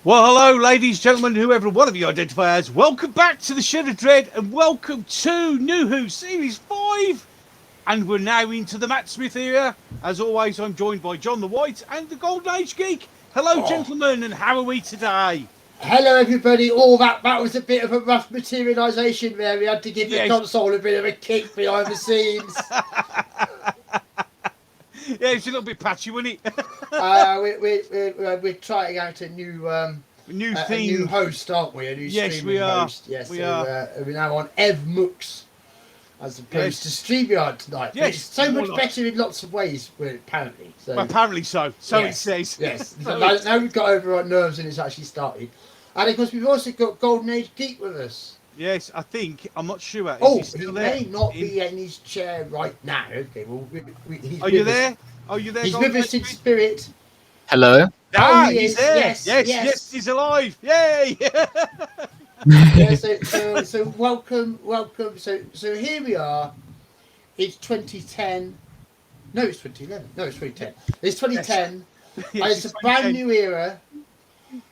Well, hello, ladies, gentlemen, whoever one of you identify as. Welcome back to the Shed of Dread, and welcome to New Who Series 5. And we're now into the Matt Smith era. As always, I'm joined by John the White and the Golden Age Geek. Hello, gentlemen, and how are we today? Hello, everybody. That was a bit of a rough materialisation there. We had to give the console a bit of a kick behind the scenes. Yeah, it's a little bit patchy, wasn't it? We're trying out a new theme. A new host, aren't we? A new streaming host. Yes, we are. We're now on EvMux as opposed to StreamYard tonight. Yes, it's so much better in lots of ways, apparently. So, apparently so. So it says. Yes. Now we've got over our nerves and it's actually started. And of course, we've also got GoldenagedGeek with us. Yes, I think. I'm not sure. He may not be in his chair right now. Okay, well, are you there? Are you there? He's with us in spirit. Hello. He's there. Yes, he's alive. Yay! So welcome. So here we are. It's 2010. No, it's 2011. No, it's 2010. It's 2010. Yes. It's a brand new era,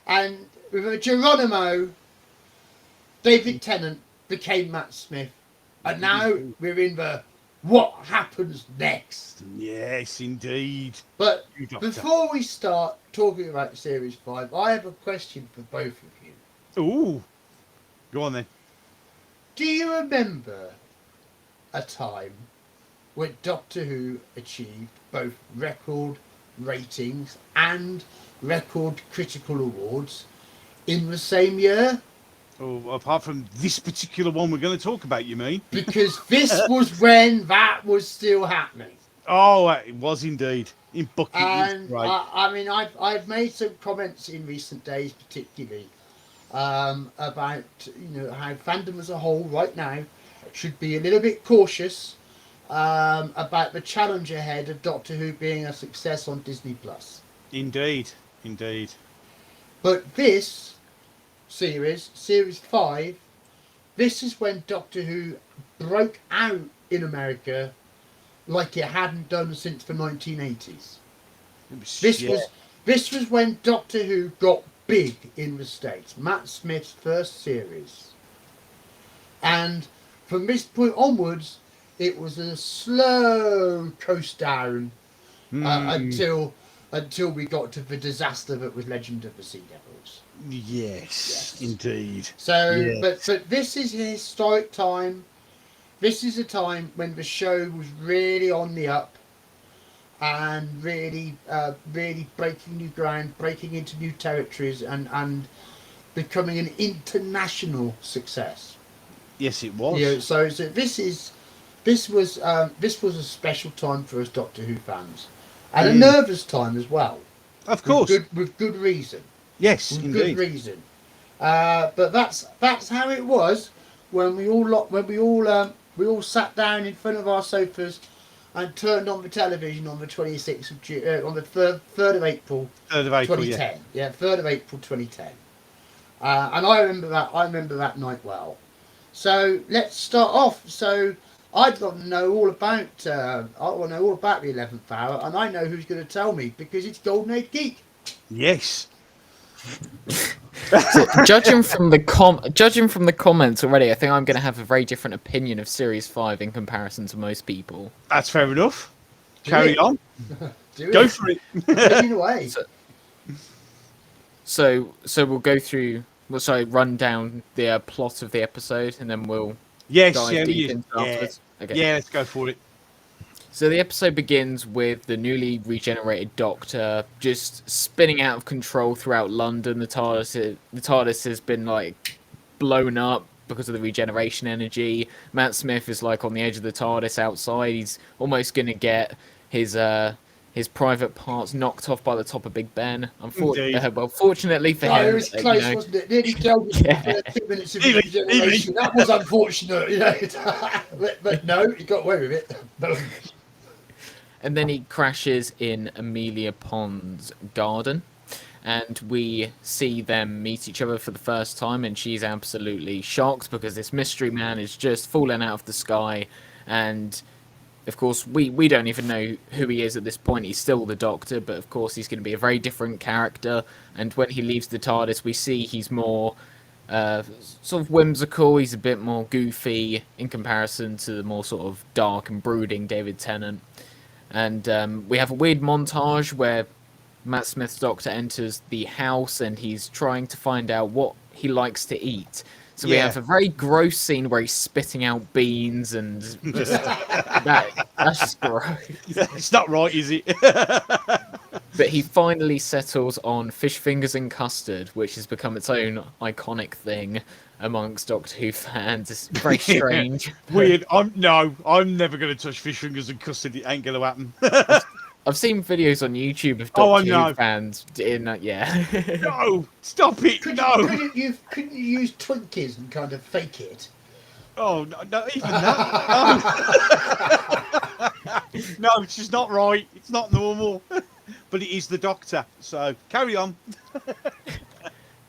and with Geronimo, David Tennant became Matt Smith, and now we're in the what happens next. Yes, indeed. But before we start talking about Series 5, I have a question for both of you. Ooh. Go on then. Do you remember a time when Doctor Who achieved both record ratings and record critical awards in the same year? Oh, apart from this particular one we're going to talk about, you mean? Because this was when that was still happening. Oh, it was indeed. In Bucket. And I mean, I've made some comments in recent days, particularly about how fandom as a whole right now should be a little bit cautious about the challenge ahead of Doctor Who being a success on Disney Plus. Indeed. But this Series 5, this is when Doctor Who broke out in America like it hadn't done since the 1980s. This was when Doctor Who got big in the States. Matt Smith's first series. And from this point onwards, it was a slow coast down until we got to the disaster that was Legend of the Sea Devils. Yes. Indeed. So, but this is a historic time. This is a time when the show was really on the up and really breaking new ground, breaking into new territories, and becoming an international success. Yes, it was. So this was a special time for us Doctor Who fans, and a nervous time as well. Of course, with good reason. Yes, with indeed. Good reason. But that's how it was when we all sat down in front of our sofas and turned on the television on the 26th of June, on the 3rd of April, 2010. Yeah, 3rd of April 2010. And I remember that night well. So let's start off. So I'd want to know all about the 11th hour, and I know who's going to tell me because it's GoldenagedGeek. Yes. So, judging from the comments already, I think I'm going to have a very different opinion of Series 5 in comparison to most people. That's fair enough. Carry on. Go for it. Take it away. So we'll go through. Run down the plot of the episode, and then we'll dive deep into afterwards. Okay. Yeah, let's go for it. So the episode begins with the newly regenerated Doctor just spinning out of control throughout London. The TARDIS has been blown up because of the regeneration energy. Matt Smith is on the edge of the TARDIS outside. He's almost going to get his private parts knocked off by the top of Big Ben. Fortunately for him, it was close, wasn't it? Nearly killed for 2 minutes of regeneration. That was unfortunate, but no, he got away with it. And then he crashes in Amelia Pond's garden, and we see them meet each other for the first time, and she's absolutely shocked because this mystery man is just fallen out of the sky, and of course, we don't even know who he is at this point. He's still the Doctor, but of course he's going to be a very different character. And when he leaves the TARDIS, we see he's more sort of whimsical. He's a bit more goofy in comparison to the more sort of dark and brooding David Tennant. And we have a weird montage where Matt Smith's Doctor enters the house and he's trying to find out what he likes to eat. So we have a very gross scene where he's spitting out beans and just that's just gross. It's not right, is it? But he finally settles on fish fingers and custard, which has become its own iconic thing amongst Doctor Who fans. It's very strange. Weird. I'm never going to touch fish fingers and custard. It ain't going to happen. I've seen videos on YouTube of Doctor Who fans in No, stop it. Couldn't you use Twinkies and kind of fake it? Oh, no, not even that. No, it's just not right. It's not normal. But it is the Doctor. So carry on.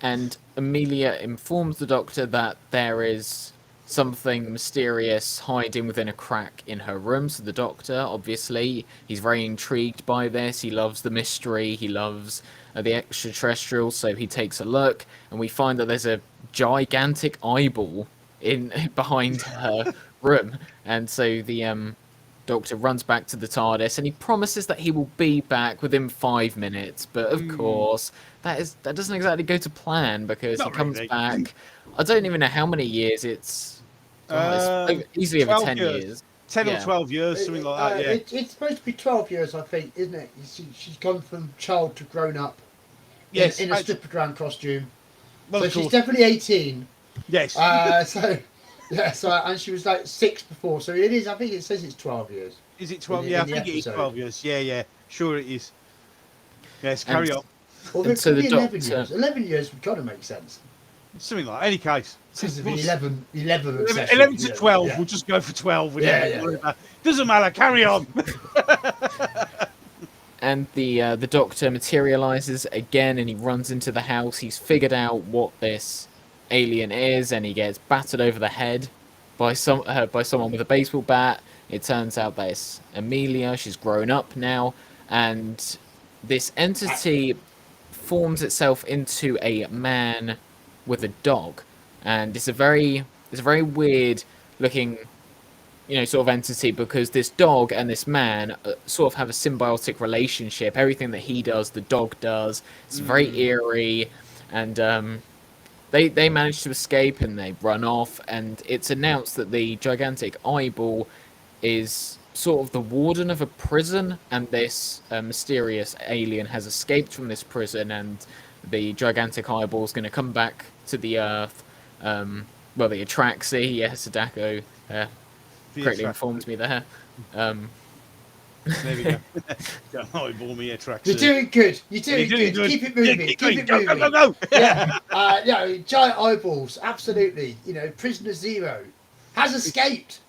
And Amelia informs the Doctor that there is something mysterious hiding within a crack in her room. So the Doctor, obviously, he's very intrigued by this. He loves the mystery. He loves the extraterrestrials. So he takes a look, and we find that there's a gigantic eyeball behind her room. And so the Doctor runs back to the TARDIS, and he promises that he will be back within 5 minutes. But of course, that doesn't exactly go to plan, because he comes back. I don't even know how many years it's easily over 10 years. 10 or 12 years, something like that, yeah. It's supposed to be 12 years, I think, isn't it? She's gone from child to grown up. Yes. In a stripper costume. Well, so she's definitely 18. Yes. And she was like 6 before, so it is, I think it says it's 12 years. Is it 12? I think it is 12 years. Yeah. Sure it is. Yes, carry on. Well, it could be 11 years. 11 years would kind of make sense. Something like any case. Since 11 to 12. We'll just go for 12. Doesn't matter. Carry on. And the Doctor materializes again, and he runs into the house. He's figured out what this alien is, and he gets battered over the head by someone with a baseball bat. It turns out that it's Amelia. She's grown up now, and this entity forms itself into a man with a dog, and it's a very weird looking sort of entity, because this dog and this man sort of have a symbiotic relationship. Everything that he does, the dog does. It's very eerie, and they manage to escape and they run off, and it's announced that the gigantic eyeball is sort of the warden of a prison, and this mysterious alien has escaped from this prison, and the gigantic eyeball is going to come back to the Earth. The Atraxi, yes, Sadako correctly informed me there. There we go. Don't eyeball me, Atraxi. You're doing good. You're doing good. Keep it moving. Keep it moving. Go. Yeah, giant eyeballs. Absolutely. Prisoner Zero has escaped.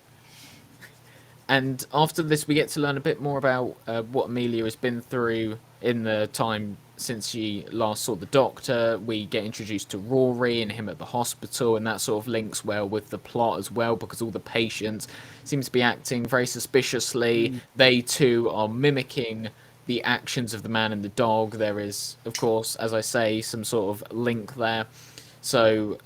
And after this, we get to learn a bit more about what Amelia has been through in the time since she last saw the Doctor. We get introduced to Rory and him at the hospital, and that sort of links well with the plot as well, because all the patients seem to be acting very suspiciously. They too are mimicking the actions of the man and the dog. There is, of course, as I say, some sort of link there. So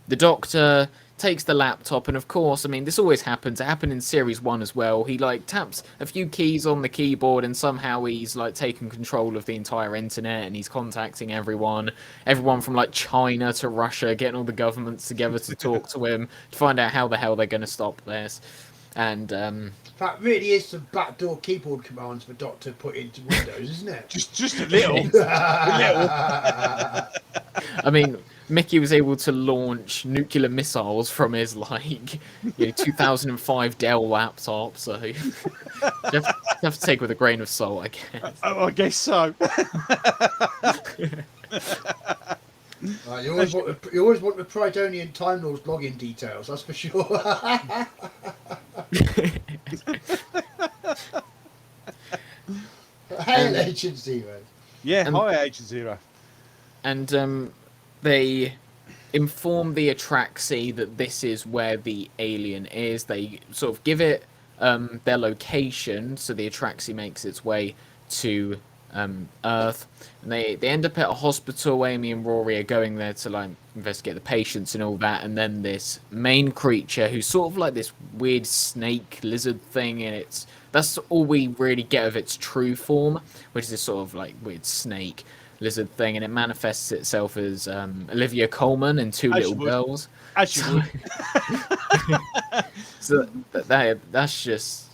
the Doctor takes the laptop, and of course, I mean, this always happens. It happened in series 1 as well. He taps a few keys on the keyboard, and somehow he's taken control of the entire internet, and he's contacting everyone from China to Russia, getting all the governments together to talk to him to find out how the hell they're going to stop this. And that really is some backdoor keyboard commands for Doctor put into Windows, isn't it? just a little. I mean, Mickey was able to launch nuclear missiles from his 2005 Dell laptop, so you have to take with a grain of salt, I guess. I guess so. You always want the Pridonian Time Lord's login details, that's for sure. Hail Agent Zero. Yeah, hi Agent Zero. And they inform the Atraxi that this is where the alien is. They sort of give it their location. So the Atraxi makes its way to Earth, and they end up at a hospital. Amy and Rory are going there to like investigate the patients and all that, and then this main creature who's sort of like this weird snake lizard thing, and that's all we really get of its true form, which is this sort of like weird snake lizard thing, and it manifests itself as Olivia Colman and two little girls. As you would. So that's just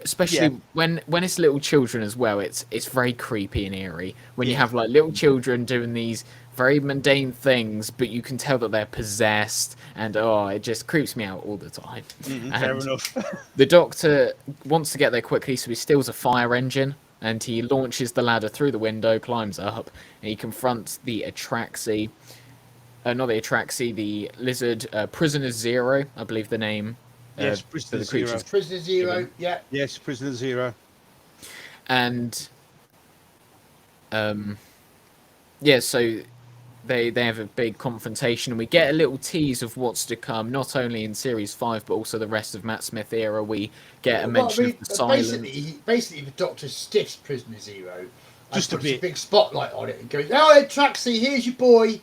especially when it's little children as well. It's very creepy and eerie when you have like little children doing these very mundane things, but you can tell that they're possessed, and it just creeps me out all the time. Fair enough. The Doctor wants to get there quickly, so he steals a fire engine and he launches the ladder through the window, climbs up, and he confronts the Atraxi. Not the Atraxi, the lizard, Prisoner Zero, I believe the name. Yes, Prisoner Zero. Prisoner Zero, yeah. Yes, Prisoner Zero. And, so they have a big confrontation, and we get a little tease of what's to come, not only in Series 5, but also the rest of Matt Smith era. We get a mention of the silence. Basically, the Doctor stiffs Prisoner Zero. Just a bit. A big spotlight on it and goes, "Oh, Atraxi, here's your boy."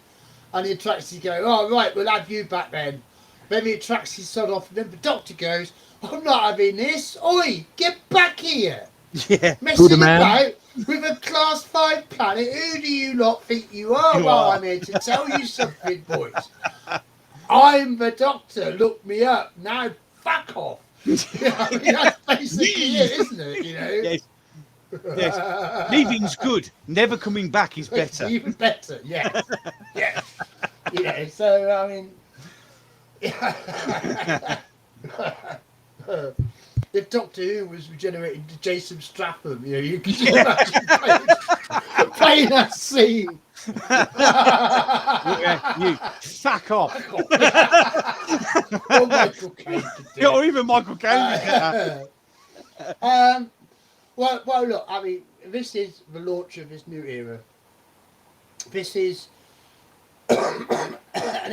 And the Atraxi go, "Oh, right, we'll have you back then." Then the Atraxi sod off, and then the Doctor goes, "I'm not having this. Oi, get back here." Yeah. Messing about with a Class 5 planet. Who do you lot think you are? Well, I'm here to tell you something, boys. I'm the Doctor. Look me up. Now, fuck off. I mean, that's basically it, isn't it? You know? Yes. Yes. Leaving's good. Never coming back is better. Even better, yes. Yes. You know, so, I mean... if Doctor Who was regenerated to Jason Stratham, you know, you could just imagine playing that scene. You fuck off. Or Michael Caine could do it. Or even Michael Caine. Well, look, I mean, this is the launch of this new era. This is an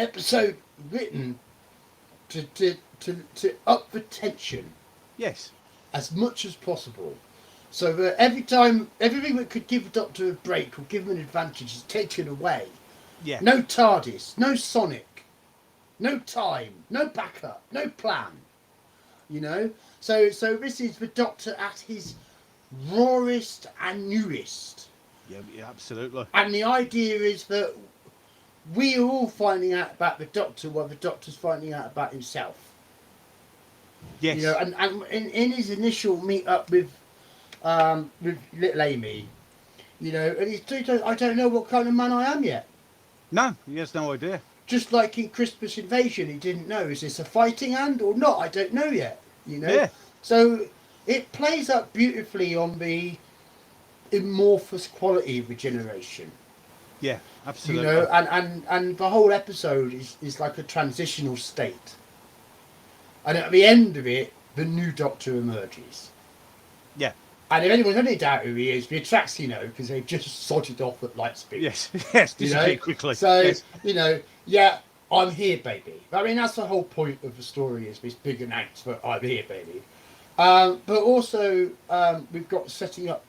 episode written to up the tension. Yes. As much as possible. So that every time, everything that could give the Doctor a break or give him an advantage is taken away. Yeah. No TARDIS, no Sonic, no time, no backup, no plan. You know? So this is the Doctor at his rawest and newest. Yeah, absolutely. And the idea is that we are all finding out about the Doctor while the Doctor's finding out about himself. Yes. You know, and in his initial meet up with little Amy, you know, and he's I don't know what kind of man I am yet. No, he has no idea. Just like in Christmas Invasion, he didn't know, is this a fighting hand or not? I don't know yet, you know. Yeah. So it plays up beautifully on the amorphous quality of regeneration. Yeah, absolutely. You know, and the whole episode is like a transitional state. And at the end of it, the new Doctor emerges. Yeah. And if anyone's any doubt who he is, the Atraxi know, because they've just sorted off at light speed. Yes, yes, disappear quickly. So, yes. You know, yeah, I'm here, baby. I mean, that's the whole point of the story, is this big announcement, I'm here, baby. But also, we've got setting up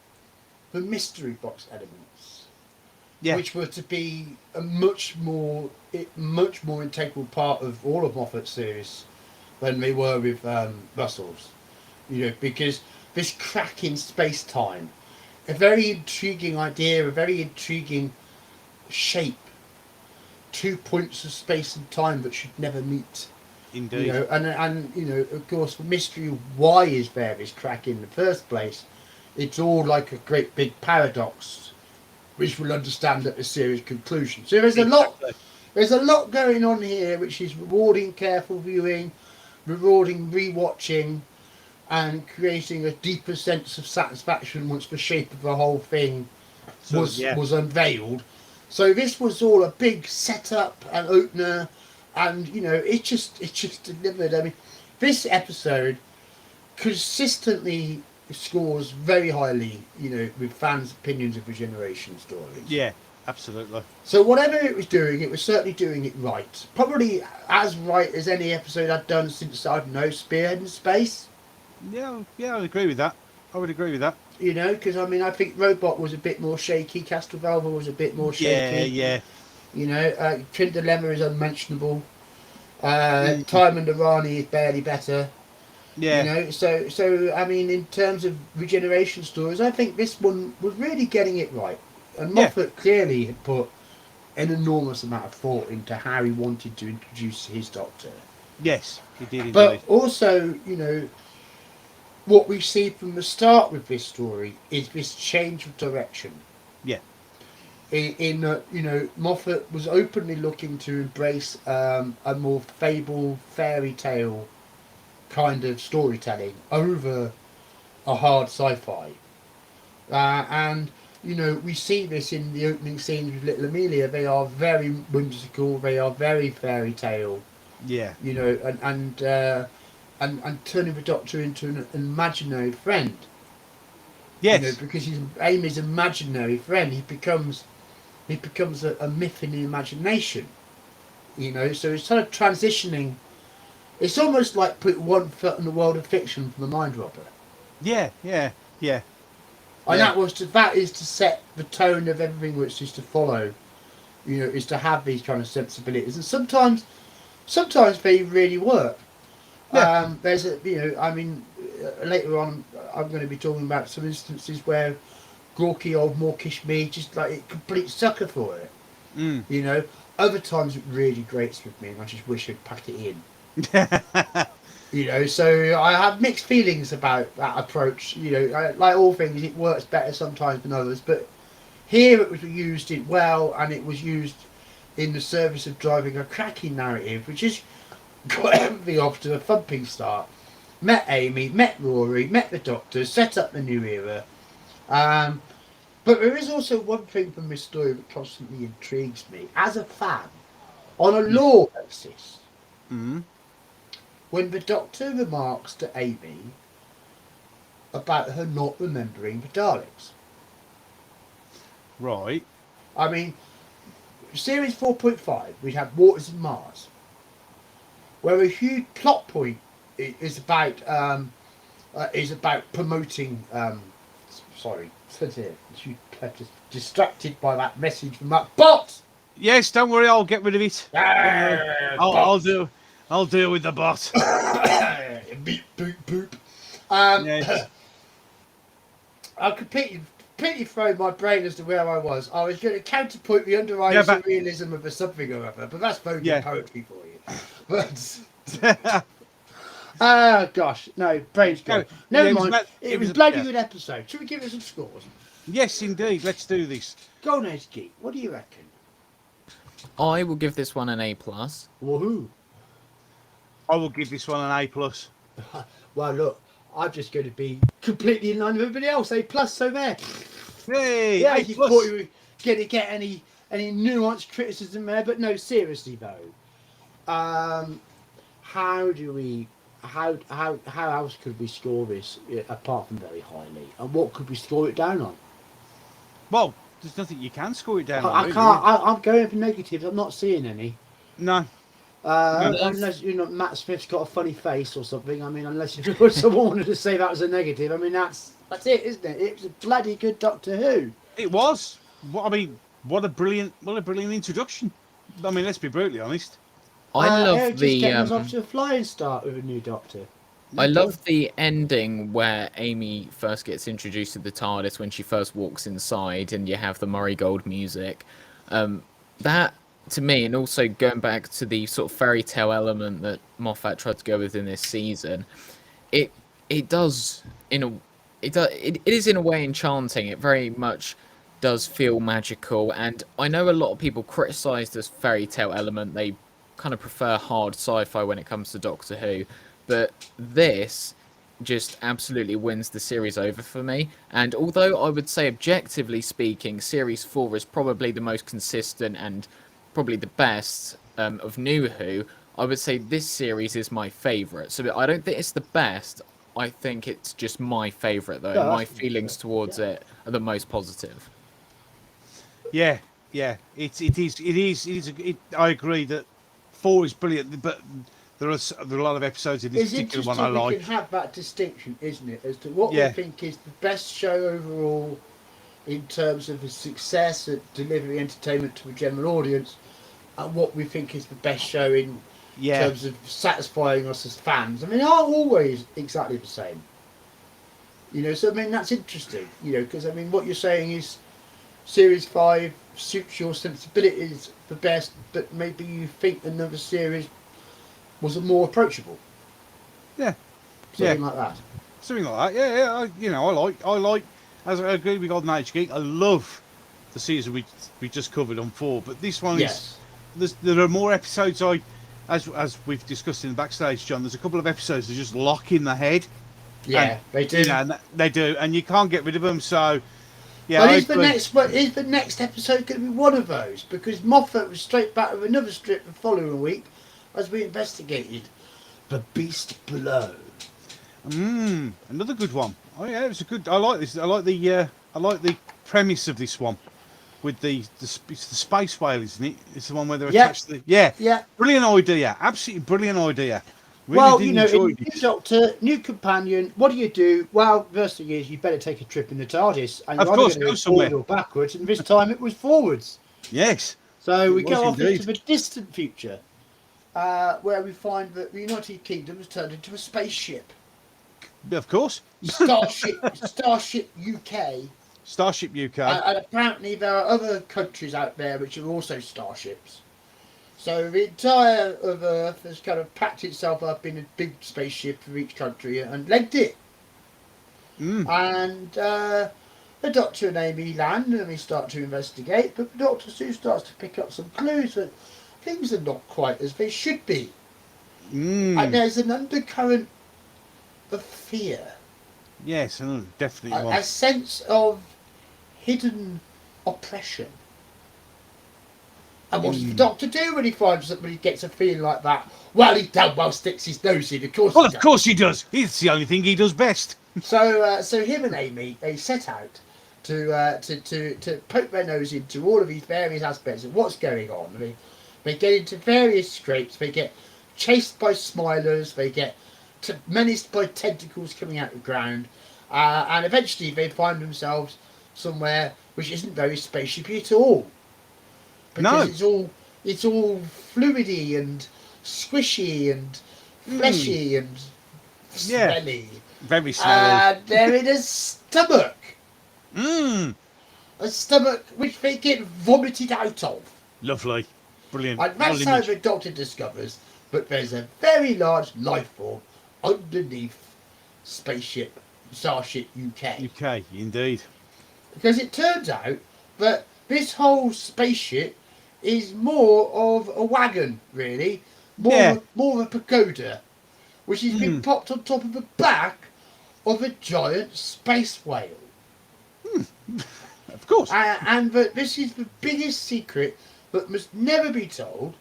the mystery box elements, which were to be a much more integral part of all of Moffat's series than they were with Russell's. You know, because this crack in space-time, a very intriguing idea, a very intriguing shape, 2 points of space and time that should never meet. Indeed. You know, and you know, of course, the mystery of why is there this crack in the first place, it's all like a great big paradox, which we'll understand at the series conclusion. So there's a lot going on here, which is rewarding careful viewing, rewarding rewatching, and creating a deeper sense of satisfaction once the shape of the whole thing was unveiled. So this was all a big setup and opener, and you know, it just delivered. I mean, this episode consistently scores very highly, you know, with fans' opinions of regeneration stories. Yeah, absolutely. So whatever it was doing, it was certainly doing it right. Probably as right as any episode I've done since, I don't know, Spearhead in Space. Yeah, I agree with that. I would agree with that. You know, because I mean, I think Robot was a bit more shaky. Castrovalva was a bit more Yeah, shaky. yeah. You know, Trin Dilemma is unmentionable. Mm, Time and Arani is barely better. You yeah, know, so I mean, in terms of regeneration stories, I think this one was really getting it right. And yeah. Moffat clearly had put an enormous amount of thought into how he wanted to introduce his Doctor. Yes, he did But indeed. also, you know, what we see from the start with this story is this change of direction. Yeah, In you know, Moffat was openly looking to embrace a more fable, fairy tale kind of storytelling over a hard sci-fi. And you know, we see this in the opening scenes with Little Amelia. They are very whimsical. They are very fairy tale. yeah. You know, and turning the Doctor into an imaginary friend. You know, Yes, because he's Amy's imaginary friend. He becomes a myth in the imagination. You know, so it's sort of transitioning. It's almost like put one foot in the world of fiction from the Mind Robber. yeah, yeah, yeah, And yeah, that is to set the tone of everything which is to follow. You know, is to have these kind of sensibilities, and sometimes they really work. yeah. There's a, you know, I mean, later on, I'm going to be talking about some instances where gawky old mawkish me just like a complete sucker for it. Mm. You know, other times it really grates with me, and I just wish I'd packed it in. You know, so I have mixed feelings about that approach. You know, like all things, it works better sometimes than others. But here it was used it well, and it was used in the service of driving a cracking narrative, which is got everything off to a thumping start. Met Amy, met Rory, met the Doctor, set up the new era. Um, but there is also one thing from this story that constantly intrigues me as a fan, on a lore basis. Mm. When the Doctor remarks to Amy about her not remembering the Daleks. Right. I mean, series 4.5, we have Waters in Mars, where a huge plot point is about promoting. Sorry, you distracted by that message from that bot. Yes, don't worry, I'll get rid of it. Don't worry. Bot. I'll deal with the bot. Beep boop boop. Yes. I completely thrown my brain as to where I was. I was going to counterpoint the underlying surrealism of a something or other, but that's vocal poetry for you. But gosh, no, brain's gone. Never mind. It was a bloody good episode. Should we give it some scores? Yes, indeed. Let's do this. GoldenagedGeek, what do you reckon? I will give this one an A plus. Woohoo! I will give this one an A plus. Well, look, I'm just going to be completely in line with everybody else. A plus, so there. Hey, Yeah, A you plus. thought you were going to get any nuanced criticism there, but no, seriously though. How else could we score this apart from very highly? And what could we score it down on? Well, there's nothing you can score it down on. I really. can't. I'm going for negatives. I'm not seeing any. No. Unless Matt Smith's got a funny face or something. I mean, unless someone wanted to say that was a negative. I mean, that's it, isn't it? It was a bloody good Doctor Who. It was. I mean, what a brilliant introduction. I mean, let's be brutally honest. I love just the getting us off to a flying start with a new Doctor. I love the ending where Amy first gets introduced to the TARDIS when she first walks inside, and you have the Murray Gold music. That, to me, and also going back to the sort of fairy tale element that Moffat tried to go with in this season, it is in a way enchanting. It very much does feel magical, and I know a lot of people criticise this fairy tale element. They kind of prefer hard sci-fi when it comes to Doctor Who, but this just absolutely wins the series over for me. And although I would say, objectively speaking, Series 4 is probably the most consistent and probably the best of New Who, I would say this series is my favourite. So I don't think it's the best. I think it's just my favourite, though. My feelings towards it are the most positive. Yeah. It is. I agree that 4 is brilliant, but there are a lot of episodes in this It's particular one interesting I we like. can have that distinction, isn't it, as to what Yeah. we think is the best show overall in terms of the success at delivering entertainment to a general audience, and what we think is the best show in Yeah, terms of satisfying us as fans. I mean, they aren't always exactly the same. You know, so I mean, that's interesting, you know, because I mean, what you're saying is Series 5 suits your sensibilities the best, but maybe you think another series was more approachable. yeah, Something like that. something like that. Yeah, I like. As I agree with GoldenagedGeek, I love the season we just covered on 4, but this one Yes. there are more episodes. As we've discussed in the backstage, John. There's a couple of episodes that just lock in the head. Yeah, And, they do. You know, and they do, and you can't get rid of them. So, yeah. But I is the agree. next episode going to be one of those? Because Moffat was straight back with another strip the following week as we investigated the Beast Below. Another good one. Oh yeah, it was a good. I like this. I like the premise of this one with it's the space whale, isn't it? It's the one where they're attached to the. Yeah. Brilliant idea. Absolutely brilliant idea. Really Well, did you know, enjoy in this. New Doctor, new companion, what do? Well, first thing is you better take a trip in the TARDIS, and Of you're course, either going go to go somewhere. forward or backwards, and this time it was forwards. Yes. So It we was go off indeed. into the distant future, where we find that the United Kingdom has turned into a spaceship. Of course. Starship UK. Starship UK. And apparently there are other countries out there which are also starships. So the entire of Earth has kind of packed itself up in a big spaceship for each country and legged it. And the Doctor and Amy land and we start to investigate, but the Doctor soon starts to pick up some clues that things are not quite as they should be. And there's an undercurrent of fear. Yes, definitely. A sense of hidden oppression. And what does the Doctor do when he finds that when he gets a feeling like that? Well, he damn well sticks his nose in, of course. Well, of course he does. It's the only thing he does best. So him and Amy, they set out to poke their nose into all of these various aspects of what's going on. I mean, they get into various scrapes. They get chased by smilers. They get menaced by tentacles coming out of the ground, and eventually they find themselves somewhere which isn't very spaceshipy at all. Because it's all fluidy and squishy and fleshy and smelly. Very smelly. They're in a stomach. A stomach which they get vomited out of. Lovely. Brilliant. And that's how the Doctor discovers that there's a very large life form underneath Starship UK. UK, indeed. Because it turns out that this whole spaceship is more of a wagon, really. More of a pagoda, which has been popped on top of the back of a giant space whale. Of course. And that this is the biggest secret that must never be told,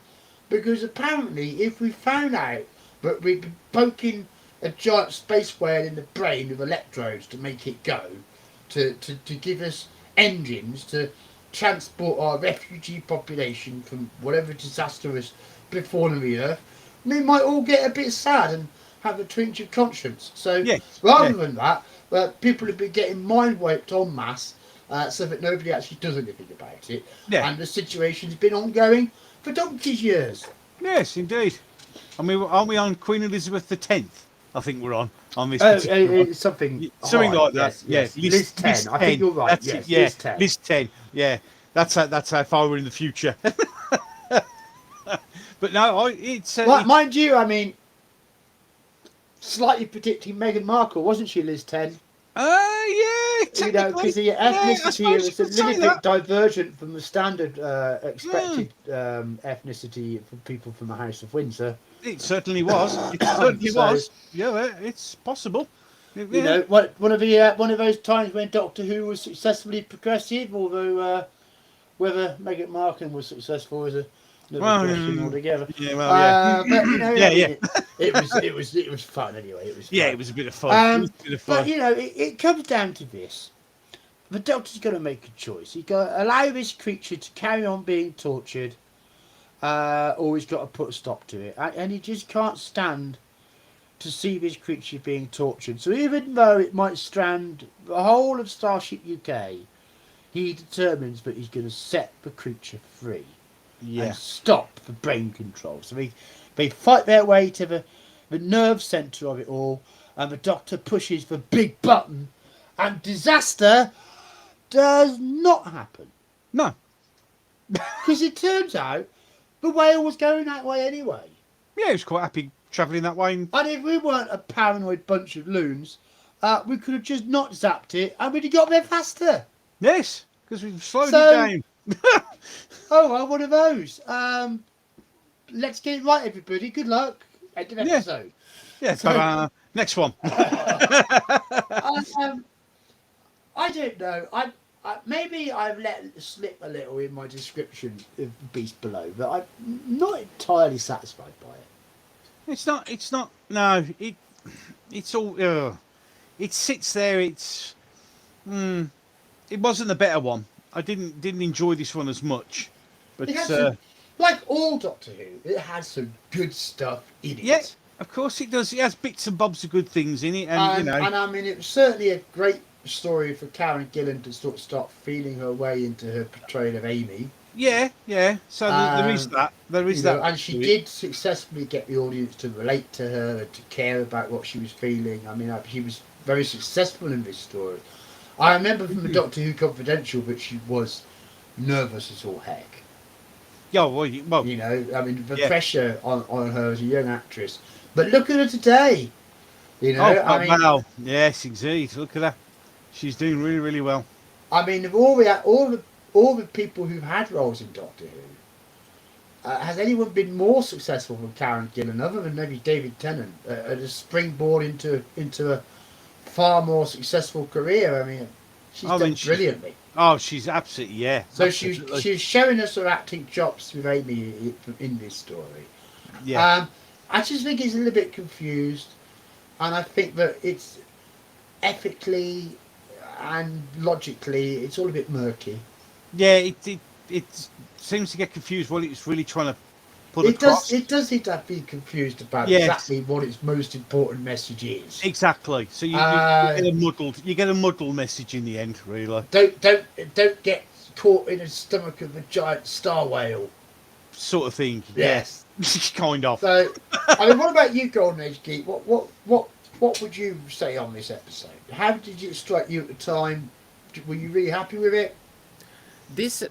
because apparently if we found out that we'd been poking a giant space whale in the brain with electrodes to make it go, to give us engines to transport our refugee population from whatever disaster has befallen the Earth, we might all get a bit sad and have a twinge of conscience. So rather than that, people have been getting mind wiped en masse, so that nobody actually does anything about it. And the situation's been ongoing for donkey's years. Yes, indeed. I mean, aren't we on Queen Elizabeth X? I think we're on this particular one. Something like that. Yes. Liz 10. I think you're right. That's yes, Liz 10. Liz 10. Yeah, that's how far we're in the future. But no, it's mind you, I mean, slightly predicting Meghan Markle, wasn't she, Liz 10? Yeah, you know, because the ethnicity was a little bit divergent from the standard expected ethnicity for people from the House of Windsor. It certainly was. It certainly was. Yeah, it's possible. You know, one of those times when Doctor Who was successfully progressive, although whether Meghan Markle was successful is another question altogether. Yeah, well, but you know, it was fun anyway. It was fun. It was a bit of fun. But you know, it comes down to this: the Doctor's got to make a choice. He's got to allow this creature to carry on being tortured, or he's got to put a stop to it. And he just can't stand to see this creature being tortured. So even though it might strand the whole of Starship UK, he determines that he's going to set the creature free and stop the brain control. So they fight their way to the nerve centre of it all, and the Doctor pushes the big button, and disaster does not happen. No. Because it turns out the whale was going that way anyway. Yeah, he was quite happy travelling that way. And if we weren't a paranoid bunch of loons, we could have just not zapped it and we'd have got there faster. Yes, because we've slowed it down. Oh, well, one of those. Let's get it right, everybody. Good luck. End of episode. Yeah, so, next one. I don't know. Maybe I've let slip a little in my description of the beast below, but I'm not entirely satisfied by it. It's not. No, it's all. It sits there. It wasn't the better one. I didn't enjoy this one as much, but like all Doctor Who, it has some good stuff in it. Yeah, of course it does. It has bits and bobs of good things in it, and you know. And I mean, it was certainly a great story for Karen Gillan to sort of start feeling her way into her portrayal of Amy. Yeah. So there is that. There is that. And she did successfully get the audience to relate to her and to care about what she was feeling. I mean, she was very successful in this story. I remember from the Doctor Who Confidential that she was nervous as all heck. Yeah, well, you know, I mean, the pressure on her as a young actress. But look at her today. You know, wow. Yes, indeed. Look at her. She's doing really, really well. I mean, of all the people who've had roles in Doctor Who, has anyone been more successful than Karen Gillan, other than maybe David Tennant, at a springboard into a far more successful career? I mean, she's done brilliantly. She's absolutely, So absolutely. she's showing us her acting chops with Amy in this story. Yeah. I just think it's a little bit confused, and I think that it's ethically and logically, it's all a bit murky. Yeah, it seems to get confused what it's really trying to put across. It does seem to be confused about exactly what its most important message is. Exactly. So you get a muddled message in the end, really. Don't get caught in the stomach of a giant star whale. Sort of thing. Yes. Kind of. So, I mean, what about you, Golden Age Geek? What would you say on this episode? How did it strike you at the time? Were you really happy with it? This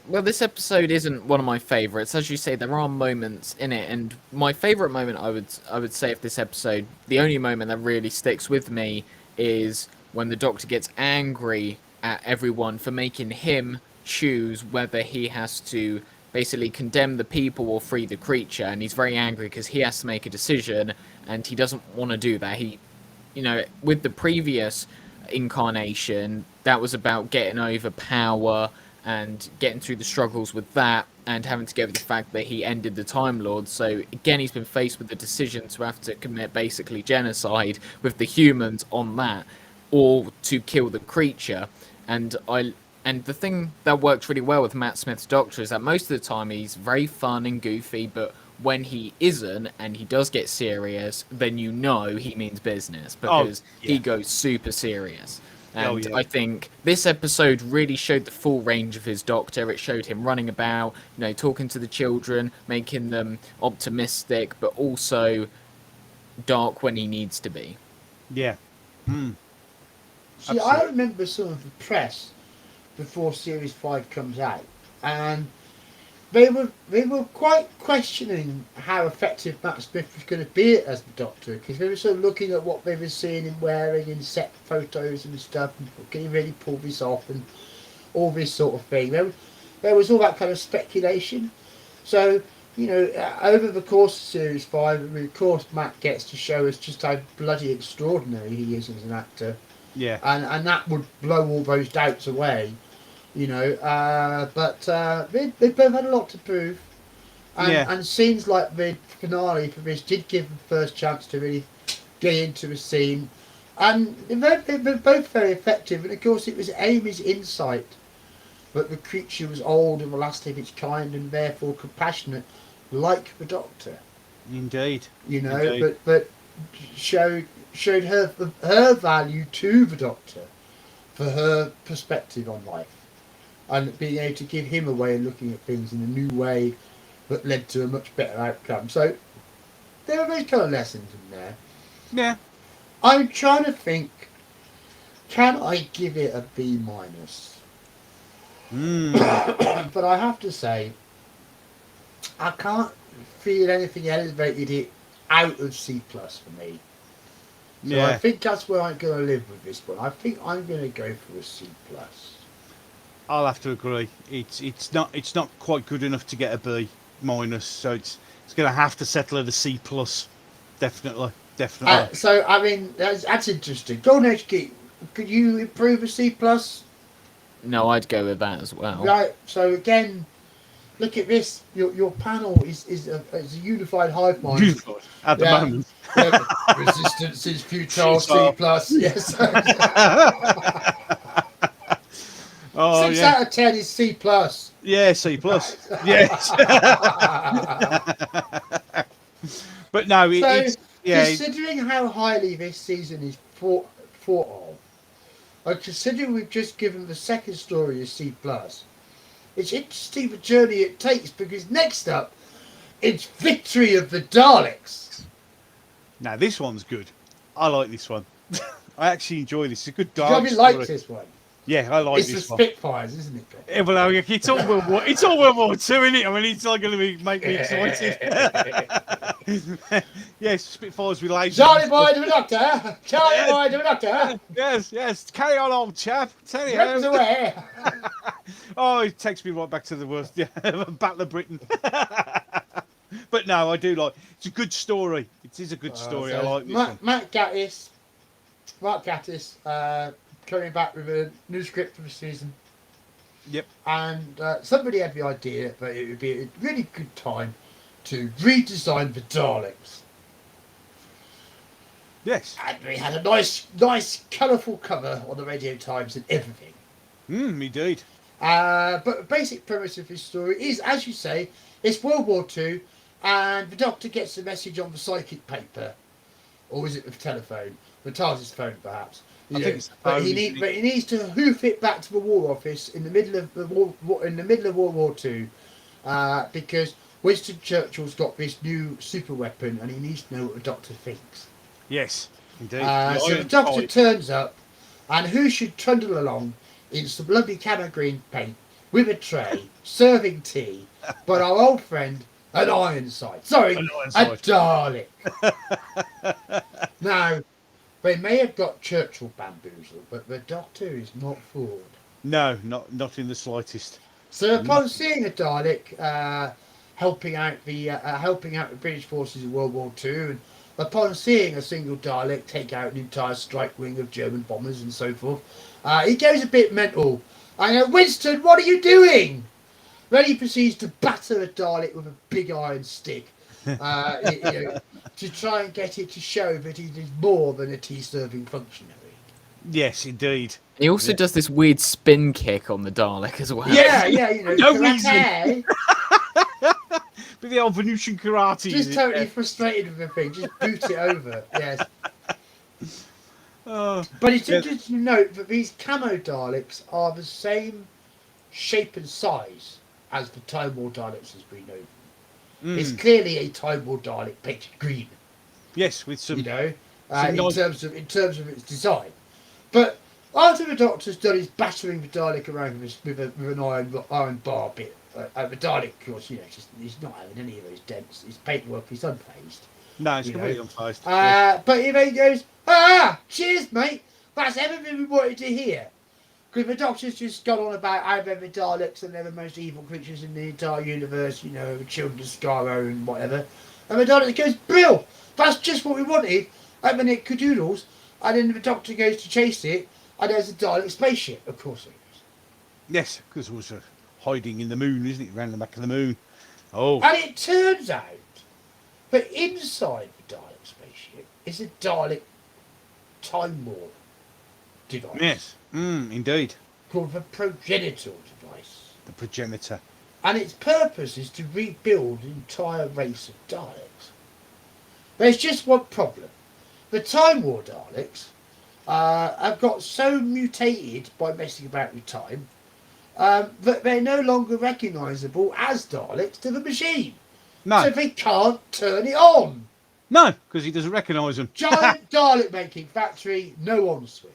episode isn't one of my favourites. As you say, there are moments in it, and my favourite moment, I would say, of this episode, the only moment that really sticks with me, is when the Doctor gets angry at everyone for making him choose whether he has to basically condemn the people or free the creature, and he's very angry because he has to make a decision, and he doesn't want to do that. With the previous incarnation, that was about getting over power and getting through the struggles with that, and having to get over the fact that he ended the Time Lord. So again, he's been faced with the decision to have to commit basically genocide with the humans on that, or to kill the creature. And the thing that works really well with Matt Smith's Doctor is that most of the time he's very fun and goofy, but when he isn't and he does get serious, then you know he means business, because he goes super serious. And I think this episode really showed the full range of his Doctor. It showed him running about, talking to the children, making them optimistic, but also dark when he needs to be. Yeah. See, I remember some of the press before Series 5 comes out, and they were quite questioning how effective Matt Smith was going to be as the Doctor, because they were sort of looking at what they were seeing him wearing in set photos and stuff, and can he really pull this off, and all this sort of thing. There was all that kind of speculation. So, over the course of Series 5, of course, Matt gets to show us just how bloody extraordinary he is as an actor. Yeah. And that would blow all those doubts away. But they both had a lot to prove, and scenes like the finale for this did give them the first chance to really get into a scene, and they were both very effective. And of course, it was Amy's insight that the creature was old and the last of its kind, and therefore compassionate, like the Doctor. Indeed. You know, Indeed. but showed her value to the Doctor for her perspective on life, and being able to give him a way of looking at things in a new way that led to a much better outcome. So there are those kind of lessons in there. Yeah. I'm trying to think, can I give it a B minus? But I have to say, I can't feel anything elevated it out of C plus for me. So Yeah. I think that's where I'm going to live with this one. I think I'm going to go for a C plus. I'll have to agree. It's not quite good enough to get a B minus, so it's going to have to settle at a C plus. Definitely. So I mean that's interesting. Golden Age Geek, could you improve a C plus? No, I'd go with that as well. Right. So again, look at this. Your panel is a unified hive mind. Beautiful at the moment. Yeah. Resistance is futile. C plus. Yes. Oh, 6 out of 10 is C plus. Yeah, C plus. Yes. But no, it's considering how highly this season is thought of, and considering we've just given the second story a C plus, it's interesting the journey it takes, because next up it's Victory of the Daleks. Now this one's good. I like this one. I actually enjoy this. It's a good Dalek Gobby story. likes this one. Yeah, I like It's this the one. Spitfires, isn't it? Yeah, well, it's all World War. It's all World War II, isn't it? I mean, it's not going to make me excited. Yes, Spitfires with lasers. Charlie boy to the Doctor. Charlie boy to the Doctor. Yes. Carry on, old chap. Tell you Runs how. away. Oh, it takes me right back to the worst. Yeah, Battle of Britain. But no, I do like. It's a good story. It is a good story. I like this one. Mark Gatiss, coming back with a new script for the season. Yep. And somebody had the idea that it would be a really good time to redesign the Daleks. Yes. And we had a nice, colourful cover on the Radio Times and everything. Indeed. But the basic premise of this story is, as you say, it's World War II, and the Doctor gets a message on the psychic paper, or is it the telephone? The TARDIS phone, perhaps. I think it's but he needs to hoof it back to the War Office in the middle of World War II, because Winston Churchill's got this new super weapon, and he needs to know what the Doctor thinks. Yes, indeed. So the Doctor turns up, and who should trundle along in some lovely camo green paint with a tray, serving tea, but our old friend, an Ironside. Sorry, a Dalek. Now, they may have got Churchill bamboozled, but the Doctor is not fooled. No, not in the slightest. So upon seeing a Dalek helping out the British forces in World War II, and upon seeing a single Dalek take out an entire strike wing of German bombers and so forth, he goes a bit mental. Winston, what are you doing? Then he proceeds to batter a Dalek with a big iron stick, to try and get it to show that he is more than a tea-serving functionary. Yes, indeed. He also does this weird spin kick on the Dalek as well. Yeah, No karate. reason. But the old Venusian karate. Just totally frustrated with the thing. Just boot it over. Yes. But it's interesting to note that these camo Daleks are the same shape and size as the Time War Daleks as we know them. It's clearly a Time War Dalek painted green. Yes, with some. In terms of its design. But after the Doctor's done his battering the Dalek around with an iron bar bit, the Dalek, of course, he's not having any of those dents. His paintwork is unfazed. No, it's completely unfazed. But he goes, cheers, mate. That's everything we wanted to hear. Because the Doctor's just gone on about how they're the Daleks and they're the most evil creatures in the entire universe, the children of Skaro and whatever. And the Dalek goes, Bill, that's just what we wanted. And then it cadoodles, and then the Doctor goes to chase it, and there's a Dalek spaceship. Of course it is. Yes, because it was hiding in the moon, isn't it? Around the back of the moon. Oh. And it turns out that inside the Dalek spaceship is a Dalek Time War device. Yes, indeed. Called the progenitor device. The progenitor. And its purpose is to rebuild an entire race of Daleks. There's just one problem. The Time War Daleks have got so mutated by messing about with time that they're no longer recognisable as Daleks to the machine. No. So they can't turn it on. No, because he doesn't recognise them. Giant Dalek making factory, no on switch.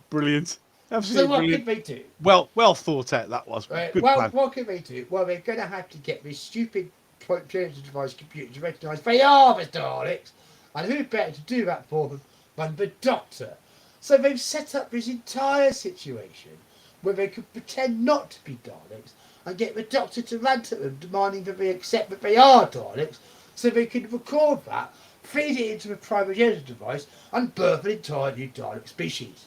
Brilliant. So Absolutely what brilliant. could they do? Well thought out that was. Good plan. What can they do? Well, they're going to have to get this stupid projector device computer to recognise they are the Daleks, and who better to do that for them than the Doctor? So they've set up this entire situation where they could pretend not to be Daleks and get the Doctor to rant at them, demanding that they accept that they are Daleks, so they can record that, feed it into the projector device, and birth an entire new Dalek species.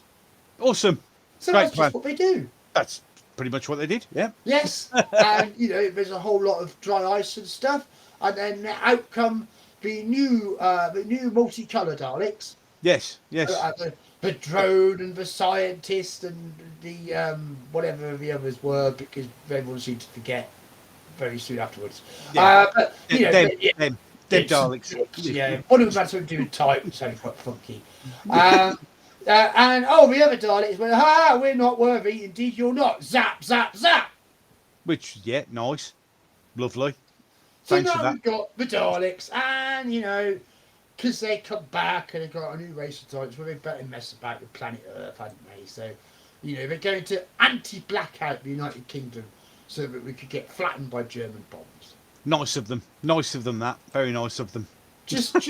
Awesome. So Great that's plan. just what they do. That's pretty much what they did. Yeah. Yes, and there's a whole lot of dry ice and stuff, and then out come the new multicolour Daleks. Yes. The drone and the scientist and the whatever the others were, because everyone seemed to forget very soon afterwards. Yeah. But Them Daleks. Yeah, one of them had something to do with type, which sounded quite funky. And the other Daleks went, we're not worthy. Indeed, you're not. Zap, zap, zap. Which, yeah, nice, lovely. So Thanks for now that. we've got the Daleks, and because they come back and they've got a new race of Daleks, well, they better mess about with planet Earth, hadn't they? So, they're going to anti-blackout the United Kingdom so that we could get flattened by German bombs. Nice of them. That. Very nice of them. Just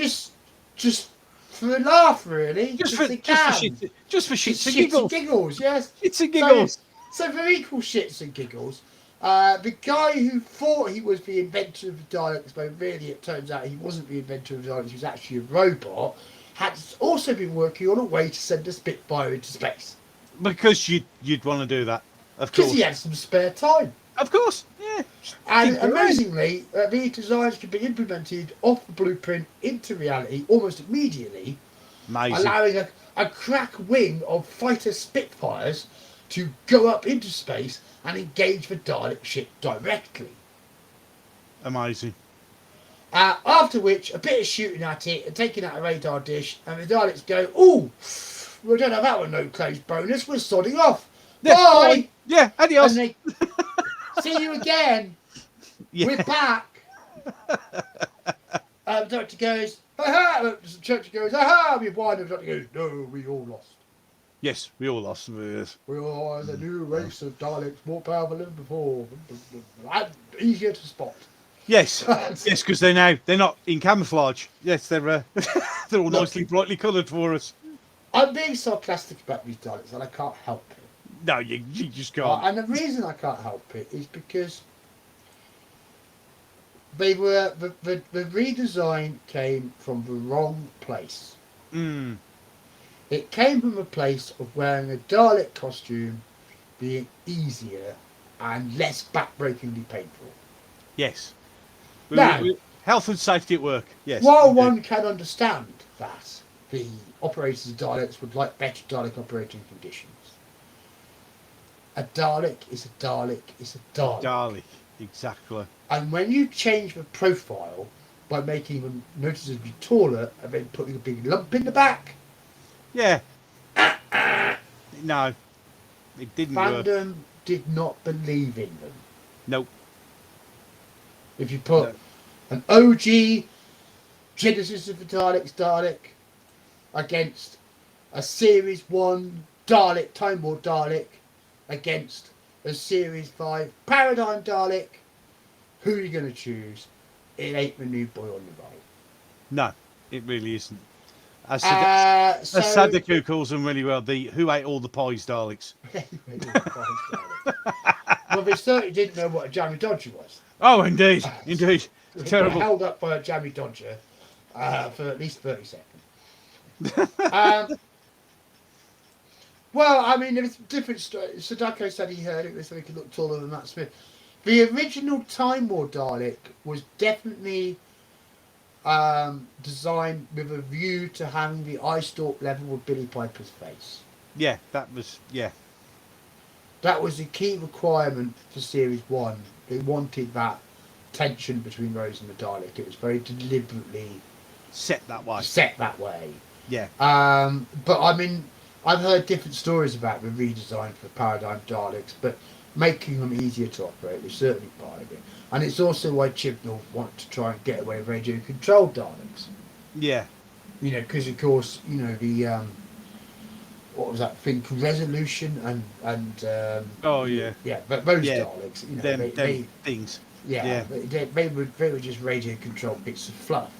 for a laugh, really. Just for shits and giggles. Yes. Shits and giggles. So for equal shits and giggles, the guy who thought he was the inventor of the Daleks, but really it turns out he wasn't the inventor of the Daleks, he was actually a robot, had also been working on a way to send a Spitfire into space. Because you'd want to do that, of Because course. he had some spare time. Of course, yeah. And amazingly, these designs can be implemented off the blueprint into reality almost immediately, Amazing. allowing a crack wing of fighter Spitfires to go up into space and engage the Dalek ship directly. Amazing. After which, a bit of shooting at it and taking out a radar dish, and the Daleks go, "Ooh, we don't have that one, no close bonus, we're sodding off. Yeah, Bye!" Yeah, adios. And they, "See you again. Yeah. We're back." The Doctor goes, "Aha!" The Church goes, "Aha! We've won." And the Doctor goes, "No, we all lost. Yes, we all lost. Yes. We are the new race of Daleks, more powerful than before, and easier to spot." Yes, yes, because they're not in camouflage. Yes, they're they're all nicely brightly coloured for us. I'm being sarcastic about these Daleks, and I can't help it. No, you just can't. And the reason I can't help it is because they were the redesign came from the wrong place. It came from a place of wearing a Dalek costume being easier and less backbreakingly painful. Yes. Now, health and safety at work. Yes. while indeed. one can understand that the operators of Daleks would like better Dalek operating conditions, a Dalek is a Dalek is a Dalek. Dalek, exactly. And when you change the profile by making them noticeably taller and then putting a big lump in the back, Yeah. No, it didn't work. fandom did not believe in them. Nope. If you put an OG Genesis of the Daleks Dalek against a Series 1 Dalek, Time War Dalek against a Series 5 Paradigm Dalek, who are you going to choose? It ain't the new boy on the roll. No, it really isn't. As So- Sadako calls them really well, the who ate all the pies Daleks. Well, they certainly didn't know what a jammy dodger was. Oh, indeed, indeed. They were Terrible. held up by a jammy dodger for at least 30 seconds. Well, I mean, there was different stories. Sadako said he heard it was so he could look taller than Matt Smith. The original Time War Dalek was definitely designed with a view to having the eye stalk level with Billy Piper's face. Yeah, that was, yeah. That was the key requirement for Series 1. They wanted that tension between Rose and the Dalek. It was very deliberately Set that way. set that way. Yeah. But I mean, I've heard different stories about the redesign for Paradigm Daleks, but making them easier to operate was certainly part of it. And it's also why Chibnall wanted to try and get away with radio-controlled Daleks. Yeah. You know, because of course, you know, the what was that thing called Resolution and Oh yeah. yeah, but those Yeah. Daleks, you know, Them they things. yeah, Yeah. they were just radio-controlled bits of fluff.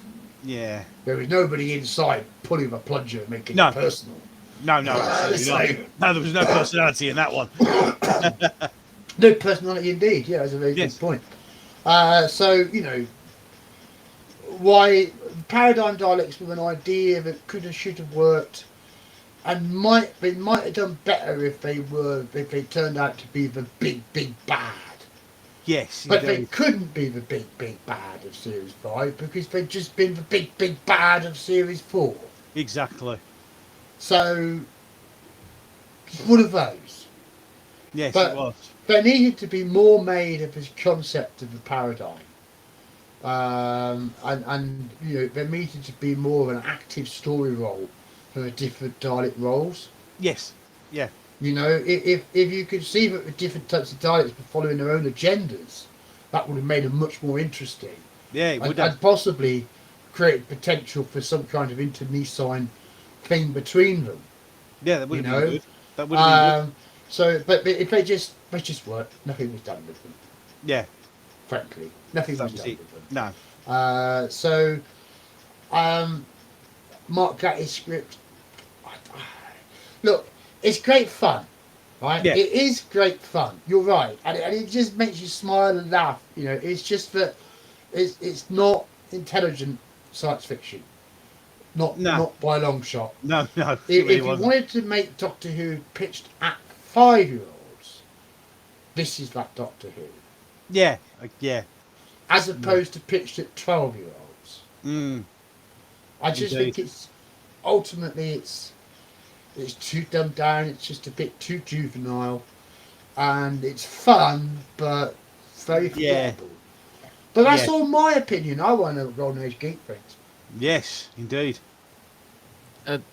Yeah. There was nobody inside pulling a plunger and making No. it personal. No, absolutely not. No, there was no personality in that one. No personality indeed. Yeah, that's a very Yes. good point. So you know, why Paradigm Daleks were an idea that could have, should have worked, and might have done better if they turned out to be the big bad. Yes, But they indeed. couldn't be the big bad of Series 5 because they'd just been the big bad of Series 4. Exactly. So it's one of those. Yes, But- it was. There needed to be more made of this concept of the paradigm. And you know, there needed to be more of an active story role for the different Dalek roles. Yes. Yeah. You know, if you could see that the different types of Daleks were following their own agendas, that would have made them much more interesting. Yeah, it would And have. possibly create potential for some kind of internecine thing between them. Yeah, that would you have been know, good. That would have been good. So, but if they just worked, nothing was done with them. Yeah. Frankly, nothing That was was done it. with them. No. So, Mark Gatiss script. Look, it's great fun, right? Yeah. It is great fun. You're right, and it just makes you smile and laugh. You know, it's just that it's not intelligent science fiction, not by a long shot. No. It If really you wasn't. wanted to make Doctor Who pitched at 5-year-olds, this is that Doctor Who, Yeah. Yeah. as opposed to pitched at 12-year-olds. Mm. I just Indeed. think it's ultimately it's too dumbed down. It's just a bit too juvenile, and it's fun, but very Yeah. forgettable. But that's Yeah. all my opinion. I want a Golden Age Geek, friends. Yes, indeed.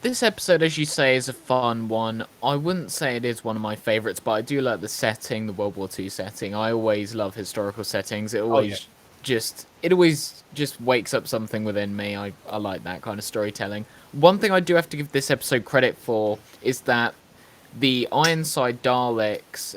This episode, as you say, is a fun one. I wouldn't say it is one of my favourites, but I do like the setting, the World War II setting. I always love historical settings. It always just wakes up something within me. I like that kind of storytelling. One thing I do have to give this episode credit for is that the Ironside Daleks,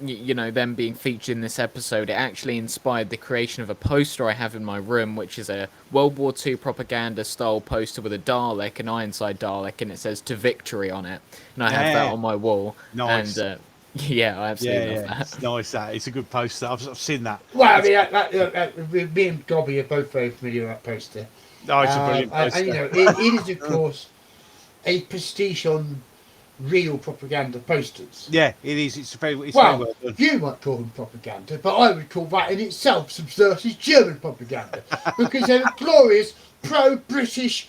you know, them being featured in this episode, it actually inspired the creation of a poster I have in my room, which is a World War II propaganda-style poster with a Dalek, an Ironside Dalek, and it says "To Victory" on it. And I have that Yeah. on my wall. Nice. And, yeah, I absolutely love that. It's nice. That it's a good poster. I've seen that. Well, I mean, me and Gobby are both very familiar with that poster. Oh, it's a brilliant poster. And you know, it is of course a pastiche on real propaganda posters. Yeah, it is. It's very well Well, done. you might call them propaganda, but I would call that in itself subversive German propaganda because they're glorious pro-British,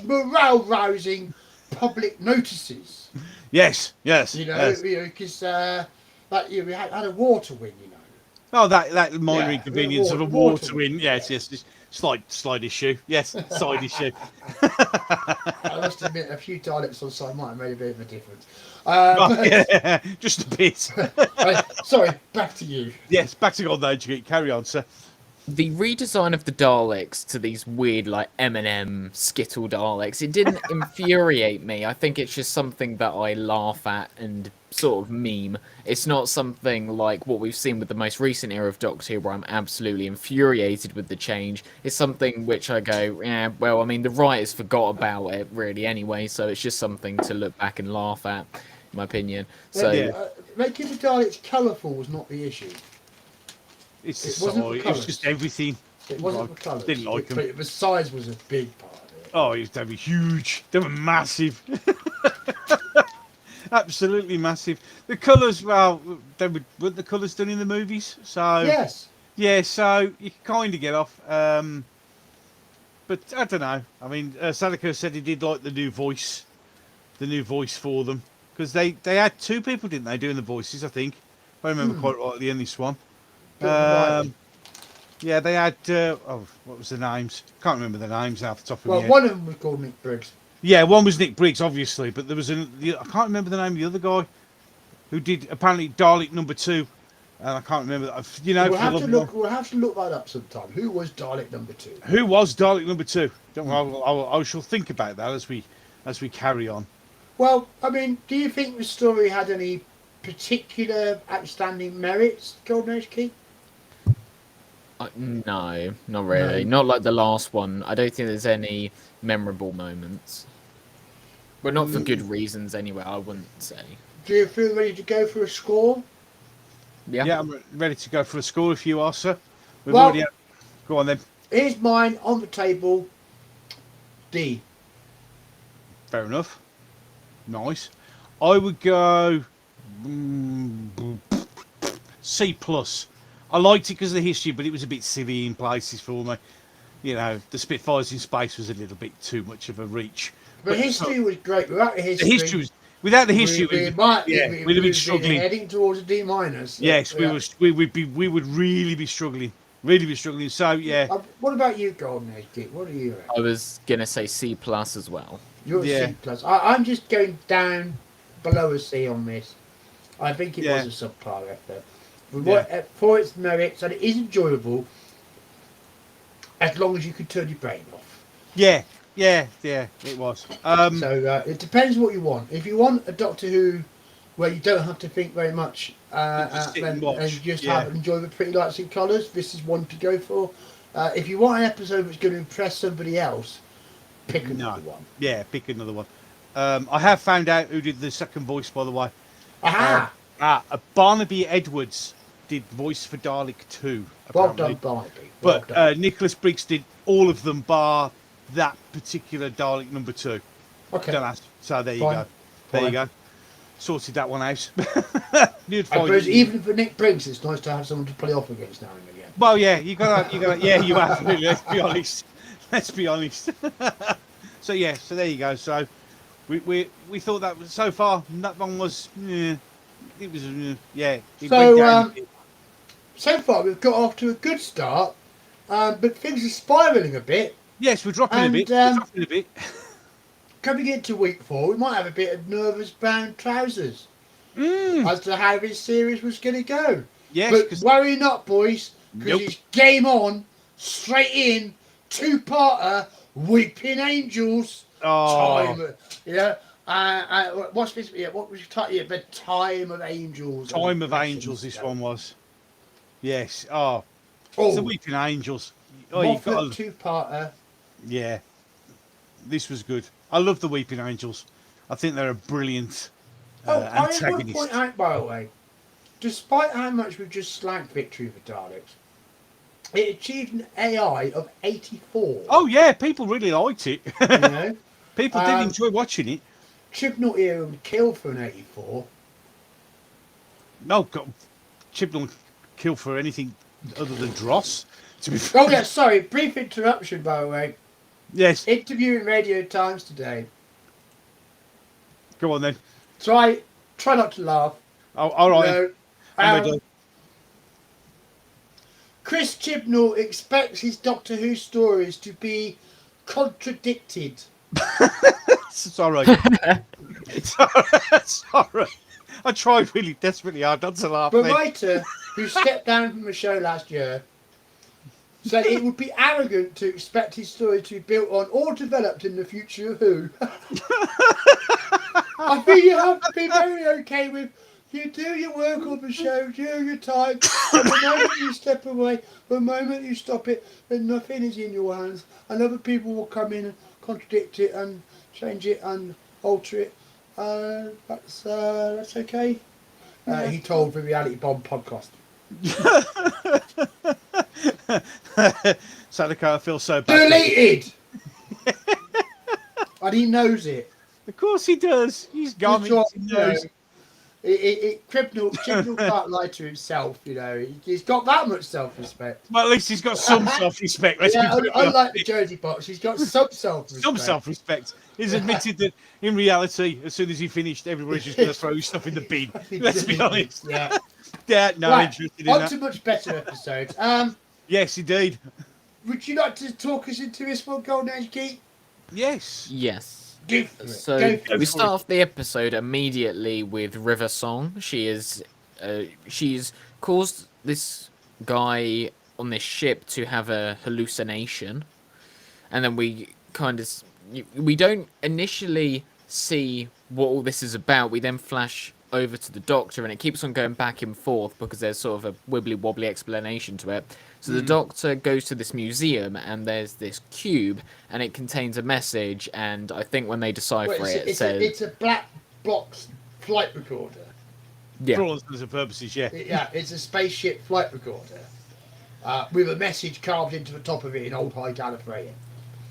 morale-rousing public notices. Yes. You know, Yes. because we had a war to win. You know. Oh, that minor Yeah, inconvenience of a war war to to win. Yes. This slide issue. Yes, side issue. I must admit, a few Daleks on side might have made a bit of a difference. Oh, yeah, just a bit. Sorry, back to you. Yes, back to GoldenagedGeek. Carry on, sir. The redesign of the Daleks to these weird, like, M&M Skittle Daleks, it didn't infuriate me. I think it's just something that I laugh at and sort of meme. It's not something like what we've seen with the most recent era of Doctor Who, where I'm absolutely infuriated with the change. It's something which I go, yeah, well, I mean, the writers forgot about it, really, anyway, so it's just something to look back and laugh at, in my opinion. So, Yeah. Making the Daleks colourful was not the issue. It's It the wasn't the size. It's colours. just everything. It wasn't I the colours. didn't like them. But the size was a big part of it. Oh, they were huge. They were massive. Absolutely massive. The colours, well, weren't the colours done in the movies? So Yes. yeah, so you kind of get off. But I don't know. I mean, Sadako said he did like the new voice for them because they had two people, didn't they, doing the voices? I think, if I remember quite rightly in this one. Yeah, they had. What was the names? Can't remember the names off the top of my head. One of them was called Nick Briggs. Yeah, one was Nick Briggs, obviously, but there was I can't remember the name of the other guy who did apparently Dalek number 2, and I can't remember that. You know, We'll have to look that up sometime. Who was Dalek number 2? Who was Dalek number 2? Don't worry, I shall think about that as we carry on. Well, I mean, do you think the story had any particular outstanding merits, GoldenagedGeek? No, not really. Not like the last one. I don't think there's any memorable moments. But not for good reasons anyway, I wouldn't say. Do you feel ready to go for a score? Yeah, I'm ready to go for a score if you are, sir. Well, Go on then. Here's mine on the table. D. Fair enough. Nice. I would go C+. I liked it because of the history, but it was a bit silly in places for me. You know, the Spitfires in space was a little bit too much of a reach. But history was great. Without the history, without the history, we'd have been struggling. Heading towards a D minus. Yes, we would really be struggling. So yeah. What about you, GoldenagedGeek? What are you at? I was gonna say C+ as well. You're C+. I'm just going down below a C on this. I think it was a subpar effort. For its merits, and it is enjoyable as long as you can turn your brain off. Yeah, it was. So it depends what you want. If you want a Doctor Who where you don't have to think very much and just enjoy the pretty lights and colours, this is one to go for. If you want an episode that's going to impress somebody else, pick another one. Yeah, pick another one. I have found out who did the second voice, by the way. Aha! Barnaby Edwards did voice for Dalek 2. Well done, Barnaby. But Nicholas Briggs did all of them bar that particular Dalek number 2. Okay. Don't ask. So there you go. There you go. Sorted that one out. I suppose even for Nick Briggs, it's nice to have someone to play off against now and again. Well, yeah, you got. Yeah, you have. Really, let's be honest. So there you go. So we thought that was, so far that one was. It was. So far we've got off to a good start, but things are spiralling a bit. Yes, we're dropping a bit. Coming into week 4, we might have a bit of nervous brown trousers as to how this series was going to go. Yes, but worry not, boys, because it's game on, straight in, 2-parter, Weeping Angels. Time. What's this? What was your title? The Time of Angels. Time of Angels. This one was. Yes. It's the Weeping Angels. You got a 2-parter. Yeah. This was good. I love the Weeping Angels. I think they're a brilliant antagonist. I want to point out, by the way, despite how much we've just slagged Victory for Daleks, it achieved an AI of 84. Oh yeah, people really liked it. You know? People did enjoy watching it. Chibnall here would kill for an 84. No, Chibnall kill for anything other than Dross. To be fair. Oh yeah, sorry, brief interruption, by the way. Yes. Interviewing Radio Times today. Go on then. Try not to laugh. Oh, all right. No. Chris Chibnall expects his Doctor Who stories to be contradicted. Sorry. Sorry. I tried really desperately hard not to laugh. The writer, who stepped down from the show last year, said it would be arrogant to expect his story to be built on or developed in the future of Who. I think you have to be very okay with you do your work on the show, do your time, and the moment you step away, the moment you stop it, then nothing is in your hands, and other people will come in and contradict it and change it and alter it. That's okay. He told the Reality Bomb podcast. Sadako, I feel so bad. Deleted! And he knows it. Of course he does. He's gone. He knows. Chibnall can't lie to himself, you know. He's got that much self-respect. Well, at least he's got some self-respect. Let's be Yeah, brutally unlike the honest. Jersey Box, he's got some self-respect. Some self-respect. He's admitted that in reality, as soon as he finished, everybody's just going to throw his stuff in the bin. Let's be honest. Yeah. Yeah, no, Right, interested in on that. to much better episodes. Yes, indeed. Would you like to talk us into this one, Golden Age Geek? Yes. Yes. Go for it. So Go for we it. start off the episode immediately with River Song. She's caused this guy on this ship to have a hallucination, and then we don't initially see what all this is about. We then flash over to the Doctor, and it keeps on going back and forth because there's sort of a wibbly wobbly explanation to it. So the Doctor goes to this museum, and there's this cube, and it contains a message. And I think when they decipher it says it's a black box flight recorder. For all intents and purposes, yeah. It's a spaceship flight recorder with a message carved into the top of it in old high Gallifreyan.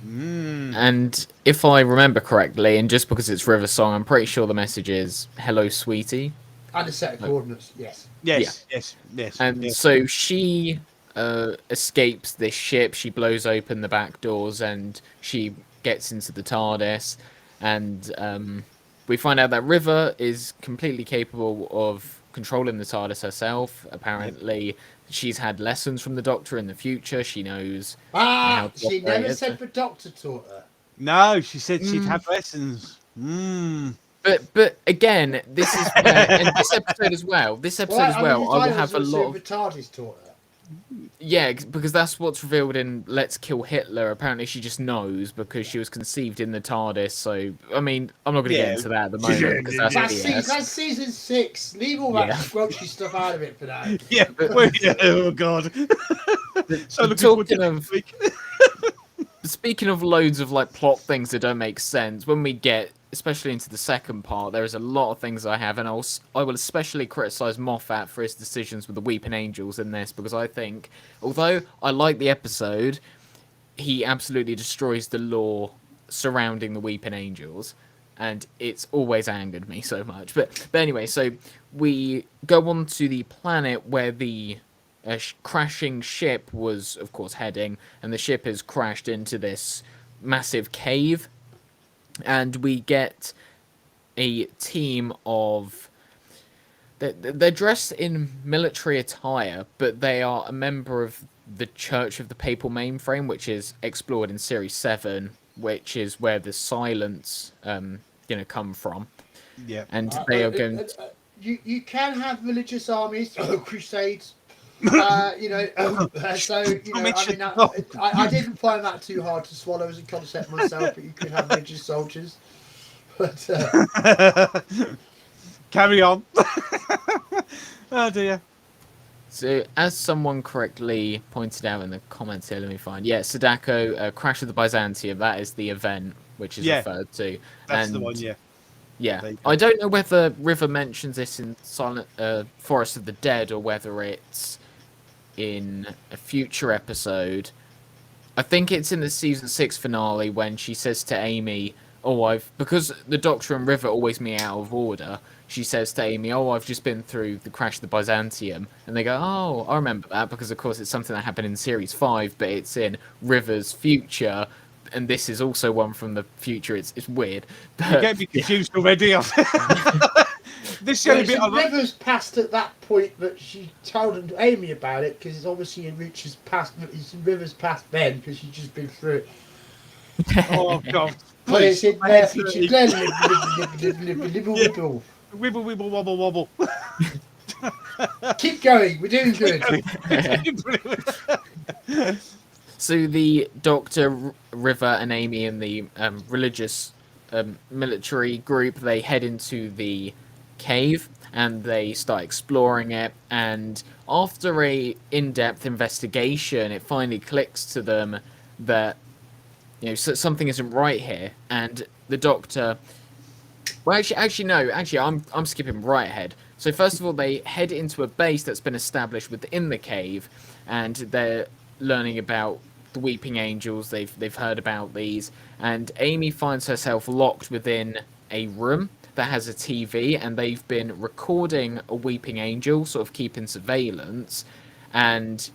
And if I remember correctly, and just because it's River Song, I'm pretty sure the message is "Hello, sweetie." And a set of coordinates, yes. Yes. And yes. so she escapes this ship. She blows open the back doors and she gets into the TARDIS. And we find out that River is completely capable of controlling the TARDIS herself. Apparently, she's had lessons from the Doctor in the future. She knows. how to She operate never it. said the Doctor taught her. No, she said she'd have lessons. But again, this is and this episode as well. This episode as well, I will have a lot of The TARDIS taught her. because that's what's revealed in Let's Kill Hitler. Apparently, she just knows because she was conceived in the TARDIS. So, I mean, I'm not going to get into that at the moment because that's BS. That's season 6. Leave all that squelchy stuff out of it for now. Yeah. Oh God. So looking forward to next week. Speaking of loads of like plot things that don't make sense, when we get especially into the second part, there is a lot of things I have, and I will especially criticise Moffat for his decisions with the Weeping Angels in this, because I think, although I like the episode, he absolutely destroys the lore surrounding the Weeping Angels, and it's always angered me so much. But anyway, so we go on to the planet where the crashing ship was, of course, heading, and the ship has crashed into this massive cave. And we get a team of... They're dressed in military attire, but they are a member of the Church of the Papal Mainframe, which is explored in Series 7, which is where the Silence come from. Yeah. And they are going... You can have religious armies, crusades, so, I didn't find that too hard to swallow as a concept myself, but you could have religious soldiers. But carry on. Oh dear. So, as someone correctly pointed out in the comments here, let me find. Yeah, Sadako, Crash of the Byzantium, that is the event which is referred to. That's the one, yeah. Yeah, I don't know whether River mentions this in Forest of the Dead or whether it's in a future episode. I think it's in the season 6 finale when she says to Amy, because the Doctor and River always meet out of order, she says to Amy, I've just been through the crash of the Byzantium. And they go, oh, I remember that, because of course it's something that happened in series 5, but it's in River's future, and this is also one from the future. It's weird. But, you get me confused already. This is bit of River's past at that point that she told Amy about it, because it's obviously in River's past then, because she's just been through it. Oh God! But it's in My their head's future. Wibble, wibble, wobble, wobble. Keep going. We're doing good. So the Doctor, River, and Amy and the religious military group, they head into the cave and they start exploring it. And after a in-depth investigation, it finally clicks to them that something isn't right here. And the Doctor, well, I'm skipping right ahead. So first of all, they head into a base that's been established within the cave, and they're learning about the Weeping Angels. They've heard about these, and Amy finds herself locked within a room that has a TV, and they've been recording a weeping angel, sort of keeping surveillance, and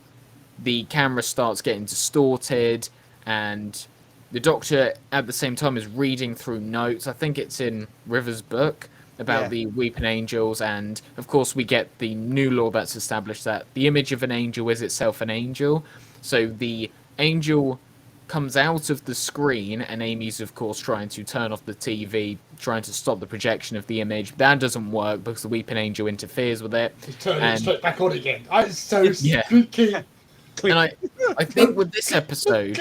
the camera starts getting distorted, and the Doctor at the same time is reading through notes. I think it's in River's book about the weeping angels, and of course we get the new law that's established that the image of an angel is itself an angel. So the angel comes out of the screen, and Amy's of course trying to turn off the TV, trying to stop the projection of the image. That doesn't work because the weeping angel interferes with it. He's turning it straight back on again. It's so spooky. And I think with this episode,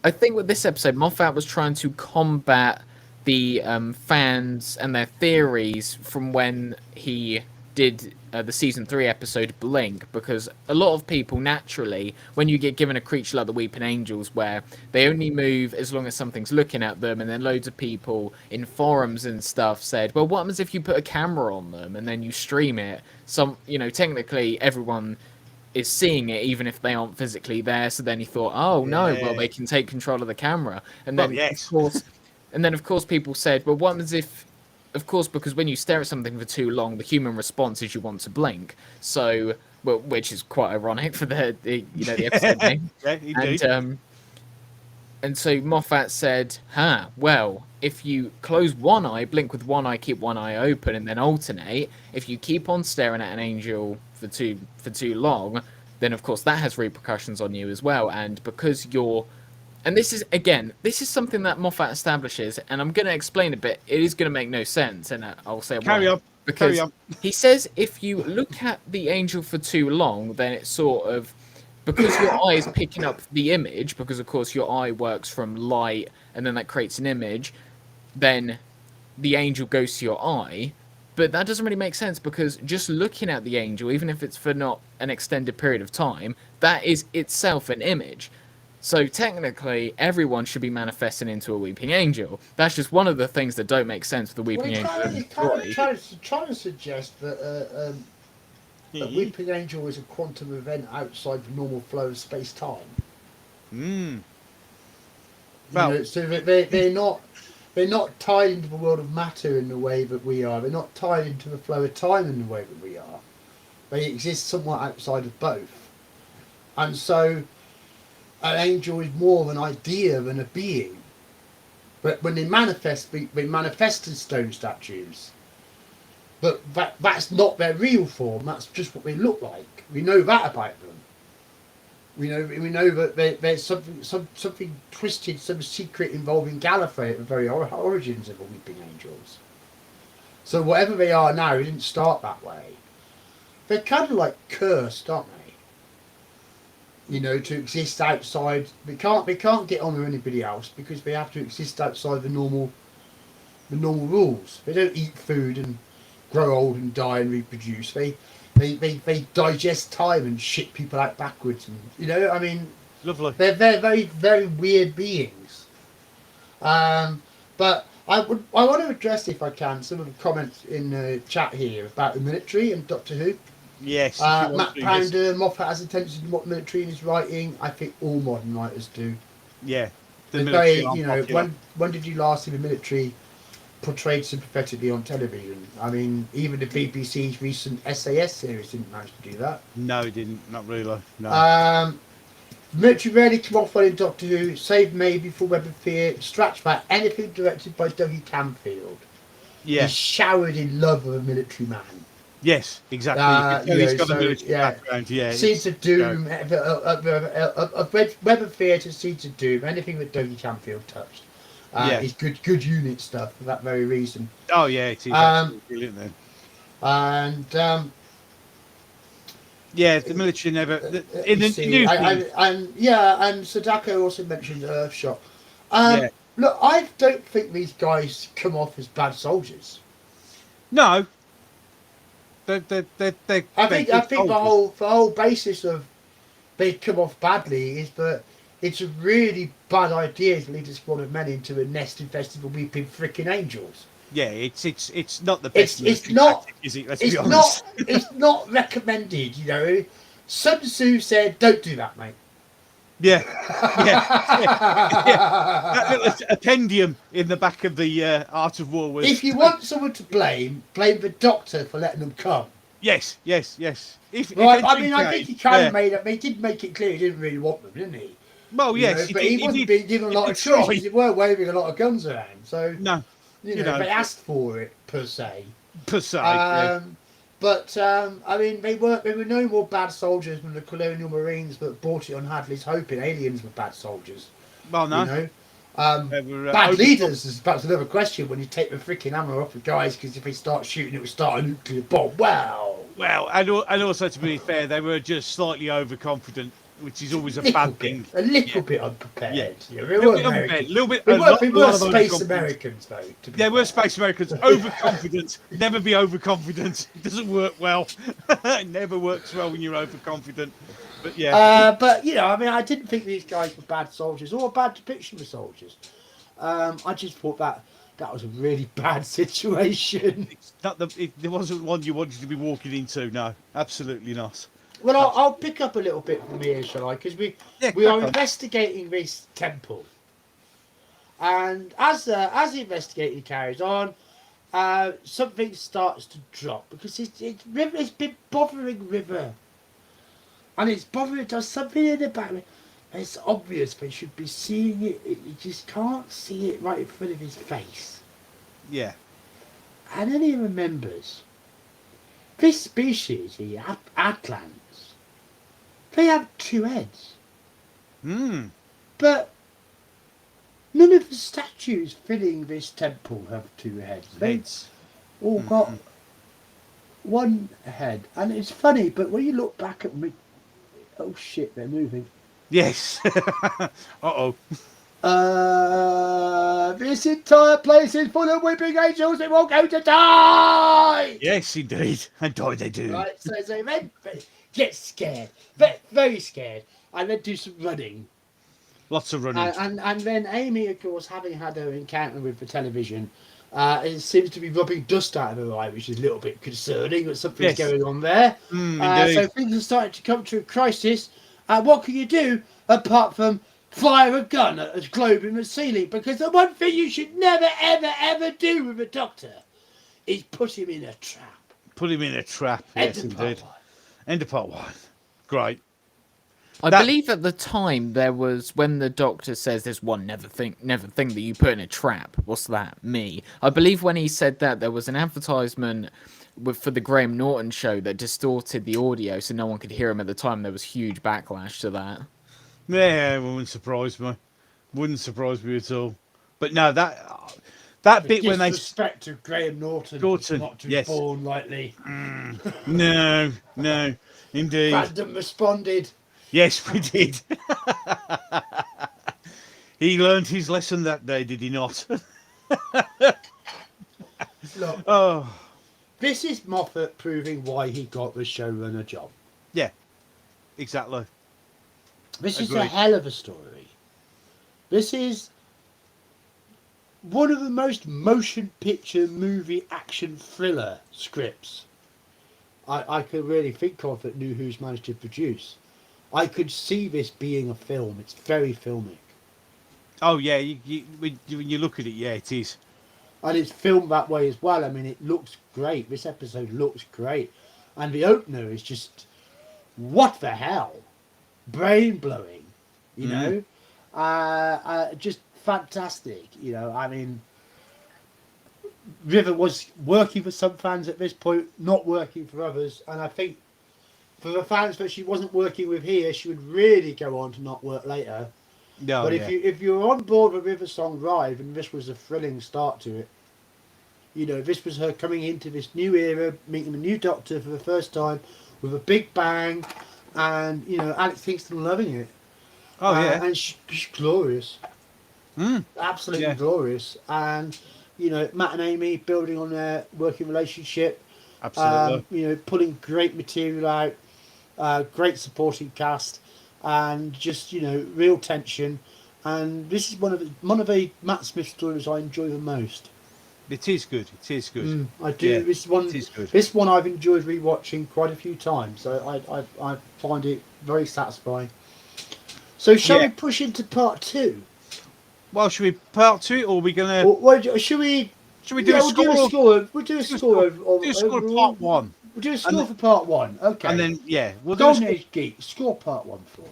I think with this episode, Moffat was trying to combat the fans and their theories from when he did the season 3 episode Blink, because a lot of people naturally, when you get given a creature like the Weeping Angels, where they only move as long as something's looking at them, and then loads of people in forums and stuff said, well, what happens if you put a camera on them and then you stream it? Technically everyone is seeing it even if they aren't physically there. So then he thought, well, they can take control of the camera, and then of course people said, well, what happens if, of course, because when you stare at something for too long, the human response is you want to blink. So, which is quite ironic for the episode name. Yeah, indeed. And so Moffat said, well, if you close one eye, blink with one eye, keep one eye open, and then alternate, if you keep on staring at an angel for too long, then of course that has repercussions on you as well. And because and this is something that Moffat establishes, and I'm going to explain a bit. It is going to make no sense, and I'll say Carry on. Because he says if you look at the angel for too long, then it's sort of, because your eye is picking up the image, because of course your eye works from light, and then that creates an image, then the angel goes to your eye. But that doesn't really make sense, because just looking at the angel, even if it's for not an extended period of time, that is itself an image. So technically, everyone should be manifesting into a weeping angel. That's just one of the things that don't make sense with the weeping angel. He's trying to suggest that a weeping angel is a quantum event outside the normal flow of space-time. Well, so they're not tied into the world of matter in the way that we are. They're not tied into the flow of time in the way that we are. They exist somewhat outside of both. And so an angel is more of an idea than a being. But when they manifest as stone statues. But that's not their real form. That's just what they look like. We know that about them. We know that there's something twisted, some secret involving Gallifrey at the very origins of the Weeping Angels. So whatever they are now, they didn't start that way. They're kind of like cursed, aren't they? To exist outside. They can't get on with anybody else because they have to exist outside the normal rules. They don't eat food and grow old and die and reproduce. They digest time and shit people out backwards, and lovely. They're very, very weird beings. But I want to address, if I can, some of the comments in the chat here about the military and Doctor Who. Yes. Matt Pounder, Moffat has attention to what military in his writing. I think all modern writers do. Yeah. When did you last see the military portrayed sympathetically on television? Even the BBC's recent SAS series didn't manage to do that. No, it didn't. Not really. No. Military rarely come off well in Doctor Who, save maybe for Web of Fear, scratch back anything directed by Dougie Camfield. Yeah. He's showered in love of a military man. Yes, exactly. He's got a military background. Yeah. Seeds of Doom, Web of Fear to Seeds of Doom, anything that Dougie Camfield touched. It's good unit stuff for that very reason. Oh yeah, it is absolutely brilliant then. And the military never and Sadako also mentioned Earthshot. Look, I don't think these guys come off as bad soldiers. No. I think the whole basis of they come off badly is that it's a really bad idea to lead a squad of men into a nest infested with weeping frickin' angels. Yeah, it's not the best. It's not. Tactic, is it? Let's be honest. It's not recommended. Sun Tzu said, "Don't do that, mate." Yeah, yeah. That little appendium in the back of the Art of War was. If you want someone to blame the Doctor for letting them come. Yes. If Right, I anything mean, I think he kind of made it. He did make it clear he didn't really want them, didn't he? Well, yes, But he wasn't being given a lot of try. choices. He weren't waving a lot of guns around, so No, you know, they asked for it per se. Yeah. But I mean, they were no more bad soldiers than the colonial marines that brought it on Hadley's Hope. And aliens were bad soldiers. Well, no. You know, They were, bad leaders is perhaps another question when you take the freaking hammer off the guys, because if they start shooting, it will start a nuclear bomb. Well, and also to be fair, they were just slightly overconfident, which is always a bad thing. A little bit unprepared. Yeah. They weren't Americans. They were space Americans, though. They were space Americans. Overconfident. Never be overconfident. It doesn't work well. It never works well when you're overconfident. But yeah. But you know, I mean, I didn't think these guys were bad soldiers or a bad depiction of soldiers. I just thought that was a really bad situation. There wasn't one you wanted to be walking into. No, absolutely not. Well, I'll pick up a little bit from here, shall I? Because we are investigating this temple, and as the investigation carries on, something starts to drop because it's been bothering River, and it's bothering. It does something in the back. It's obvious, but you should be seeing it. You just can't see it right in front of his face. Yeah. And then he remembers this species, the Atlans. They have 2 heads. But none of the statues filling this temple have 2 heads. They've all got 1 head. And it's funny, but when you look back at me... Oh shit, they're moving. Yes. Uh-oh. This entire place is full of weeping angels that won't go to die! Yes, indeed. And die they do. Right, so then... Get scared, very scared, and then do some running. Lots of running. And then Amy, of course, having had her encounter with the television, it seems to be rubbing dust out of her eye, which is a little bit concerning, but something's going on there. So things are starting to come to a crisis. What can you do apart from fire a gun at a globe in the ceiling? Because the one thing you should never, ever, ever do with a Doctor is put him in a trap. Put him in a trap, yes, indeed. End of part 1. Great. I believe at the time there was, when the Doctor says there's one never think that you put in a trap. What's that? Me. I believe when he said that, there was an advertisement for the Graham Norton show that distorted the audio so no one could hear him at the time. There was huge backlash to that. Yeah, it wouldn't surprise me. Wouldn't surprise me at all. But no, that bit when they... respect to Graham Norton not to be born lightly. No, indeed. Brandon responded. Yes, we did. He learned his lesson that day, did he not? Look, this is Moffat proving why he got the showrunner job. Yeah, exactly. This is a hell of a story. This is one of the most motion picture movie action thriller scripts I could really think of that New Who's managed to produce. I could see this being a film. It's very filmic. Oh yeah, when you look at it, yeah, it is. And it's filmed that way as well. I mean, it looks great. This episode looks great. And the opener is just, what the hell? Brain blowing, you know? Just fantastic, you know? I mean, River was working for some fans at this point, not working for others. And I think for the fans that she wasn't working with here, she would really go on to not work later. No, but if you're on board with River Song Drive, and this was a thrilling start to it, you know, this was her coming into this new era, meeting a new Doctor for the first time with a big bang, and you know, Alex Kingston loving it. Oh yeah, and she's glorious, absolutely glorious. And you know, Matt and Amy building on their working relationship, absolutely. You know, pulling great material out, great supporting cast. And just, you know, real tension, and this is one of the Matt Smith stories I enjoy the most. It is good. It is good. I do. Yeah, this one. It is good. This one I've enjoyed rewatching quite a few times. So I find it very satisfying. So shall Yeah. we push into part 2? Well, should we part 2, or are we gonna? Or what, should we? Should we do Yeah, a we'll do a score? score. We'll do a Do a score score. Do a score of overall. part 1, We'll do a and score then, for part 1. Okay. and then yeah, we'll do a Golden score. Age Geek, score part 1 for me.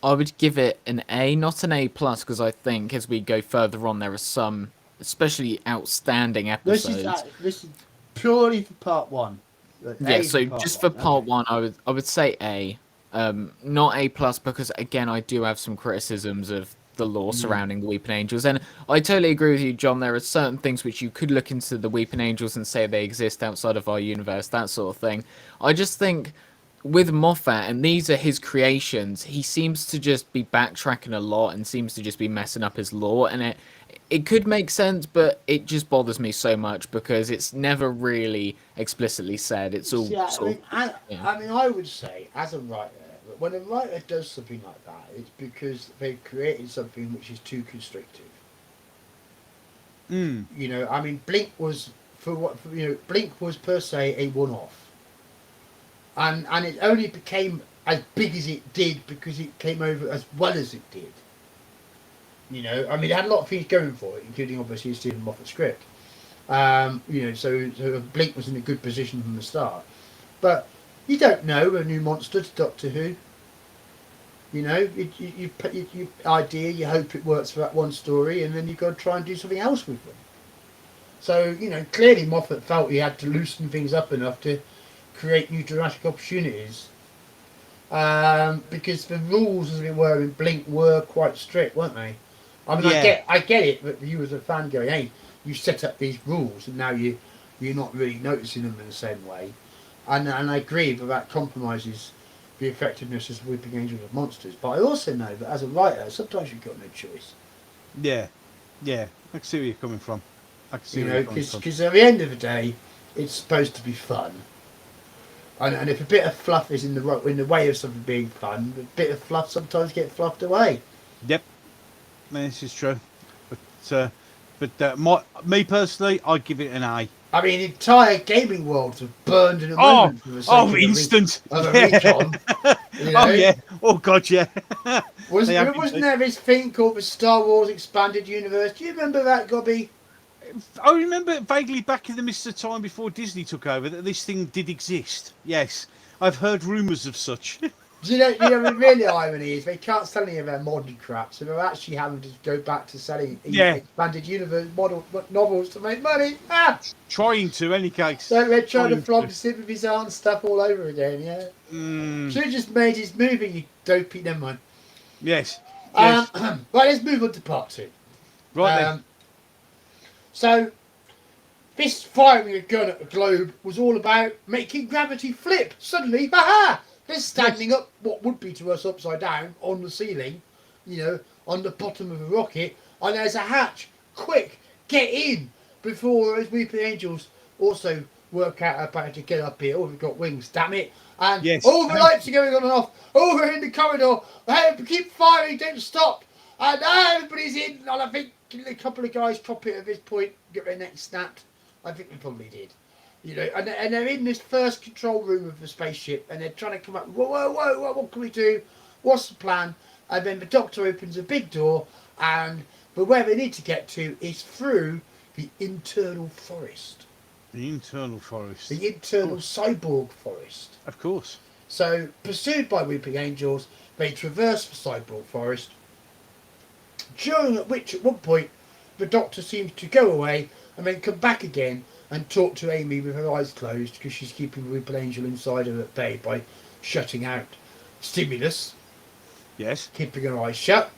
I would give it an A, not an A plus, because I think as we go further on, there are some especially outstanding episodes. This is purely for part 1. Yeah, so just for part 1, I would say A, not A plus, because again I do have some criticisms of the lore surrounding the Weeping Angels, and I totally agree with you, John. There are certain things which you could look into the Weeping Angels and say they exist outside of our universe, that sort of thing. I just think with Moffat, and these are his creations, he seems to just be backtracking a lot and seems to just be messing up his lore, and it could make sense, but it just bothers me so much because it's never really explicitly said. It's all I would say, as a writer, that when a writer does something like that, it's because they've created something which is too constrictive. Mm. You know, I mean, Blink was Blink was per se a one-off, and it only became as big as it did because it came over as well as it did. You know, I mean, it had a lot of things going for it, including obviously Stephen Moffat's script. You know, so Blink was in a good position from the start. But you don't know a new monster to Doctor Who. You know, you idea, you hope it works for that one story, and then you've got to try and do something else with them. So, you know, clearly Moffat felt he had to loosen things up enough to create new dramatic opportunities. Because the rules, as it were, in Blink were quite strict, weren't they? I mean, Yeah. I get it, but you as a fan going, hey, you set up these rules, and now you're not really noticing them in the same way. And I agree that compromises the effectiveness of Weeping Angels of Monsters. But I also know that as a writer, sometimes you've got no choice. Yeah, I can see where you're coming from. I can see You where know, you're coming from. because at the end of the day, it's supposed to be fun. And if a bit of fluff is in the way of something being fun, a bit of fluff sometimes gets fluffed away. Yep, this is true. But me personally, I'd give it an A. I mean, entire gaming worlds have burned in a moment for the sake of instant. of a recon. You know? Oh yeah. Oh god, yeah. Wasn't there this thing called the Star Wars Expanded Universe? Do you remember that, Gobby? I remember vaguely back in the mist of time before Disney took over that this thing did exist. Yes, I've heard rumours of such. Do you know the really irony is they can't sell any of their modern crap, so they're actually having to go back to selling expanded universe model novels to make money. Trying to, any case. So they're trying to flog Sympathy's Aunt stuff all over again, yeah. Should have just made his movie, you dopey. Never mind. Yes. Right, let's move on to part 2. Right then. So, this firing a gun at the globe was all about making gravity flip. Suddenly, aha! They're standing up, what would be to us upside down, on the ceiling, you know, on the bottom of a rocket, and there's a hatch. Quick, get in! Before those Weeping Angels also work out about to get up here. Oh, we've got wings, damn it. And all the lights are going on and off. Over in the corridor. Hey, keep firing, don't stop. And everybody's in, and I think a couple of guys cop it at this point, get their necks snapped. I think they probably did. You know, and they're in this first control room of the spaceship, and they're trying to come up. Whoa! What can we do? What's the plan? And then the Doctor opens a big door, but where they need to get to is through the internal forest. The internal forest. The internal cyborg forest. Of course. So, pursued by Weeping Angels, they traverse the cyborg forest. During which, at one point, the Doctor seems to go away and then come back again and talk to Amy with her eyes closed because she's keeping the Weeping Angel inside her at bay by shutting out stimulus. Yes. Keeping her eyes shut.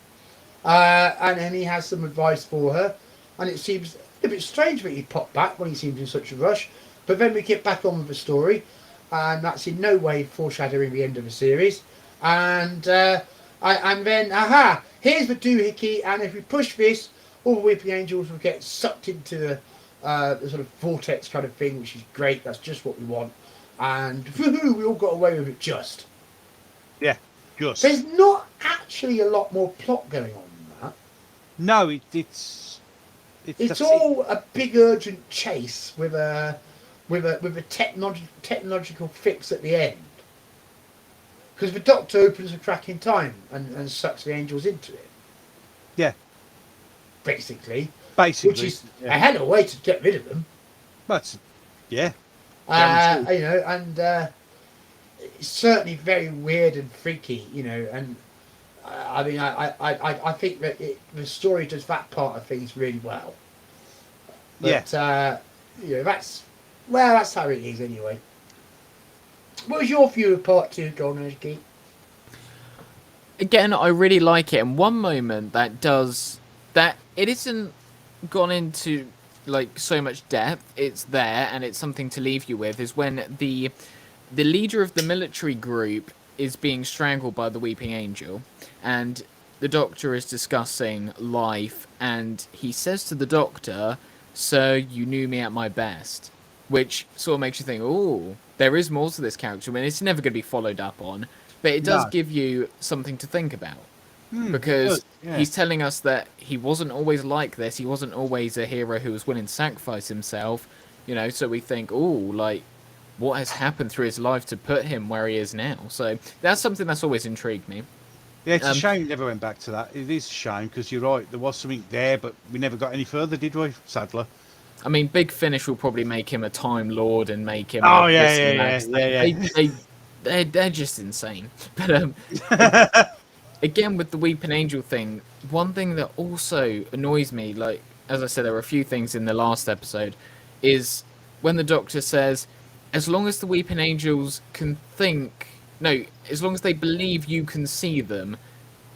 And then he has some advice for her. And it seems a bit strange that he popped back when he seems in such a rush. But then we get back on with the story. And that's in no way foreshadowing the end of the series. And then, here's the doohickey. And if we push this, all the Weeping Angels will get sucked into the sort of vortex kind of thing, which is great. That's just what we want. And woohoo, we all got away with it just. Yeah, just. There's not actually a lot more plot going on than that. No, it's all a big urgent chase with a technological fix at the end. Because the Doctor opens a crack in time and sucks the angels into it. Yeah. Basically. Basically. Which is a hell of a way to get rid of them. But, yeah. You know, and it's certainly very weird and freaky, you know, and I mean, I think that the story does that part of things really well. But, you know, that's how it is anyway. What was your view of part 2, GoldenagedGeek? Again, I really like it. And one moment that it isn't gone into like so much depth. It's there, and it's something to leave you with. Is when the leader of the military group is being strangled by the Weeping Angel, and the Doctor is discussing life, and he says to the Doctor, "Sir, you knew me at my best," which sort of makes you think, "Oh, there is more to this character." I mean, it's never going to be followed up on, but it does give you something to think about. Because he's telling us that he wasn't always like this. He wasn't always a hero who was willing to sacrifice himself. You know, so we think, oh, like, what has happened through his life to put him where he is now? So that's something that's always intrigued me. Yeah, it's a shame we never went back to that. It is a shame, because you're right, there was something there, but we never got any further, did we, sadly? I mean, Big Finish will probably make him a Time Lord and make him... Oh, yeah. They're just insane. But, again, with the Weeping Angel thing, one thing that also annoys me, like, as I said, there were a few things in the last episode, is when the Doctor says, as long as the Weeping Angels can think... No, as long as they believe you can see them.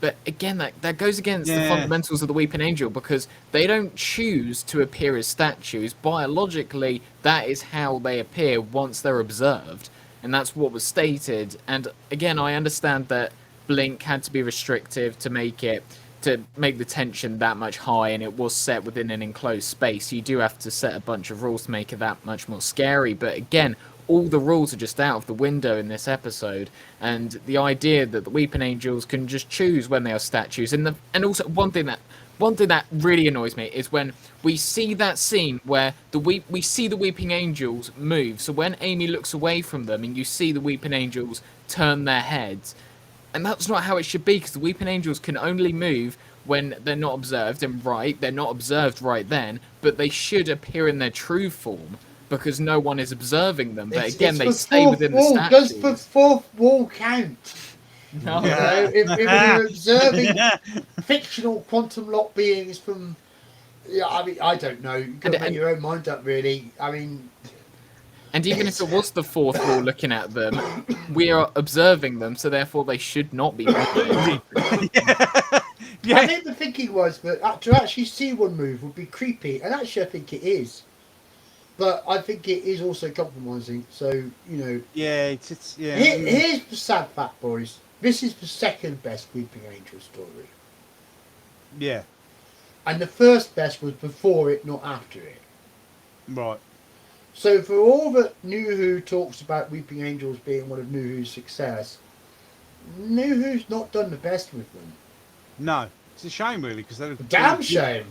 But again, that goes against the fundamentals of the Weeping Angel, because they don't choose to appear as statues. Biologically, that is how they appear once they're observed. And that's what was stated. And again, I understand that Blink had to be restrictive to make the tension that much high, and it was set within an enclosed space. You do have to set a bunch of rules to make it that much more scary. But again, all the rules are just out of the window in this episode, and the idea that the Weeping Angels can just choose when they are statues, and also one thing that really annoys me is when we see that scene where we see the Weeping Angels move. So when Amy looks away from them, and you see the Weeping Angels turn their heads, and that's not how it should be, because the Weeping Angels can only move when they're not observed, and they're not observed right then, but they should appear in their true form, because no one is observing them. But again, they stay within the statues. Does the fourth wall count? No. You know, if you're observing fictional quantum lock beings from... Yeah, I mean, I don't know. You've got to make your own mind up, really. I mean... And even if it was the fourth wall looking at them, we are observing them, so therefore they should not be moving. I think the thinking was that to actually see one move would be creepy, and actually I think it is. But I think it is also compromising, so, you know... Yeah, it's Here's the sad fact, boys. This is the second best Weeping Angel story. Yeah. And the first best was before it, not after it. Right. So for all that New Who talks about Weeping Angels being one of New Who's success, New Who's not done the best with them. No. It's a shame, really, because they're... Damn shame.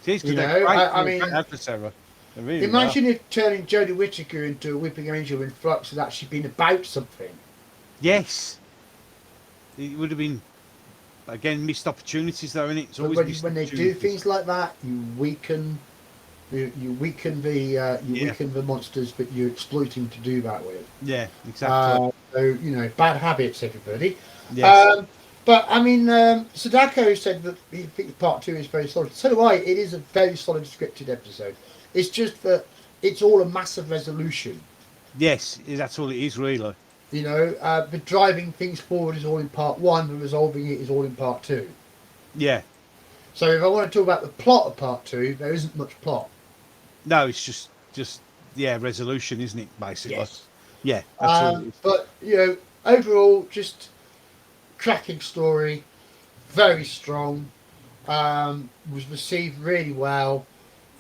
It is, you they're know, great, I mean... adversary. Really imagine if turning Jodie Whittaker into a Weeping Angel in Flux had actually been about something. Yes. It would have been, again, missed opportunities, though, isn't it? It's always when they do things like that, you weaken the monsters that you're exploiting to do that with. Yeah, exactly. So, you know, bad habits, everybody. Yes. But I mean, Sadako said that he thinks part 2 is very solid. So do I. It is a very solid scripted episode. It's just that it's all a massive resolution. Yes, that's all it is, really. You know, the driving things forward is all in part 1, the resolving it is all in part 2. Yeah. So if I want to talk about the plot of part 2, there isn't much plot. No, it's just resolution, isn't it, basically? Yes. Yeah, that's all it is. But, you know, overall, just cracking story, very strong, was received really well,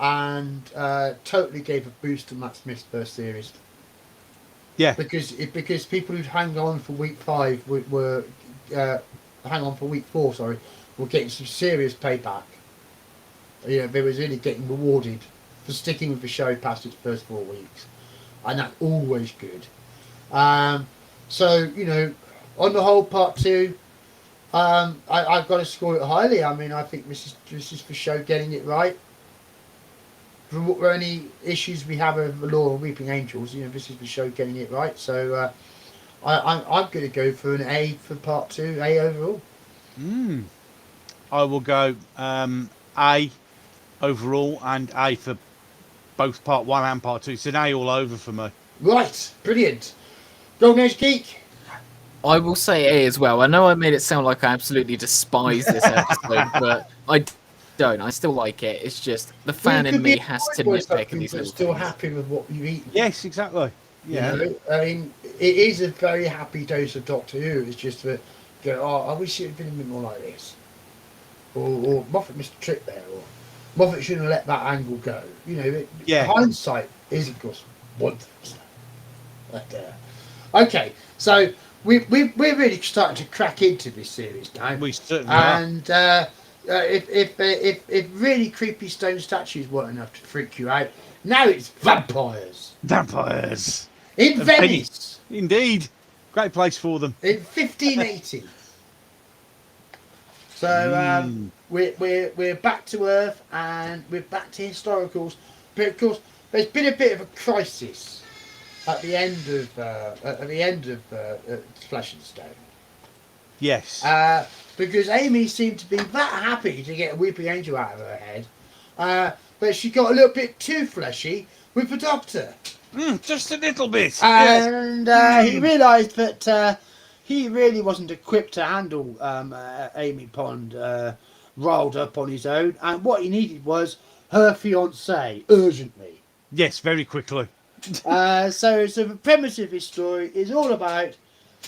and totally gave a boost to Matt Smith's first series. Yeah. Because people who'd hang on for week 5 were hang on for week 4, sorry, were getting some serious payback. You know, they was really getting rewarded for sticking with the show past its first 4 weeks, and that's always good. So, you know, On the whole, part 2, I've got to score it highly. I mean, I think this is for show getting it right. For any issues we have with the Law of Weeping Angels, this is the show getting it right. So I'm going to go for an A for part 2, A overall. I will go A overall and A for both part 1 and part 2. It's an A all over for me. Right, brilliant. Golden Age Geek. I will say A as well. I know I made it sound like I absolutely despise this episode, but I don't. I still like it. It's just the fan in me has to nitpick at these little still things. happy with what you've eaten. Yes, exactly. Yeah. I mean, it is a very happy dose of Doctor Who. It's just that, I wish it had been a bit more like this. Or Moffat missed a trick there, or Moffat shouldn't have let that angle go. Hindsight is, of course, wonderful. But, okay, so we're really starting to crack into this series now. We certainly are. And if really creepy stone statues weren't enough to freak you out, now it's vampires. Vampires. In Venice. Indeed. Great place for them. In 1580. So we're back to Earth and we're back to historicals. But of course, there's been a bit of a crisis at the end of Flesh and Stone. Yes. Because Amy seemed to be that happy to get a weeping angel out of her head, but she got a little bit too fleshy with the Doctor. Just a little bit. And he realised that he really wasn't equipped to handle Amy Pond riled up on his own, and what he needed was her fiancé urgently. Yes, very quickly. So the premise of his story is all about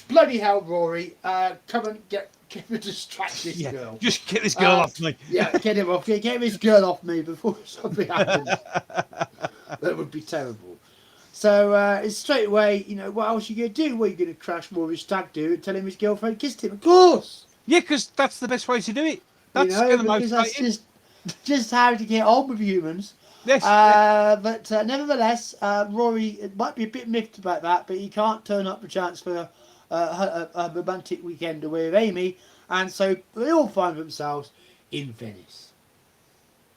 bloody hell, Rory, come and get me distract this girl. Just get this girl off me. Get him off. Get this girl off me before something happens. That would be terrible. So it's straight away, what else are you going to do? Well, you're going to crash Rory's stag do and tell him his girlfriend kissed him. Of course. Yeah, because that's the best way to do it. That's that's just how to get on with humans. Yes. But nevertheless, Rory might be a bit miffed about that, but he can't turn up the chance for a romantic weekend away with Amy, and so they all find themselves in Venice.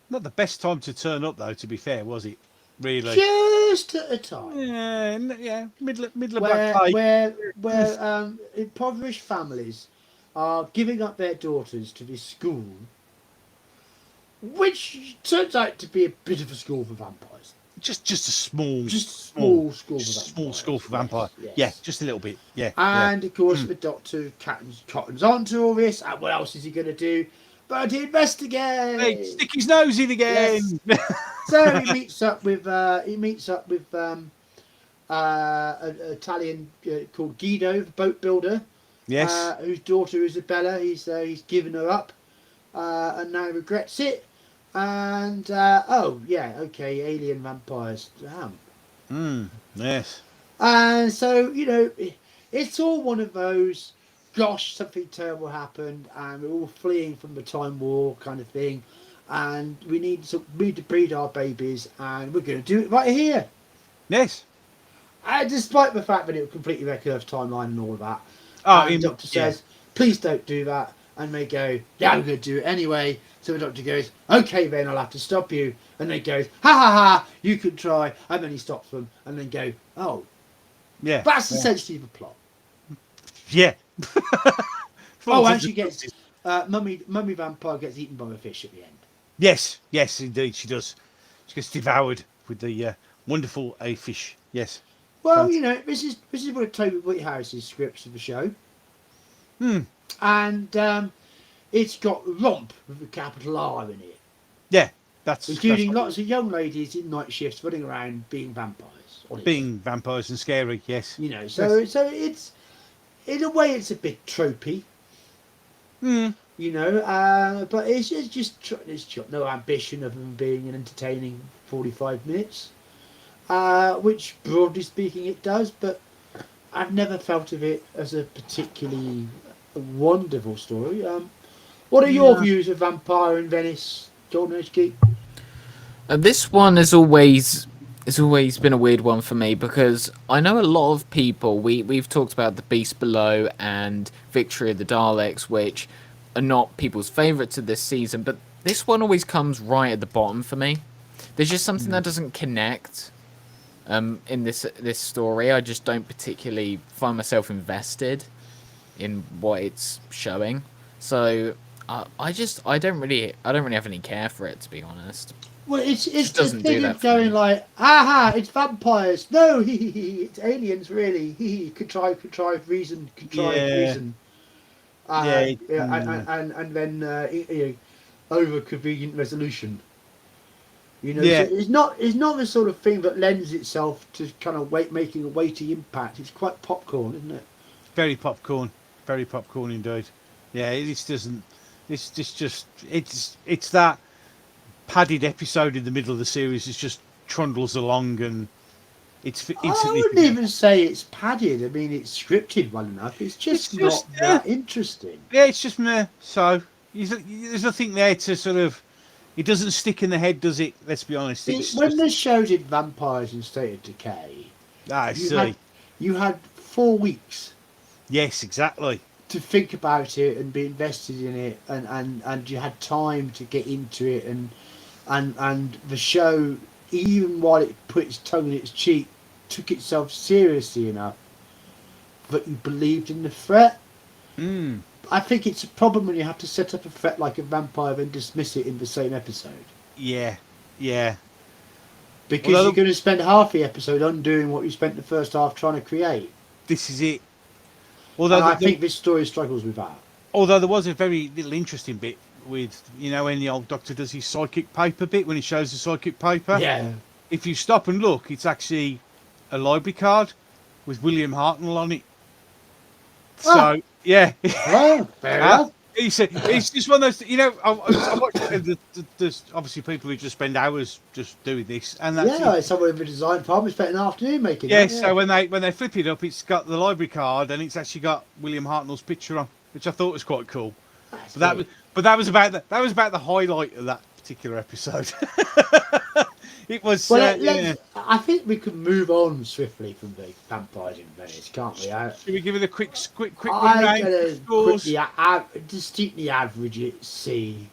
Not the best time to turn up, though, to be fair, was it? Really? Just at a time. Yeah, middle of black day. Where impoverished families are giving up their daughters to this school, which turns out to be a bit of a school for vampires. Just a small school for vampires. Small school for vampires. Yes. Yeah, just a little bit. Yeah. And of course, the Doctor cottons on to all this. And what else is he going to do but investigate? Hey, stick his nose in again. Yes. So he meets up with an Italian called Guido, the boat builder. Yes. Whose daughter Isabella. He's given her up, and now regrets it. And alien vampires. Damn. Yes. And so it's all one of those. Gosh, something terrible happened, and we're all fleeing from the time war kind of thing, and we need to breed our babies, and we're going to do it right here. Yes. Despite the fact that it would completely wreck Earth's timeline and all of that. The Doctor says, please don't do that. And they go, yeah, I'm going to do it anyway. So the Doctor goes, okay, then I'll have to stop you. And they goes, ha ha ha, you can try. And then he stops them and then go, oh. Yeah. That's essentially the plot. Yeah. And she gets, Mummy Vampire gets eaten by a fish at the end. Yes, indeed, she does. She gets devoured with the wonderful a fish. Yes. Well, this is one of Toby Whiteharris's scripts of the show. And it's got romp with a capital R in it. Yeah, including lots of young ladies in night shifts running around being vampires. Being vampires and scary, yes. So it's in a way it's a bit tropey. But it's just no ambition of them being an entertaining 45 minutes. Which, broadly speaking, it does, but I've never felt of it as a particularly wonderful story. What are your views of Vampire in Venice, GoldenagedGeek? This one is always it's always been a weird one for me because I know a lot of people. We've talked about the Beast Below and Victory of the Daleks, which are not people's favourites of this season, but this one always comes right at the bottom for me. There's just something that doesn't connect in this story. I just don't particularly find myself invested in what it's showing. So I don't really have any care for it, to be honest. Well, it's the doesn't do thing that of for going me. like, aha, it's vampires. No, it's aliens, really. Contrive reason, reason. Yeah, And then over convenient resolution. You know, so yeah, it's not the sort of thing that lends itself to kind of making a weighty impact. It's quite popcorn, isn't it? very popcorn indeed. Yeah, it doesn't. It's that padded episode in the middle of the series. It just trundles along and it's I instantly. wouldn't even say it's padded. I mean, it's scripted well enough. It's just not that interesting. Yeah, it's just meh. So there's nothing there to sort of. It doesn't stick in the head, does it? Let's be honest. See, It's when just, the show did Vampires in State of Decay, I you see. had 4 weeks Yes, exactly. to think about it and be invested in it, and you had time to get into it, and the show, even while it put its tongue in its cheek, took itself seriously enough that you believed in the threat. Mm. I think it's a problem when you have to set up a threat like a vampire and dismiss it in the same episode. Yeah, yeah. Because Well, you're going to spend half the episode undoing what you spent the first half trying to create. This is it. And I think this story struggles with that. Although there was a very little interesting bit with, when the old Doctor does his psychic paper bit, when he shows the psychic paper. Yeah. If you stop and look, it's actually a library card with William Hartnell on it. So, yeah. Well, fair enough. It's just one of those, I watched there's obviously people who just spend hours just doing this. And that's Yeah, someone in the design department spent an afternoon making yeah, that. Yeah, so when they flip it up, it's got the library card and it's actually got William Hartnell's picture on, which I thought was quite cool. But that was about the highlight of that particular episode. It was. Well, I think we can move on swiftly from the Vampires in Venice, can't we? Should we give it a quick I'm rundown? going Scores? to distinctly average it C.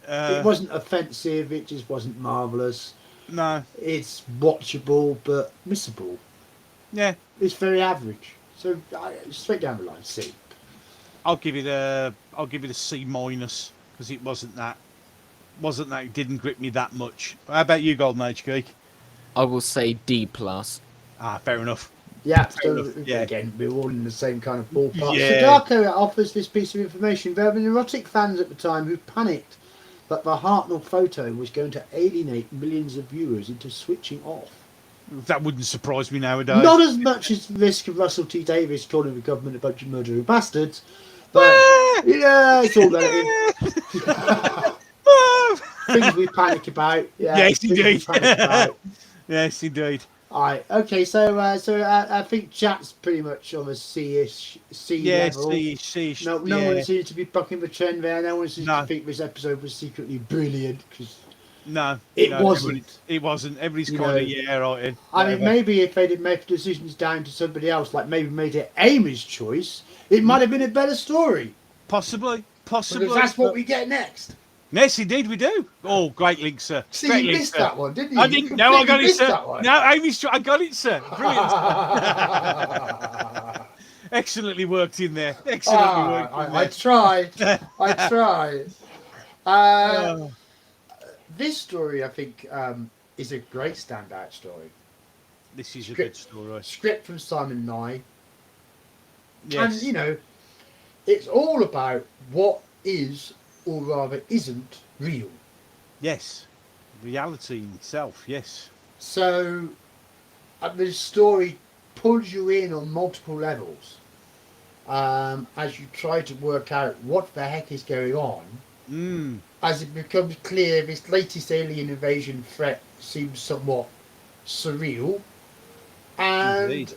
It wasn't offensive, it just wasn't marvellous. No. It's watchable but missable. Yeah. It's very average. So straight down the line, C. I'll give it a C minus because it wasn't that. It didn't grip me that much. How about you, GoldenagedGeek? I will say D plus. Fair enough. Yeah, Fair so enough, yeah. again, we're all in the same kind of ballpark. Yeah. Sudoku offers this piece of information. There were neurotic fans at the time who panicked that the Hartnell photo was going to alienate millions of viewers into switching off. That wouldn't surprise me nowadays. Not as much as the risk of Russell T Davies calling the government a bunch of murdering bastards, but yeah, it's all there. Things we panic about. Yeah, Yes, things we indeed. panic about. Yes, indeed. Alright, okay, so I think chat's pretty much on a C-ish, C level. C. No one seems to be bucking the trend there. No one seems to think this episode was secretly brilliant because it wasn't. It wasn't. Everybody's You kind of know, right. I mean, maybe if they'd made decisions down to somebody else, like maybe made it Amy's choice, it might have been a better story. Possibly. Because that's what we get next. Yes, indeed, we do. Oh, great link, sir. See, great you link, missed sir. that one, didn't you? I didn't. No, I got it, sir. That one. No, Amy's. I got it, sir. Brilliant. Excellently worked in there. Excellently worked in there. I tried. I tried. This story, I think, is a great standout story. This is a good story. Script from Simon Nye. Yes. And, it's all about what is, or rather isn't, real. Yes. Reality in itself, yes. So, the story pulls you in on multiple levels as you try to work out what the heck is going on. As it becomes clear, this latest alien invasion threat seems somewhat surreal. And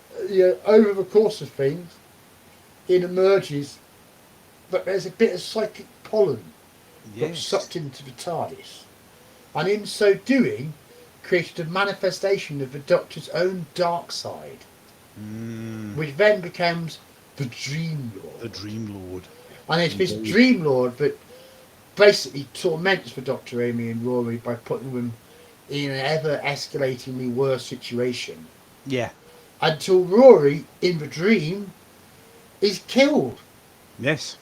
over the course of things, it emerges that there's a bit of psychic pollen that's sucked into the TARDIS. And in so doing, created a manifestation of the Doctor's own dark side, which then becomes the Dream Lord. The Dream Lord. And it's this Dream Lord that basically torments the Doctor, Amy and Rory by putting them in an ever-escalatingly worse situation. Yeah. Until Rory, in the dream, is killed. Yes.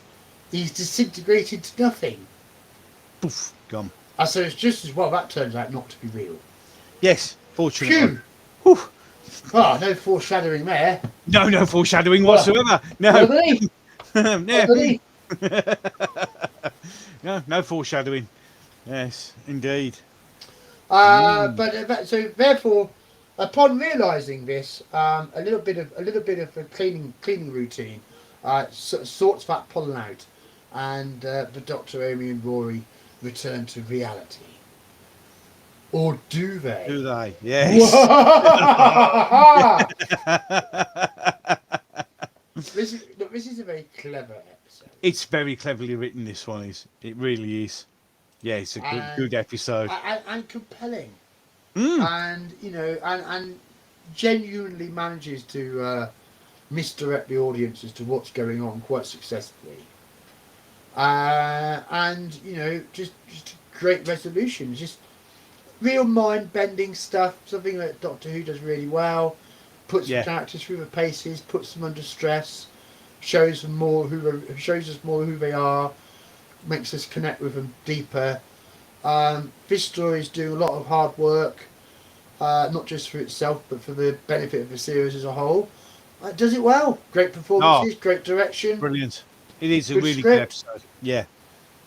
He's disintegrated to nothing. Poof. Gone. And so it's just as well that turns out not to be real. Yes. Fortunately. Phew! Whew. Oh, no foreshadowing there. No foreshadowing whatsoever. No. Really? No. Really? No foreshadowing. Yes, indeed. But so therefore, upon realising this, a little bit of a cleaning routine sorts that pollen out, and the Doctor, Amy, and Rory return to reality. Or do they? Do they? Yes. This is a very clever episode. It's very cleverly written. This one is. It really is. Yeah, it's a good episode. And compelling. Mm. And and genuinely manages to misdirect the audience as to what's going on quite successfully. And just great resolution, just real mind bending stuff. Something that Doctor Who does really well. Puts the characters through the paces, puts them under stress, shows us more who they are, makes us connect with them deeper. This story is doing a lot of hard work, not just for itself, but for the benefit of the series as a whole. It does it well. Great performances, great direction. Brilliant. It is a Good really script. good episode. Yeah.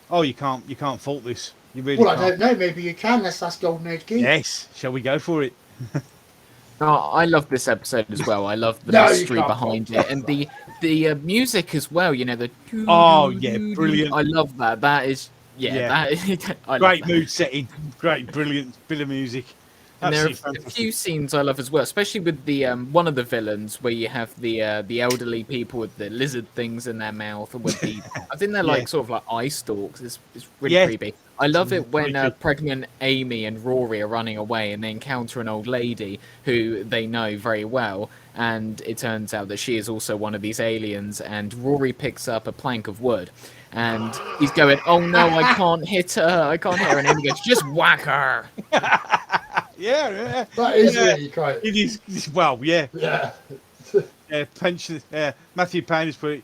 Oh, you can't fault this. You really Well, can't. I don't know. Maybe you can. Let's ask GoldenagedGeek. Yes. Shall we go for it? Oh, I love this episode as well. I love the No, you mystery can't behind fault it, and the music as well. You know, the Oh, yeah, brilliant. I love that. That is that is, I love Great that. mood setting. Great, brilliant bit of music. And there are Absolutely a fantastic. few scenes I love as well, especially with the one of the villains where you have the elderly people with the lizard things in their mouth, and with the I think they're like sort of like eye stalks. It's really creepy. I love it when pregnant Amy and Rory are running away and they encounter an old lady who they know very well, and it turns out that she is also one of these aliens. And Rory picks up a plank of wood, and he's going, "Oh no, I can't hit her! I can't hit her!" And Amy goes, "Just whack her!" Yeah. That is really quite. It is. Well, yeah. Yeah. Pension. Matthew Payne has put it.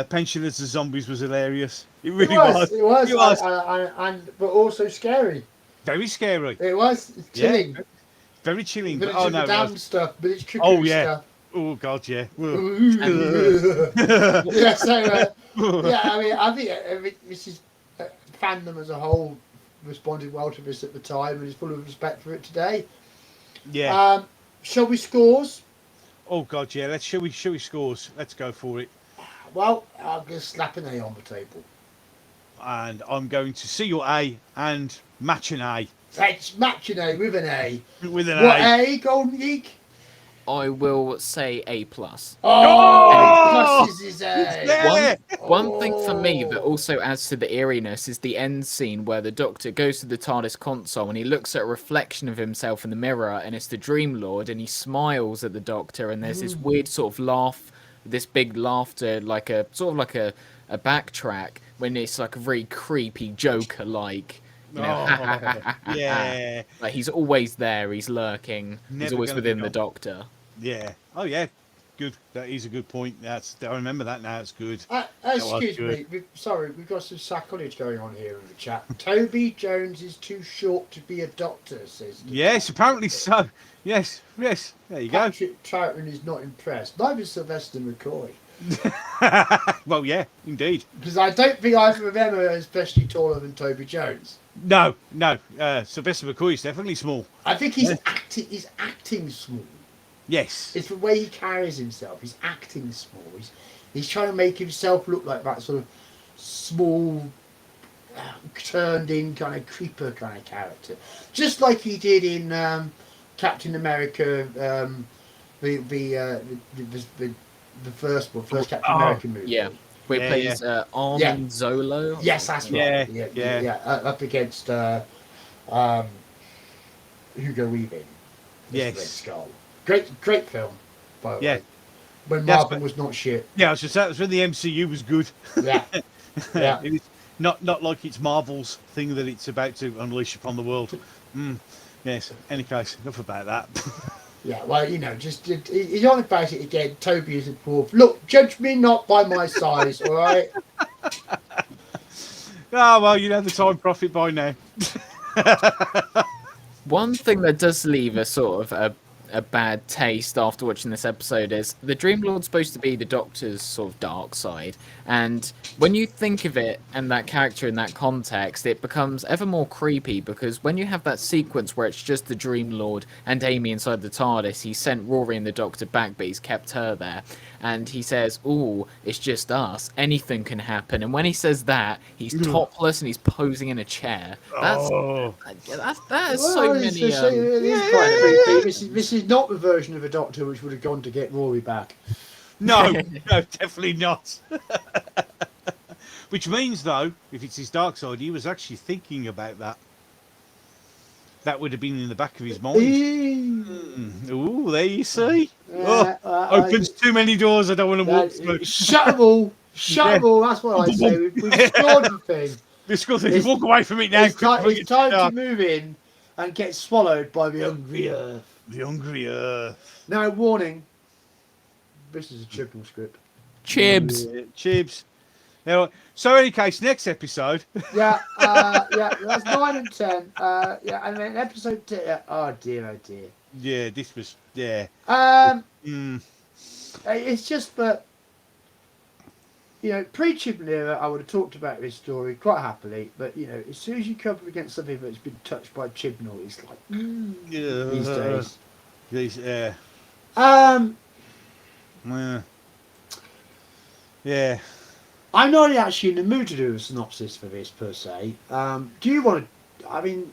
Pensioners as zombies was hilarious. It really It was. It was. And but also scary. Very scary. It was chilling. Yeah. Very chilling. But But, it's oh no. it damn was- stuff. But it's trickery Oh yeah. stuff. Oh god, yeah. Yeah. So I think this is fandom as a whole responded well to this at the time and is full of respect for it today. Yeah. Shall we scores? Oh god, yeah. Shall we scores? Let's go for it. Well, I'll just slap an A on the table. And I'm going to see your A and match an A Let's match an A with an A. with an What A. A, Golden Geek? I will say A+. Oh, plus is A. Yeah. One thing for me that also adds to the eeriness is the end scene where the Doctor goes to the TARDIS console and he looks at a reflection of himself in the mirror, and it's the Dream Lord, and he smiles at the Doctor, and there's this weird sort of laugh, this big laughter, like a sort of like a backtrack when it's like a very creepy Joker like. You know, Yeah. like he's always there, he's lurking, he's Never always gonna within be the gone. Doctor. Yeah. Oh yeah. Good. That is a good point. I remember that now. It's good. Excuse me. Sorry, we've got some sacrilege going on here in the chat. Toby Jones is too short to be a doctor, says. Yes, apparently so. Yes. There you go. Patrick Troughton is not impressed. Neither is Sylvester McCoy. Well, yeah, indeed. Because I don't think either of them are especially taller than Toby Jones. No. Sylvester McCoy is definitely small. I think he's acting small. Yes. It's the way he carries himself. He's acting small. He's trying to make himself look like that sort of small, turned in kind of creeper kind of character, just like he did in Captain America, the first Captain America movie. Yeah, where he Yeah, plays Armin Zolo. Yes, that's right. Yeah. Up against Hugo Weaving. Yes. Red Skull. Great film, by the Yeah. way. When Yes, Marvel was not shit. Yeah, I was just saying, that's when the MCU was good. Yeah. Yeah. It was not like it's Marvel's thing that it's about to unleash upon the world. Yes. Any case, enough about that. Yeah, well, you know, he's on about it again. Toby is a dwarf. Look, judge me not by my size, all right? Well, you know the time profit by now. One thing that does leave a sort of a bad taste after watching this episode is the Dream Lord's supposed to be the Doctor's sort of dark side, and when you think of it and that character in that context, it becomes ever more creepy, because when you have that sequence where it's just the Dream Lord and Amy inside the TARDIS, he sent Rory and the Doctor back, but he's kept her there, and he says, "Ooh, it's just us. Anything can happen." And when he says that, he's topless and he's posing in a chair. That is so many. This is not the version of a Doctor which would have gone to get Rory back. No, definitely not. Which means, though, if it's his dark side, he was actually thinking about that. That would have been in the back of his mind. Ooh, there you see. Opens too many doors I don't want to walk through. Shut them all. Shut them all. That's what I say. We've scored the thing. This good thing. Walk away from it now. It's time to move in and get swallowed by the hungry earth. The hungry earth. Now, warning. This is a triple script. Chibs. Chibs. Now, so in any case, next episode. Yeah, that's 9 and 10. And then episode 10. Oh dear. Yeah, this was It's just that, you know, pre-Chibnall era, I would have talked about this story quite happily, but you know, as soon as you come up against something that's been touched by Chibnall, it's like these days. Yeah. I'm not actually in the mood to do a synopsis for this per se. Do you want to? I mean,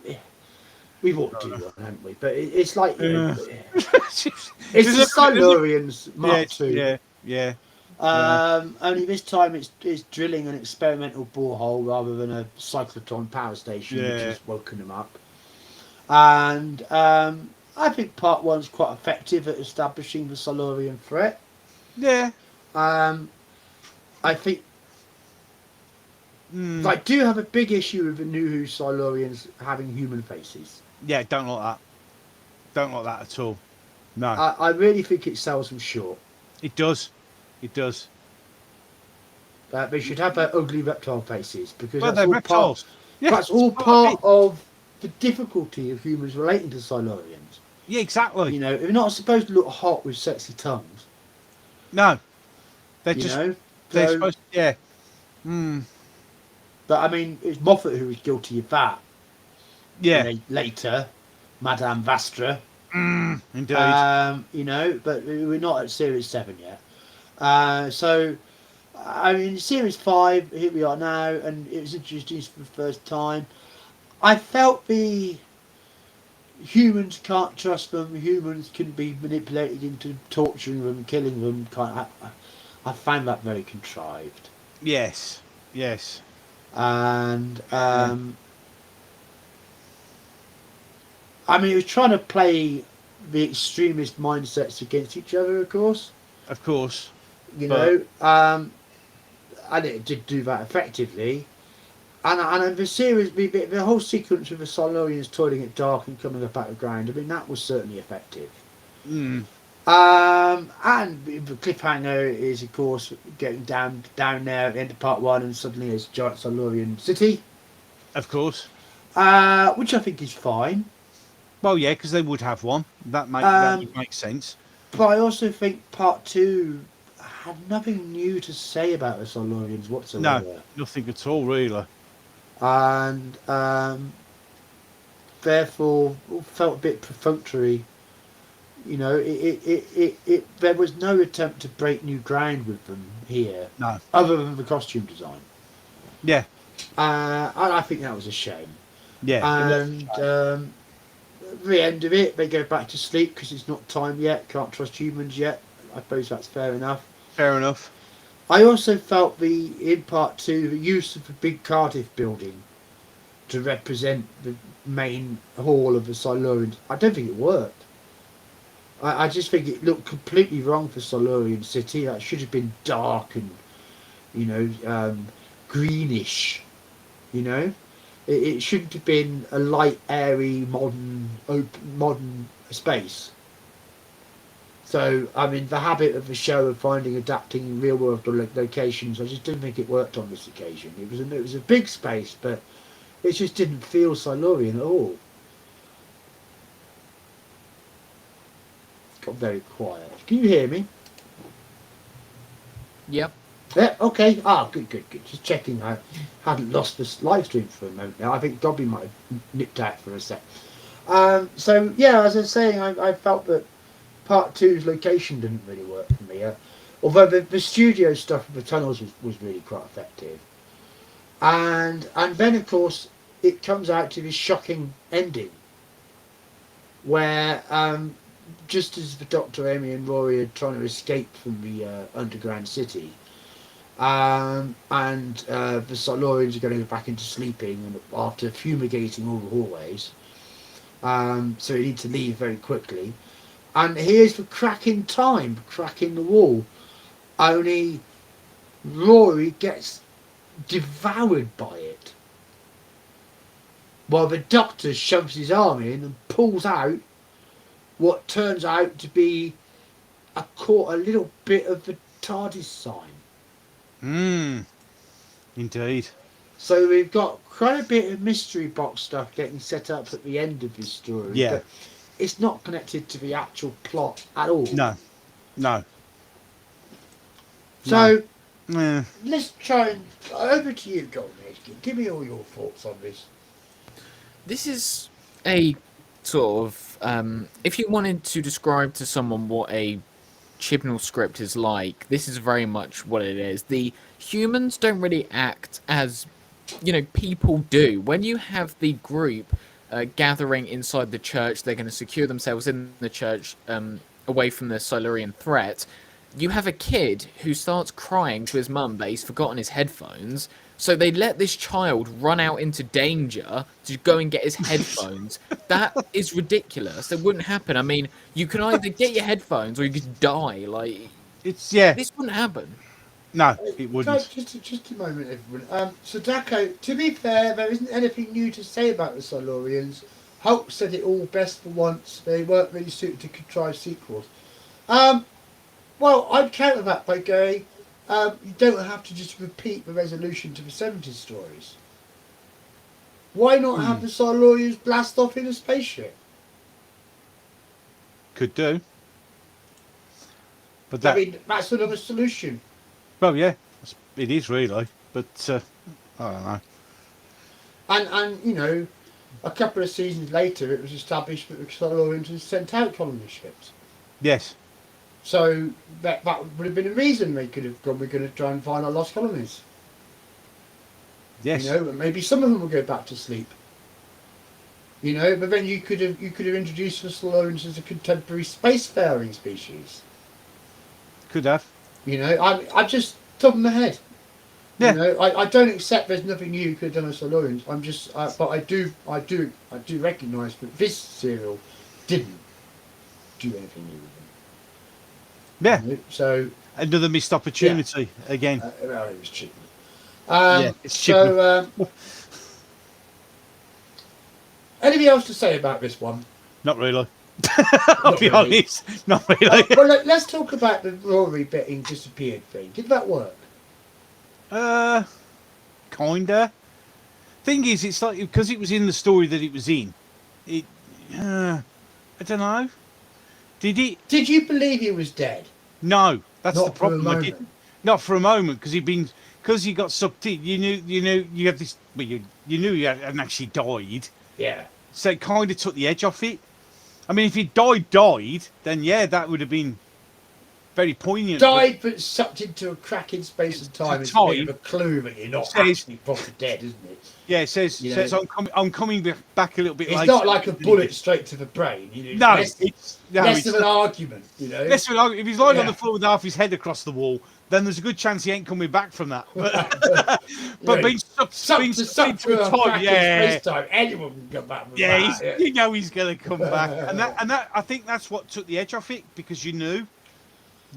we've all do one, haven't we? But it's like it's the Silurians Mark II. Yeah. Only this time it's drilling an experimental borehole rather than a cyclotron power station, which has woken them up. And I think part one's quite effective at establishing the Silurian threat. Yeah. I think I do have a big issue with the New Who Silurians having human faces. Yeah, don't like that. Don't like that at all. No. I really think it sells them short. It does. They should have their ugly reptile faces, because they're reptiles. That's all part of the difficulty of humans relating to Silurians. Yeah, exactly. You know, they're not supposed to look hot with sexy tongues. No. They're supposed to, But I mean, it's Moffat who was guilty of that. Yeah. You know, later, Madame Vastra. Indeed. You know, but we're not at Series 7 yet. So, I mean, Series 5, here we are now, and it was introduced for the first time. I felt the humans can't trust them, humans can be manipulated into torturing them, killing them. I find that very contrived. Yes. And I mean, it was trying to play the extremist mindsets against each other, of course. You know, and it did do that effectively. And the series, the whole sequence of the Silurians toiling at dark and coming up out of the ground, I mean, that was certainly effective. And the cliffhanger is, of course, getting down there at the end of part one, and suddenly there's a giant Silurian city. Of course. Which I think is fine. Well, yeah, because they would have one. That would make sense. But I also think part two had nothing new to say about the Silurians whatsoever. No, nothing at all, really. And therefore felt a bit perfunctory. You know, there was no attempt to break new ground with them here. No. Other than the costume design. Yeah. And I think that was a shame. Yeah. And the end of it, they go back to sleep because it's not time yet. Can't trust humans yet. I suppose that's fair enough. Fair enough. I also felt in part two, the use of the big Cardiff building to represent the main hall of the Silurians. I don't think it worked. I just think it looked completely wrong for Silurian City. That should have been dark and, you know, greenish. You know, it shouldn't have been a light, airy, modern space. So, I mean, the habit of the show of adapting real world locations, I just didn't think it worked on this occasion. It was a big space, but it just didn't feel Silurian at all. Got very quiet. Can you hear me? Yep. Yeah, okay. Good. Just checking. I hadn't lost the live stream for a moment now. I think Gobby might have nipped out for a sec. So, yeah, as I was saying, I felt that Part 2's location didn't really work for me. Although the studio stuff with the tunnels was really quite effective. And then, of course, it comes out to this shocking ending where just as the Doctor, Amy and Rory are trying to escape from the underground city, and the Silurians are going back into sleeping and after fumigating all the hallways, so they need to leave very quickly. And here's the crack in time, crack in the wall. Only Rory gets devoured by it, while the Doctor shoves his arm in and pulls out what turns out to be a little bit of the TARDIS sign. Indeed. So we've got quite a bit of mystery box stuff getting set up at the end of this story. Yeah. But it's not connected to the actual plot at all. No. So Yeah. let's try and over to you, GoldenagedGeek. Give me all your thoughts on this. This is a sort of if you wanted to describe to someone what a Chibnall script is like, this is very much what it is. The humans don't really act as, you know, people do. When you have the group gathering inside the church, they're going to secure themselves in the church away from the Silurian threat. You have a kid who starts crying to his mum that he's forgotten his headphones. So they let this child run out into danger to go and get his headphones. That is ridiculous. That wouldn't happen. I mean, you can either get your headphones or you could die. Like, this wouldn't happen. No, it wouldn't. Just a moment, everyone. Sadako, to be fair, there isn't anything new to say about the Silurians. Hulk said it all best for once. They weren't really suited to contrive sequels. Well, I'd counter that by going, you don't have to just repeat the resolution to the 70s stories. Why not have the Silurians blast off in a spaceship? Could do. But that, I mean, that's another solution. well, yeah, it is really. But I don't know. And you know, a couple of seasons later, it was established that the Silurians had sent out colony ships. Yes. So that would have been a reason they could have gone, we're going to try and find our lost colonies. Yes. You know, and maybe some of them will go back to sleep. You know, but then you could have introduced the Silurians as a contemporary spacefaring species. Could have. You know, I just top of my head. Yeah. You know, I don't accept there's nothing new you could have done with Silurians. I'm just, but I do recognise that this serial didn't do anything new with them. Yeah. You know, so Another missed opportunity again. well, it was cheap. It's cheaper. So, anything else to say about this one? Not really. I'll be really. honest. Not really. Well, let's talk about the Rory betting disappeared thing. Did that work? Kinda. Thing is, it's like because it was in the story that it was in. It. I don't know. Did it? Did you believe he was dead? No, that's Not the problem. for a I moment. didn't. Not for a moment, because he got sucked in. You knew, you have this. Well, you knew he hadn't actually died. Yeah. So it kind of took the edge off it. I mean, if he died, then yeah, that would have been very poignant. Died, but sucked into a crack in space and time is a bit of a clue that you're not actually proper dead, isn't it? Yeah, it says I'm coming back a little bit It's later. not like a bullet straight to the brain. You know, No, less it's of an argument, you know. less of an argument. If he's lying on Yeah. the floor with half his head across the wall, then there's a good chance he ain't coming back from that. But being sucked into a time, yeah, time, anyone can come back from yeah, that. you know he's going to come back, and that I think that's what took the edge off it, because you knew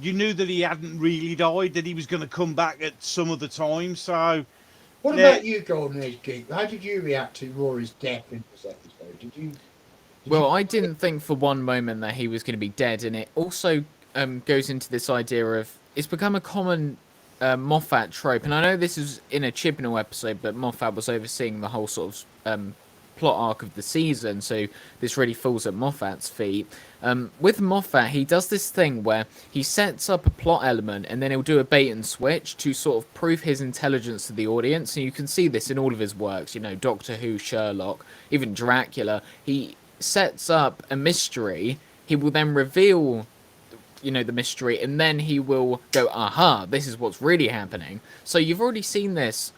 that he hadn't really died, that he was going to come back at some other time. So, what about you, Golden Age Geek? How did you react to Rory's death in this episode? Did you? Well, I didn't think for one moment that he was going to be dead, and it also goes into this idea of it's become a common Moffat trope, and I know this is in a Chibnall episode, but Moffat was overseeing the whole sort of plot arc of the season, so this really falls at Moffat's feet. With Moffat, he does this thing where he sets up a plot element and then he'll do a bait and switch to sort of prove his intelligence to the audience, and you can see this in all of his works, you know, Doctor Who, Sherlock, even Dracula. He sets up a mystery, he will then reveal, you know, the mystery, and then he will go, aha, this is what's really happening. So you've already seen this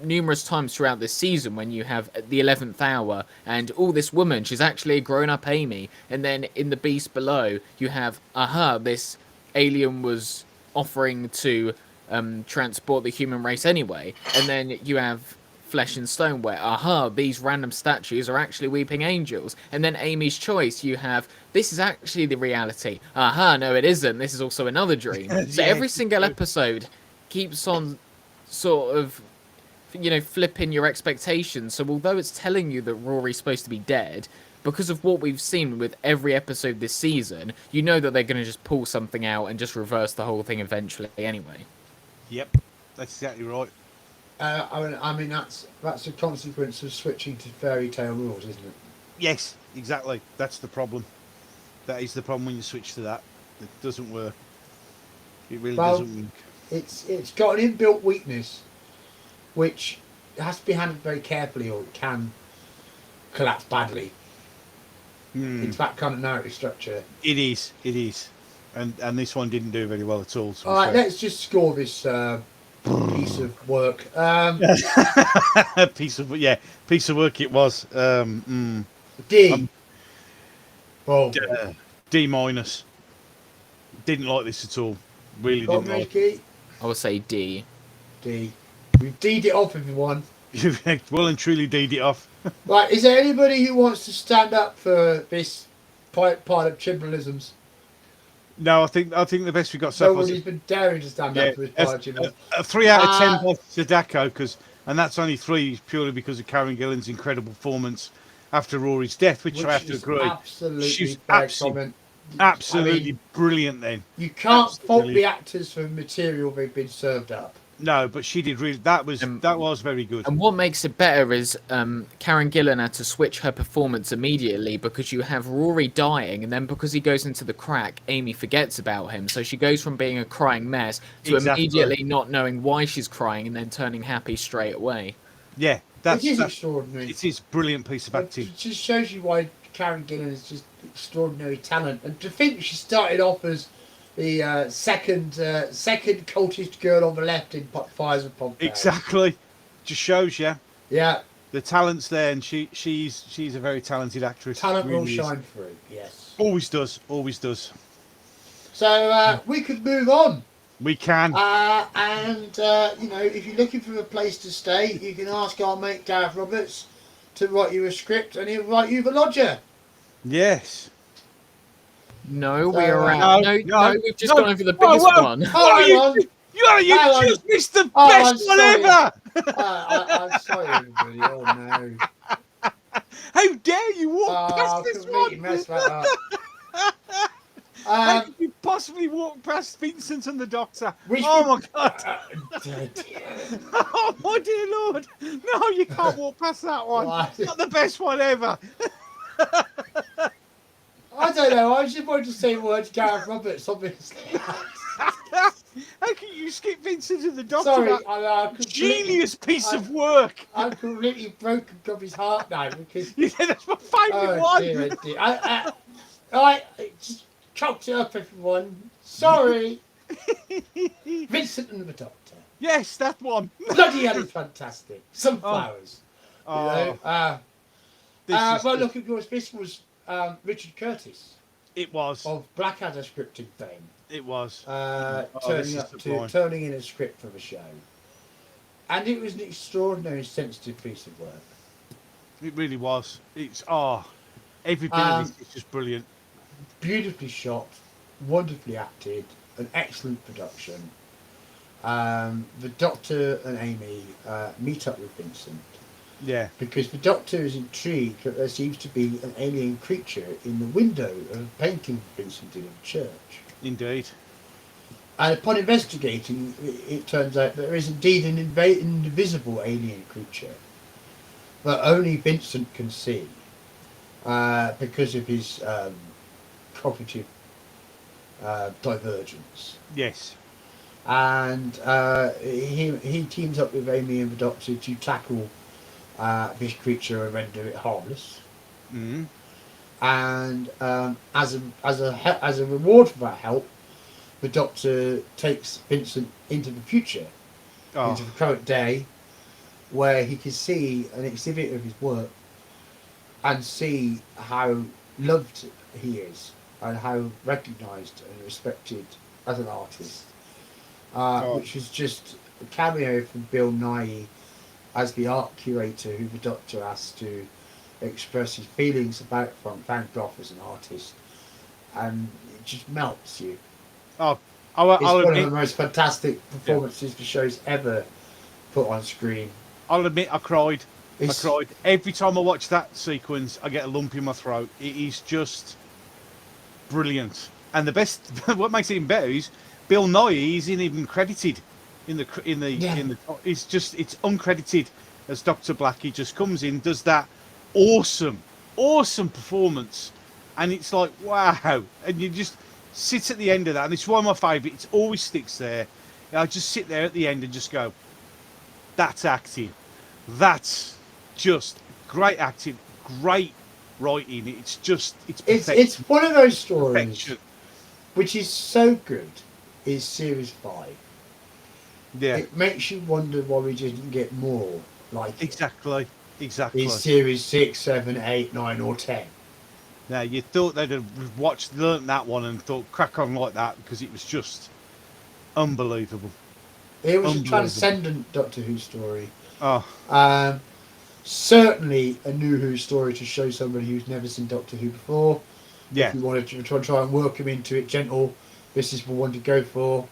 numerous times throughout this season, when you have the 11th hour and this woman, she's actually a grown-up Amy, and then in the Beast Below you have, aha, this alien was offering to transport the human race anyway, and then you have Flesh and Stone, where, aha, these random statues are actually weeping angels, and then Amy's Choice, you have, this is actually the reality, aha, no it isn't, this is also another dream. So every single episode keeps on sort of, you know, flipping your expectations. So although it's telling you that Rory's supposed to be dead, because of what we've seen with every episode this season, you know that they're going to just pull something out and just reverse the whole thing eventually anyway. Yep, that's exactly right. I mean that's a consequence of switching to fairy tale rules, isn't it? Yes, exactly. That's the problem. That is the problem when you switch to that. It doesn't work. It really doesn't work. It's got an inbuilt weakness, which has to be handled very carefully, or it can collapse badly. It's that kind of narrative structure. It is. And this one didn't do very well at all. All right, let's just score this piece of work. piece of work it was. D. D minus. Didn't like this at all. Really didn't like it. I would say D. D. We've D'd it off, everyone. You've well and truly D'd it off. Right, is there anybody who wants to stand up for this part of Chibnallisms? No, I think the best we got so far. Nobody's been daring to stand up for this part of Chibnallism. A 3 out of 10 by Sadako, and that's only 3 purely because of Karen Gillan's incredible performance after Rory's death, which I have to agree. She's absolutely brilliant then. You can't fault the actors for the material they've been served up. No, but she did really. That was very good. And what makes it better is Karen Gillan had to switch her performance immediately, because you have Rory dying, and then because he goes into the crack, Amy forgets about him. So she goes from being a crying mess to immediately not knowing why she's crying, and then turning happy straight away. Yeah, it is extraordinary. It is a brilliant piece of acting. It just shows you why Karen Gillan is just extraordinary talent, and to think she started off as the second cultist girl on the left in Fires of Pompeii. Exactly, just shows you. Yeah, the talent's there, and she's a very talented actress. Talent will shine through. Yes, always does. So we could move on. We can. And you know, if you're looking for a place to stay, you can ask our mate Gareth Roberts to write you a script, and he'll write you the lodger. Yes. No, we are out. No, we've just gone over the biggest one. You just missed the best one ever. I'm sorry, everybody. Oh no! How dare you walk past this one? Messed that up. How could you possibly walk past Vincent and the Doctor? Oh my God! Oh my dear Lord! No, you can't walk past that one. Not the best one ever. I don't know. I just wanted to say the word Gareth Roberts, obviously. How can you skip Vincent and the Doctor? Sorry, genius piece of work. I've completely broken Gobby's heart now because that's my favourite one. Dear, dear. I just choked it up, everyone. Sorry. Vincent and the Doctor. Yes, that one. Bloody hell, it's fantastic. Sunflowers. Well, look, of course, this was Richard Curtis. It was. Of Blackadder scripting fame. It was. Turning in a script for the show, and it was an extraordinary sensitive piece of work. It really was. It's every bit of Um, this is just brilliant. Beautifully shot, wonderfully acted, an excellent production. The Doctor and Amy meet up with Vincent Yeah, because the Doctor is intrigued that there seems to be an alien creature in the window of a painting Vincent did of a church. indeed. And upon investigating, it turns out there is indeed an invisible alien creature that only Vincent can see because of his cognitive divergence. Yes. And he teams up with Amy and the Doctor to tackle this creature and render it harmless. Mm. And as a reward for that help, the Doctor takes Vincent into the future, into the current day, where he can see an exhibit of his work and see how loved he is and how recognised and respected as an artist. Which was just a cameo from Bill Nighy as the art curator who the Doctor asked to express his feelings about Van Gogh as an artist, and it just melts you. I'll It's one admit, of the most fantastic performances the show's ever put on screen. I'll admit I cried. I It's- cried. Every time I watch that sequence, I get a lump in my throat. It is just brilliant. And the best, what makes it even better is Bill Nighy isn't even credited in the. It's uncredited as Dr. Black. He just comes in, does that awesome performance, and it's like wow. And you just sit at the end of that, and it's one of my favourite. It always sticks there. And I just sit there at the end and just go, that's acting. That's just great acting, great writing. It's perfection. It's one of those stories Perfection. which is so good. Is Series 5. Yeah, It makes you wonder why we didn't get more like it. exactly. In Series 6, 7, 8, 9 or 10. Now you thought they'd have learnt that one and thought crack on like that because it was just unbelievable. It was a transcendent Doctor Who story. Oh, Certainly a new Who story to show somebody who's never seen Doctor Who before. yeah. If you wanted to try and work him into it gentle, this is the one to go for.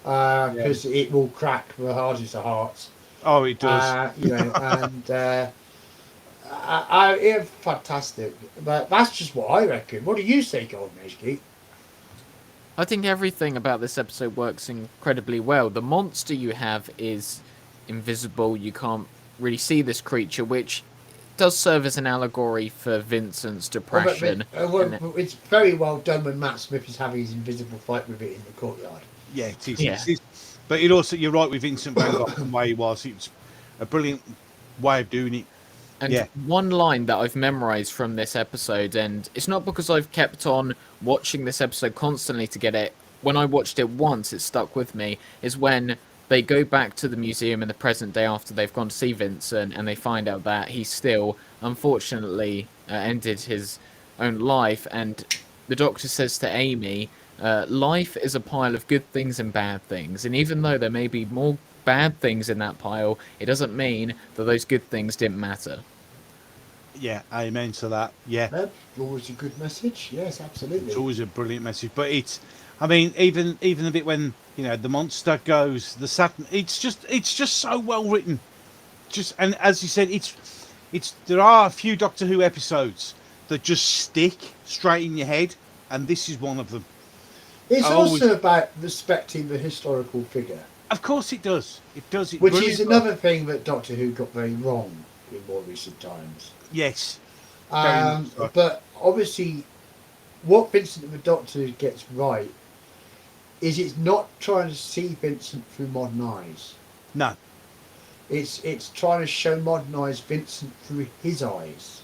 Because it will crack the hardest of hearts. Oh, it does. It's fantastic. But that's just what I reckon. What do you say, GoldenagedGeek? I think everything about this episode works incredibly well. The monster you have is invisible. You can't really see this creature, which does serve as an allegory for Vincent's depression. It's very well done when Matt Smith is having his invisible fight with it in the courtyard. Yeah, it is. Yeah. It is. But it also, you're right with Vincent Van Gogh the way he was. It's a brilliant way of doing it. And one line that I've memorized from this episode, and it's not because I've kept on watching this episode constantly to get it. When I watched it once, it stuck with me, is when they go back to the museum in the present day after they've gone to see Vincent, and they find out that he still, unfortunately, ended his own life. And the Doctor says to Amy, life is a pile of good things and bad things, and even though there may be more bad things in that pile, it doesn't mean that those good things didn't matter. Yeah, amen to that. Yeah. That's always a good message. Yes, absolutely. It's always a brilliant message. But it's, I mean, even the bit when, you know, the monster goes, the Saturn, it's just so well written. And as you said, there are a few Doctor Who episodes that just stick straight in your head, and this is one of them. It's also about respecting the historical figure. Of course it does. It does. Which is another thing that Doctor Who got very wrong in more recent times. Yes. But obviously, what Vincent and the Doctor gets right is it's not trying to see Vincent through modern eyes. No. It's trying to show modernized Vincent through his eyes.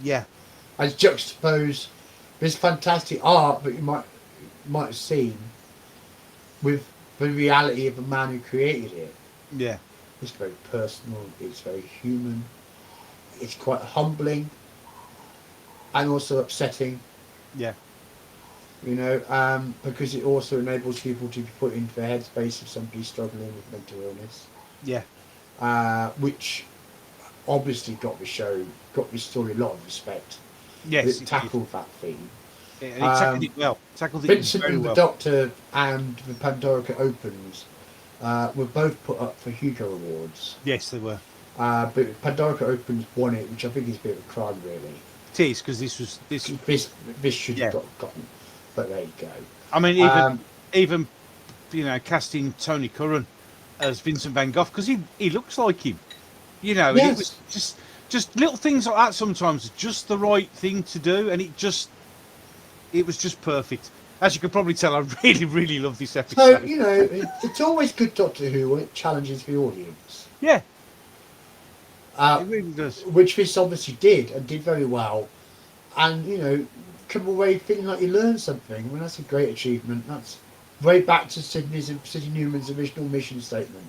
Yeah. And juxtapose this fantastic art that you might have seen with the reality of the man who created it. Yeah. It's very personal, it's very human, it's quite humbling and also upsetting. Yeah. You know, because it also enables people to be put into the headspace of somebody struggling with mental illness. Yeah. Which obviously got this story a lot of respect. Yes. It tackled that theme. Yeah, and he tackled it well. Tackled it Vincent very and the well. Doctor and the Pandorica Opens were both put up for Hugo Awards. Yes, they were. But Pandorica Opens won it, which I think is a bit of a crime, really. It is, because This should have gotten, but there you go. I mean, even casting Tony Curran as Vincent Van Gogh, because he looks like him. You know, and it was just little things like that sometimes are just the right thing to do, and it was just perfect. As you can probably tell, I really, really love this episode. So, you know, it's always good Doctor Who when it challenges the audience. Yeah. It really does. Which this obviously did, and did very well. And, you know, come away feeling like you learned something. I mean, that's a great achievement. That's way back to Sidney Newman's original mission statement.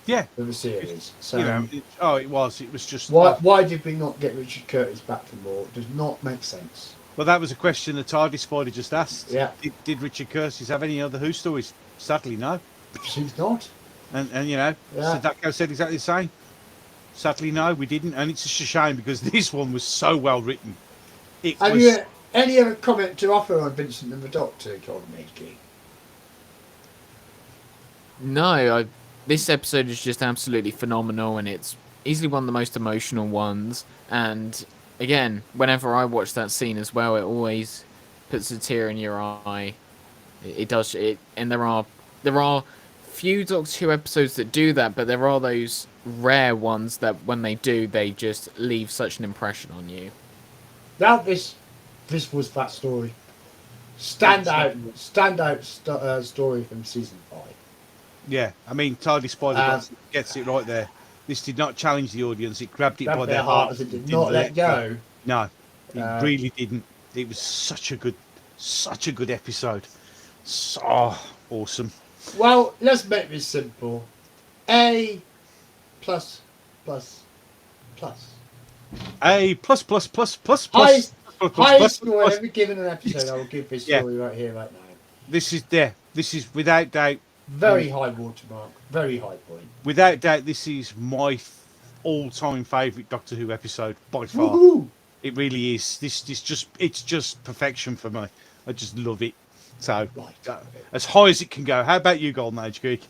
Yeah. Of the series. So, it was just... Why did we not get Richard Curtis back for more? It does not make sense. Well, that was a question the TARDIS Spider just asked. Yeah. Did Richard Curtis have any other Who stories? Sadly, no. Seems not. And Sadako said exactly the same. Sadly, no, we didn't. And it's just a shame, because this one was so well written. Have you any other comment to offer on Vincent and the Doctor, GoldenagedGeek? No, this episode is just absolutely phenomenal, and it's easily one of the most emotional ones. And again, whenever I watch that scene as well, it always puts a tear in your eye. It does. And there are few Doctor Who episodes that do that, but there are those rare ones that when they do, they just leave such an impression on you. Now this was that story. Standout story from season 5. Yeah, I mean, TARDIS Spider gets it right there. This did not challenge the audience. It grabbed it by their heart. It did not let go. No, it really didn't. It was such a good episode. So awesome. Well, let's make this simple. A plus plus plus. A plus plus plus plus plus. Highest score ever given an episode. I will give this story right here, right now. This is without doubt. Very high watermark. Very high point. Without doubt, this is my all-time favourite Doctor Who episode by far. Woohoo! It really is. It's just perfection for me. I just love it. So as high as it can go. How about you, GoldenagedGeek?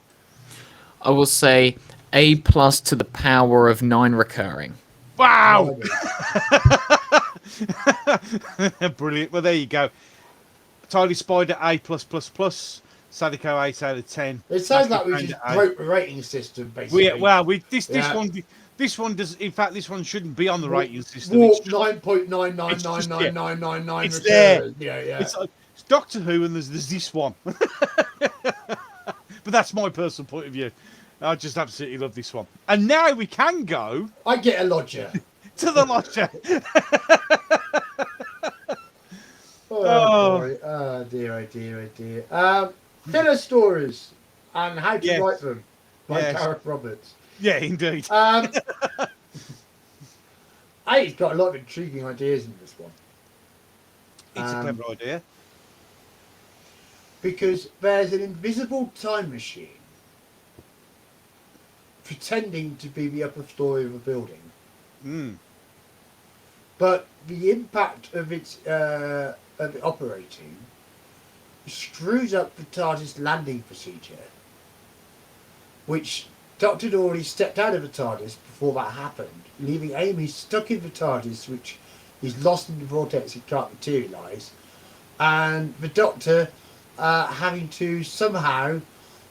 I will say A+ to the power of 9 recurring. Wow! Brilliant. Well, there you go. Tiny Spider A+++. Sadako 8 out of 10. It sounds like we just broke the rating system, basically. This one does. In fact, this one shouldn't be on the rating system. Warp 9.999999. It's there. Yeah. It's Doctor Who, and there's this one. But that's my personal point of view. I just absolutely love this one. And now we can go. I get a lodger. To the lodger. Boy. Oh dear. Filler stories and how to write them by Gareth Roberts. Yeah, indeed. He's got a lot of intriguing ideas in this one. It's a clever idea. Because there's an invisible time machine pretending to be the upper story of a building. But the impact of its of it operating screws up the TARDIS landing procedure, which Doctor had already stepped out of the TARDIS before that happened, leaving Amy stuck in the TARDIS, which is lost in the vortex and can't materialise, and the Doctor having to somehow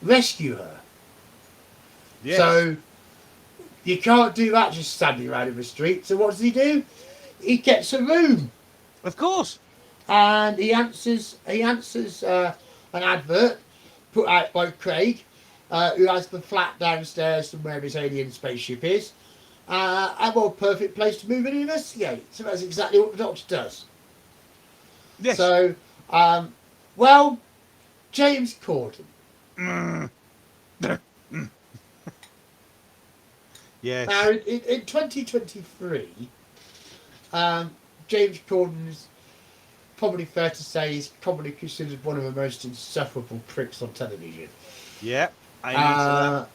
rescue her. Yes. So you can't do that just standing around in the street. So what does he do? He gets a room. Of course. And he answers an advert put out by Craig, who has the flat downstairs from where his alien spaceship is. Perfect place to move and investigate. So that's exactly what the Doctor does. Yes. So, James Corden. Yes. Now, in 2023, James Corden's probably fair to say he's probably considered one of the most insufferable pricks on television. Yeah.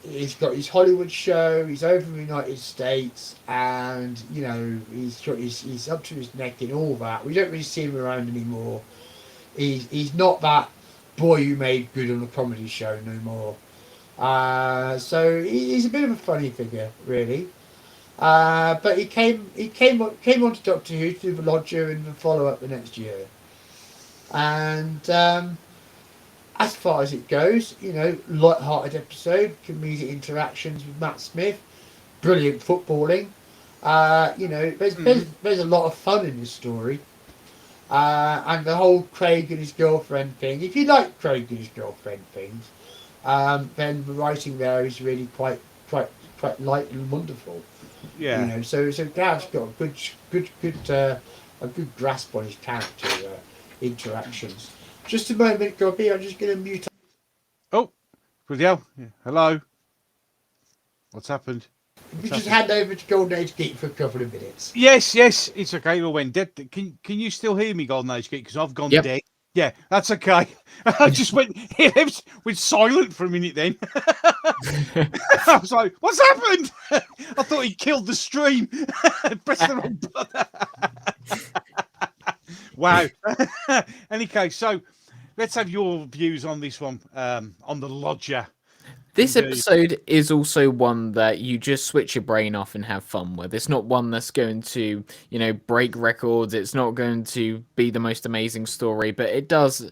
He's got his Hollywood show. He's over in the United States, and he's up to his neck in all that. We don't really see him around anymore. He's not that boy who made good on a comedy show no more. So he's a bit of a funny figure, really. But he came on to Doctor Who through the Lodger and the follow up the next year, and. As far as it goes, light-hearted episode, comedic interactions with Matt Smith, brilliant footballing. There's a lot of fun in this story, and the whole Craig and his girlfriend thing. If you like Craig and his girlfriend things, then the writing there is really quite light and wonderful. Yeah. So Gav's got a good grasp on his character interactions. Just a moment, Gobby. I'm just going to mute. Oh, bloody hell. Yeah. Hello. What's happened? We just hand over to GoldenagedGeek for a couple of minutes. Yes, it's okay. It all went dead. Can you still hear me, GoldenagedGeek? Because I've gone dead. Yeah, that's okay. I just went silent for a minute then. I was like, what's happened? I thought he killed the stream. Press the wrong button. Wow. Any case, so let's have your views on this one, on the Lodger. This episode is also one that you just switch your brain off and have fun with. It's not one that's going to, break records. It's not going to be the most amazing story, but it does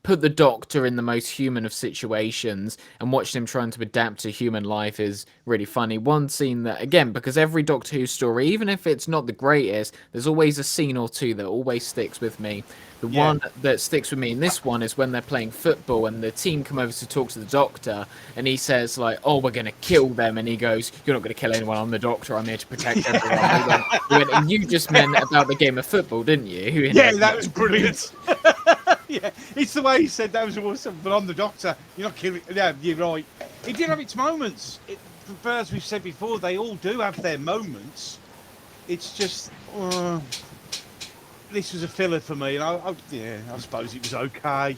put the Doctor in the most human of situations, and watching him trying to adapt to human life is really funny. One scene that, again, because every Doctor Who story, even if it's not the greatest, there's always a scene or two that always sticks with me. The one that sticks with me in this one is when they're playing football and the team come over to talk to the Doctor, and he says, like, oh, we're going to kill them. And he goes, you're not going to kill anyone. I'm the Doctor. I'm here to protect everyone. He went, and you just meant about the game of football, didn't you? Yeah, that was brilliant. Yeah, it's the way he said that was awesome. But I'm the Doctor. You're not killing. Yeah, you're right. It did have its moments. As we've said before, they all do have their moments. It's just... this was a filler for me, and I suppose it was okay.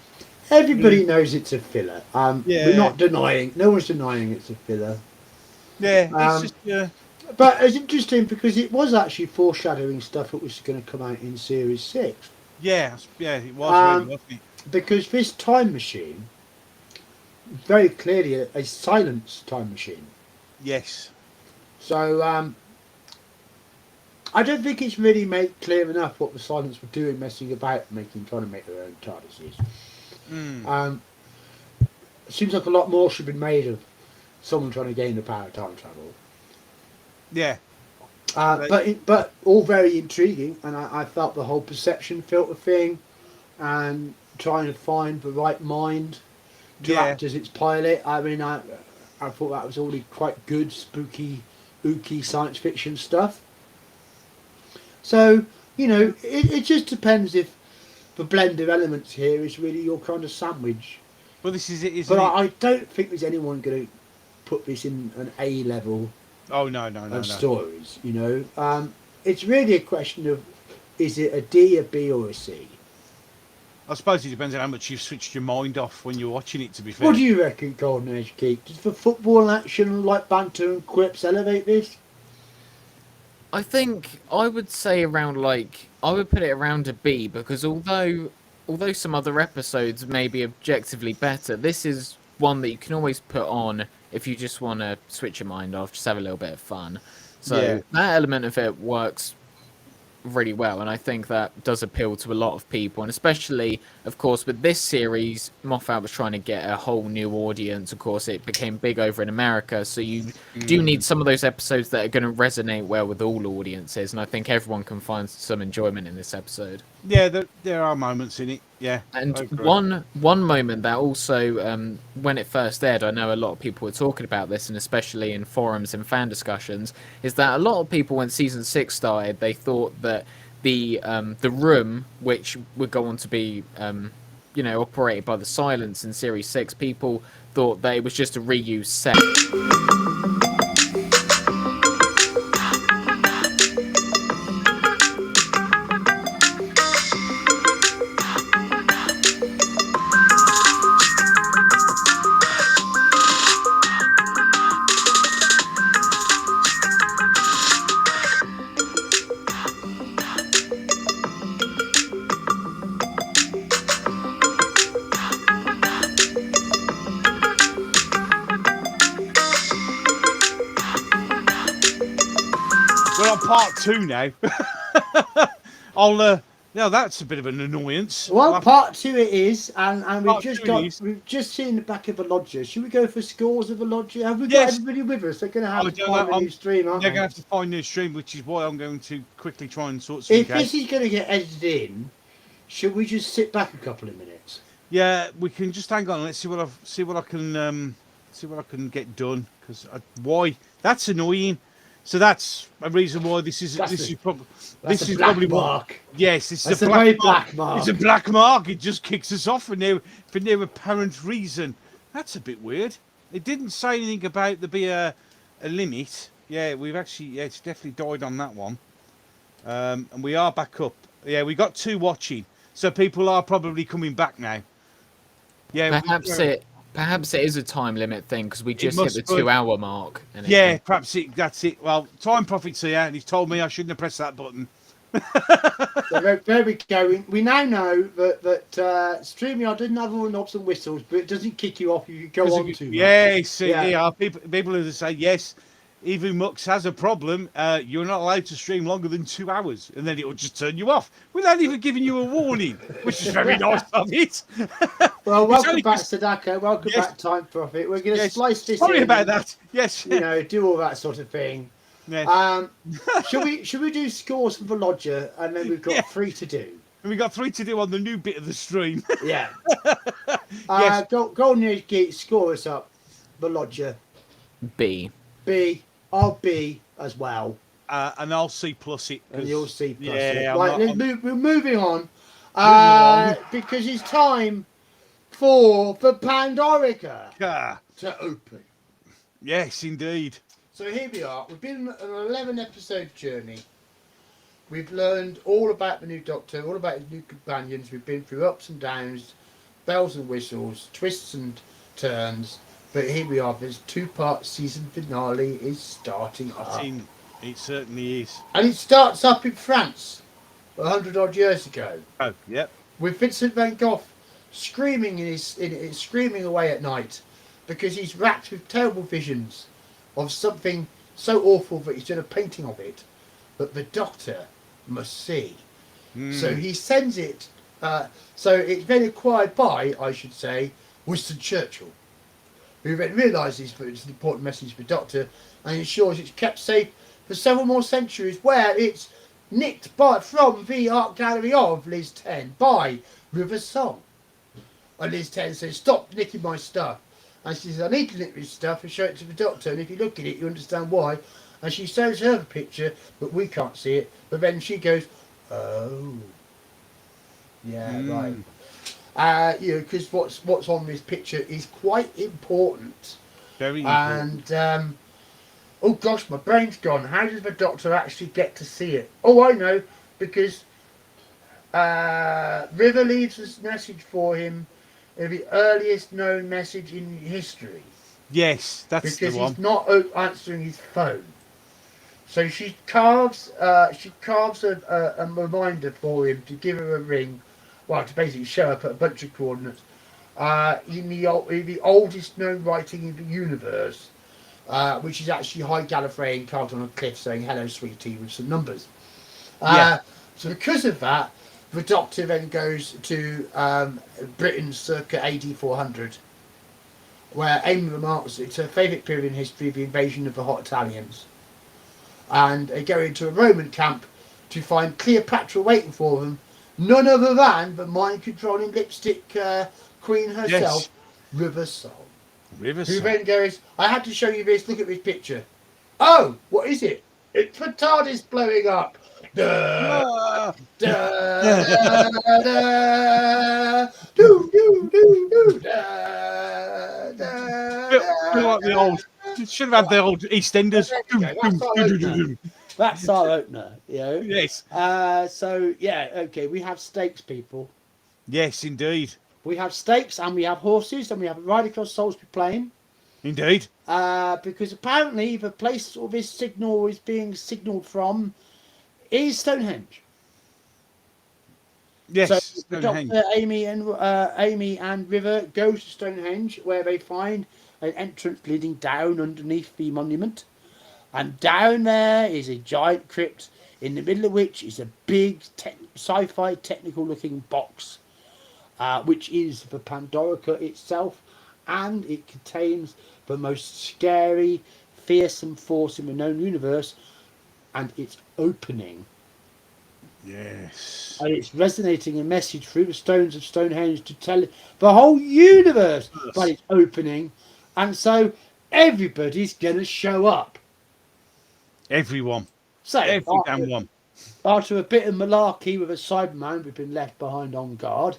Everybody knows it's a filler. We're not denying. No one's denying it's a filler. Yeah, it's just. But it's interesting because it was actually foreshadowing stuff that was going to come out in Series 6. Yeah, it was really, wasn't it? Because this time machine, very clearly a silence time machine. Yes. So I don't think it's really made clear enough what the silence were doing, messing about, trying to make their own TARDISes. It seems like a lot more should have been made of someone trying to gain the power of time travel. Yeah. But all very intriguing, and I felt the whole perception filter thing, and trying to find the right mind to act as its pilot. I mean, I thought that was already quite good, spooky, ooky science fiction stuff. So, it just depends if the blend of elements here is really your kind of sandwich. Well, this is it, isn't it? I don't think there's anyone going to put this in an A level. Oh, no. Stories, It's really a question of, is it a D, a B, or a C? I suppose it depends on how much you've switched your mind off when you're watching it, to be fair. What do you reckon, GoldenagedGeek? Does the football action, like banter and quips, elevate this? I think I would say I would put it around a B, because although some other episodes may be objectively better, this is one that you can always put on if you just want to switch your mind off, just have a little bit of fun. So that element of it works really well, and I think that does appeal to a lot of people, and especially, of course, with this series, Moffat was trying to get a whole new audience. Of course, it became big over in America, so you do need some of those episodes that are going to resonate well with all audiences, and I think everyone can find some enjoyment in this episode. Yeah, there are moments in it. Yeah, and one moment that also, when it first aired, I know a lot of people were talking about this, and especially in forums and fan discussions, is that a lot of people, when season 6 started, they thought that the room, which would go on to be operated by the Silence in series 6, people thought that it was just a reused set. We're on part 2 now. Now that's a bit of an annoyance. Well, part 2 it is, and we've Part just 2 got it is. we've just seen the back of a lodger. Should we go for scores of a lodger? Have we got Yes. everybody with us? They're going to I have to don't find know, a new stream, aren't They're they? going to have to find a new stream, which is why I'm going to quickly try and sort something If out. this is going to get edited in, should we just sit back a couple of minutes? Yeah, we can just hang on. Let's see what I can get done. Because why? That's annoying. So that's a reason why this is probably mark. Yes, this That's is a very black mark. It's a black mark. It just kicks us off for no apparent reason. That's a bit weird. It didn't say anything about there be a limit. Yeah, it's definitely died on that one. And we are back up. Yeah, we got 2 watching, so people are probably coming back now. Yeah, Perhaps it is a time limit thing because we just hit the must be. 2-hour mark. And Yeah, perhaps that's it. Well, Time Prophet's here, and he's told me I shouldn't have pressed that button. So there we go. We now know that StreamYard doesn't have all the knobs and whistles, but it doesn't kick you off if you go on too much. Yes, Yeah. yeah. People who say yes. Even Mux has a problem. You're not allowed to stream longer than 2 hours, and then it will just turn you off without even giving you a warning, which is very nice of it. Well, welcome back, Sadako. Welcome Yes. back, Time Prophet. We're going to slice this Sorry in. about that. Yes. You know, do all that sort of thing. Yes. Should we do scores for the lodger, and then we've got 3 to do. And we got 3 to do on the new bit of the stream. Yeah. Yes. GoldenagedGeek, score us up. The lodger. B. I'll B as well. And I'll C plus it. And you'll C plus yeah, it. I'm Right, not- we're moving on. along. Because it's time for the Pandorica Ah, to open. yes, indeed. So here we are. We've been on an 11-episode journey. We've learned all about the new Doctor, all about his new companions. We've been through ups and downs, bells and whistles, twists and turns. But here we are. This 2-part season finale is starting up. It certainly is. And it starts up in France, 100 odd years ago, Oh, yep. with Vincent van Gogh screaming screaming away at night because he's racked with terrible visions of something so awful that he's done a painting of it, but the Doctor must see. So he sends it. So it's been acquired by, I should say, Winston Churchill, who then realises that it's an important message for the Doctor and ensures it's kept safe for several more centuries, where it's nicked from the art gallery of Liz 10 by River Song. And Liz 10 says, "Stop nicking my stuff." And she says, "I need to nick this stuff and show it to the Doctor, and if you look at it you understand why." And she shows her the picture, but we can't see it. But then she goes, "Oh, yeah, right." Because what's on this picture is quite important. Very important. And oh gosh, my brain's gone. How does the Doctor actually get to see it? Oh, I know, because River leaves this message for him, the earliest known message in history, Yes, that's because the one. he's not answering his phone. So she carves a reminder for him to give her a ring. Well, to basically show up at a bunch of coordinates in the oldest known writing in the universe, which is actually High Gallifreyan carved on a cliff saying "Hello, sweetie" with some numbers. So because of that, the Doctor then goes to Britain circa AD 400, where Amy remarks it's her favourite period in history, the invasion of the hot Italians. And they go into a Roman camp to find Cleopatra waiting for them, none other than the mind-controlling lipstick queen herself, Yes. River Song. River Who Song. then goes, "I had to show you this, look at this picture." "Oh, what is it?" "It's the TARDIS blowing up." Duh, Ah, duh, duh, duh, doo, doo, doo, doo, duh, duh, feel like the old. Should have had the old EastEnders. That's our opener, you know. Yes. So yeah, okay, we have stakes, people. Yes, indeed. We have stakes, and we have horses, and we have a ride across Salisbury Plain. Indeed. Because apparently the place all this signal is being signalled from is Stonehenge. Yes. So Stonehenge. Dr. Amy and River go to Stonehenge, where they find an entrance leading down underneath the monument. And down there is a giant crypt, in the middle of which is a big sci-fi technical looking box, which is the Pandorica itself, and it contains the most scary, fearsome force in the known universe, and it's opening. Yes. And it's resonating a message through the stones of Stonehenge to tell the whole universe that it's opening. And so everybody's going to show up. Everyone. So Every damn one. after a bit of malarkey with a Cyberman, we've been left behind on guard.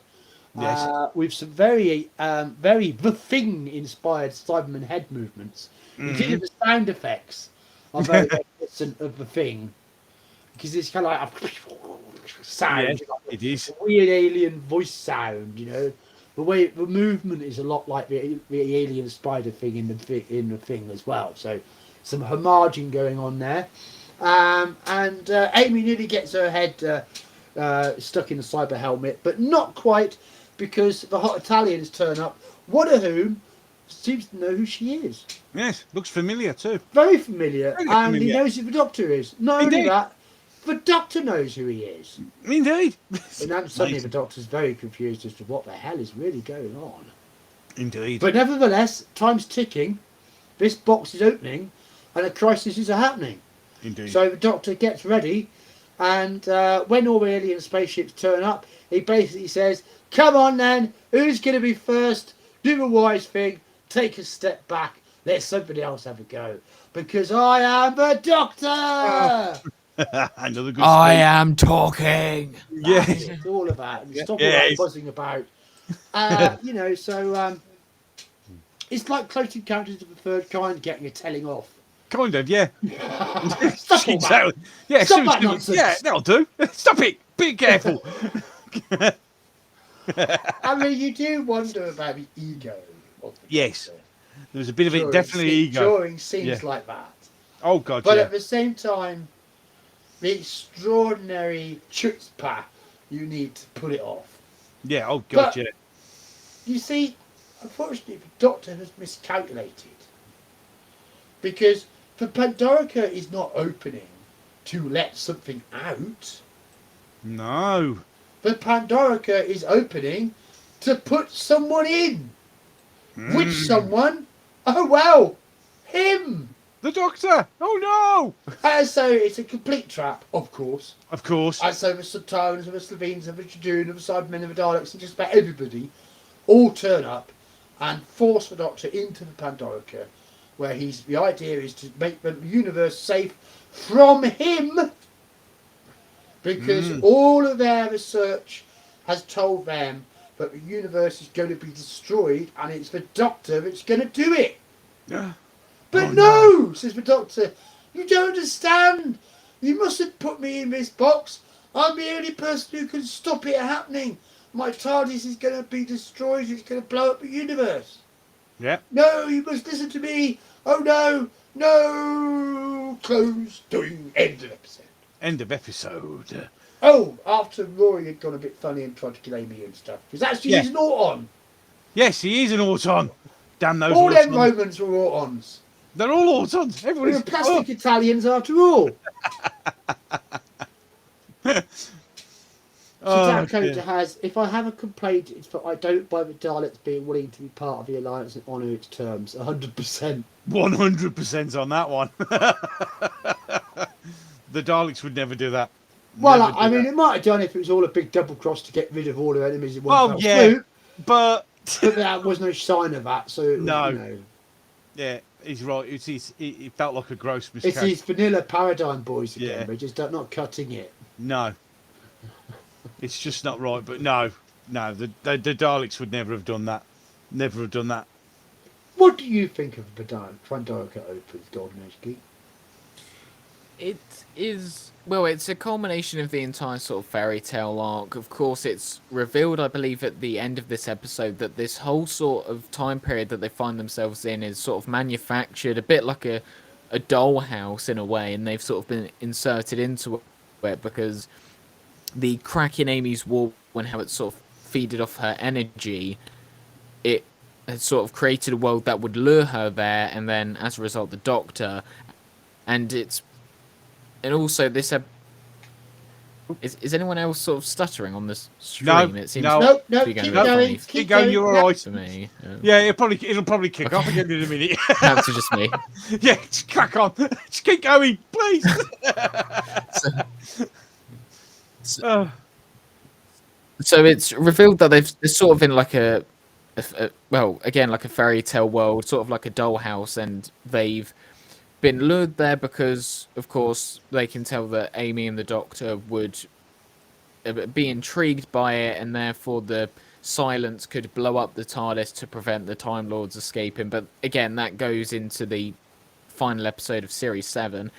Yes. With some very The Thing inspired Cyberman head movements. Including the sound effects are very reminiscent of The Thing. Because it's kind of like a sound. Yes, like it is. a weird alien voice sound, you know. The way the movement is a lot like the alien spider thing in the thing as well. So some homaging going on there. And Amy nearly gets her head stuck in the cyber helmet, but not quite, because the hot Italians turn up, one of whom seems to know who she is. Yes, looks familiar too. Very familiar. Very And familiar. he knows who the Doctor is. Not only that, the Doctor knows who he is. Indeed. And then suddenly the Doctor's very confused as to what the hell is really going on. Indeed. But nevertheless, time's ticking, this box is opening, and a crisis is happening. Indeed. So the Doctor gets ready, and when all the alien spaceships turn up, he basically says, come on then, who's going to be first? Do the wise thing, take a step back, let somebody else have a go. Because I am the Doctor! Another good I speech. am talking. Yeah. It's all of that. And stop all Yes. that buzzing about. You know, so it's like Close Encounters of the Third Kind getting a telling off. Kind of, yeah. Stop all that. Yeah, Stop that seriously, nonsense. yeah, that'll do. Stop it. Be careful. I mean, you do wonder about the ego of the Yes. Doctor There's a bit of it, during definitely ego. during scenes Yeah. like that. Oh, God, But yeah. at the same time, the extraordinary chutzpah, you need to put it off. Yeah, oh, God, But- yeah. You see, unfortunately, the Doctor has miscalculated. Because the Pandorica is not opening to let something out. No. The Pandorica is opening to put someone in. Which someone? Oh, well, him. The Doctor! Oh, no! And so it's a complete trap, of course. Of course. And so the Subtarans and the Slovenes and the Jadoon and the Cybermen and the Daleks and just about everybody all turn up and force the Doctor into the Pandorica, where the idea is to make the universe safe from him, because all of their research has told them that the universe is going to be destroyed and it's the Doctor that's going to do it. Yeah. But Oh, no, says the Doctor, you don't understand. You mustn't put me in this box. I'm the only person who can stop it happening. My TARDIS is going to be destroyed. It's going to blow up the universe. Yeah. No, you must listen to me. Oh no, no. Close, doing, end of episode. End of episode. Oh, after Rory had gone a bit funny and tried to kill Amy and stuff. Because actually Yeah. he's an Auton. Yes, he is an Auton. Damn those All them Autons. Romans were Autons. They're all Autons. We Everybody's were plastic Italians after all. So Oh, that character dear. has, if I have a complaint, it's that I don't buy the Daleks being willing to be part of the Alliance and honour its terms. 100%. 100% on that one. The Daleks would never do that. Well, Never I do mean, that. it might have done if it was all a big double cross to get rid of all their enemies in one Well, fell yeah. swoop, But but there was no sign of that, so it was, No. you know, yeah, he's right. It felt like a gross it's mistake. these vanilla paradigm boys again. Yeah. They're just not cutting it. No, it's just not right. But no, the Daleks would never have done that. Never have done that. What do you think of the Pandorica Opens, Golden Age Geek? It is, well, it's a culmination of the entire sort of fairy tale arc. Of course, it's revealed, I believe, at the end of this episode that this whole sort of time period that they find themselves in is sort of manufactured, a bit like a dollhouse in a way, and they've sort of been inserted into it because the crack in Amy's wall and how it sort of feeded off her energy, it had sort of created a world that would lure her there, and then as a result, the Doctor, and also this. Is anyone else sort of stuttering on this stream? No, it seems no. to be going a bit funny Keep going. You're all right. for me. Yeah, it'll probably kick off again in a minute. Perhaps it's just me. Yeah, just crack on. Just keep going, please. So it's revealed that they're sort of in like like a fairy tale world, sort of like a dollhouse, and they've been lured there because, of course, they can tell that Amy and the Doctor would be intrigued by it, and therefore the silence could blow up the TARDIS to prevent the Time Lords escaping. But again, that goes into the final episode of Series 7.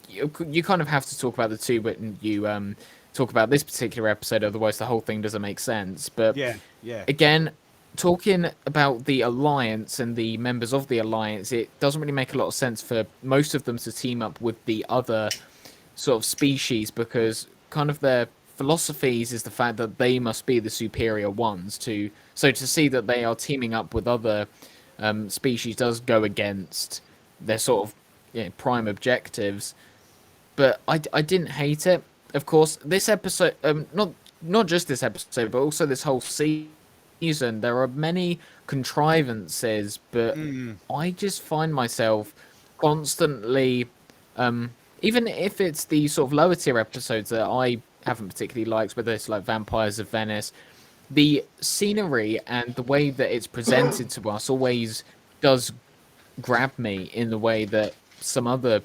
You kind of have to talk about the two when you talk about this particular episode, otherwise the whole thing doesn't make sense. But yeah. Again, talking about the Alliance and the members of the Alliance, it doesn't really make a lot of sense for most of them to team up with the other sort of species, because kind of their philosophies is the fact that they must be the superior ones. So to see that they are teaming up with other species does go against their sort of prime objectives. But I didn't hate it. Of course, this episode, not just this episode, but also this whole season, there are many contrivances, but I just find myself constantly, even if it's the sort of lower tier episodes that I haven't particularly liked, whether it's like Vampires of Venice, the scenery and the way that it's presented to us always does grab me in the way that some other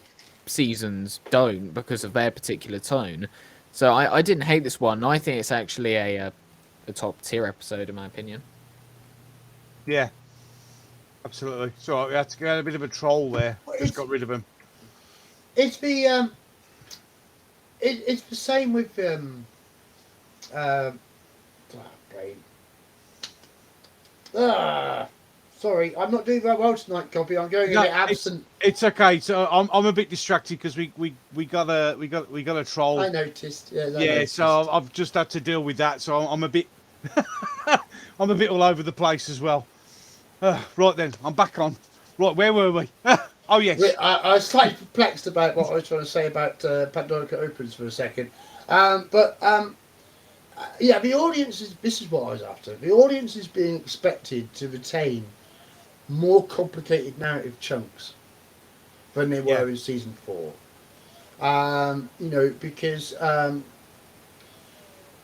seasons don't, because of their particular tone. So I didn't hate this one. I think it's actually a top tier episode in my opinion. Yeah, absolutely. So we had to get a bit of a troll there. Just got rid of him. It's the it's the same with sorry, I'm not doing very well tonight, Gobby. I'm going a bit absent. It's okay. So I'm a bit distracted because we got a troll. I noticed. Yeah. Noticed. So I've just had to deal with that. So I'm a bit I'm a bit all over the place as well. Right then, I'm back on. Right, where were we? Oh yes. Yeah, I was slightly perplexed about what I was trying to say about Pandorica Opens for a second, yeah, the audience is. This is what I was after. The audience is being expected to retain more complicated narrative chunks than they were in season 4. Because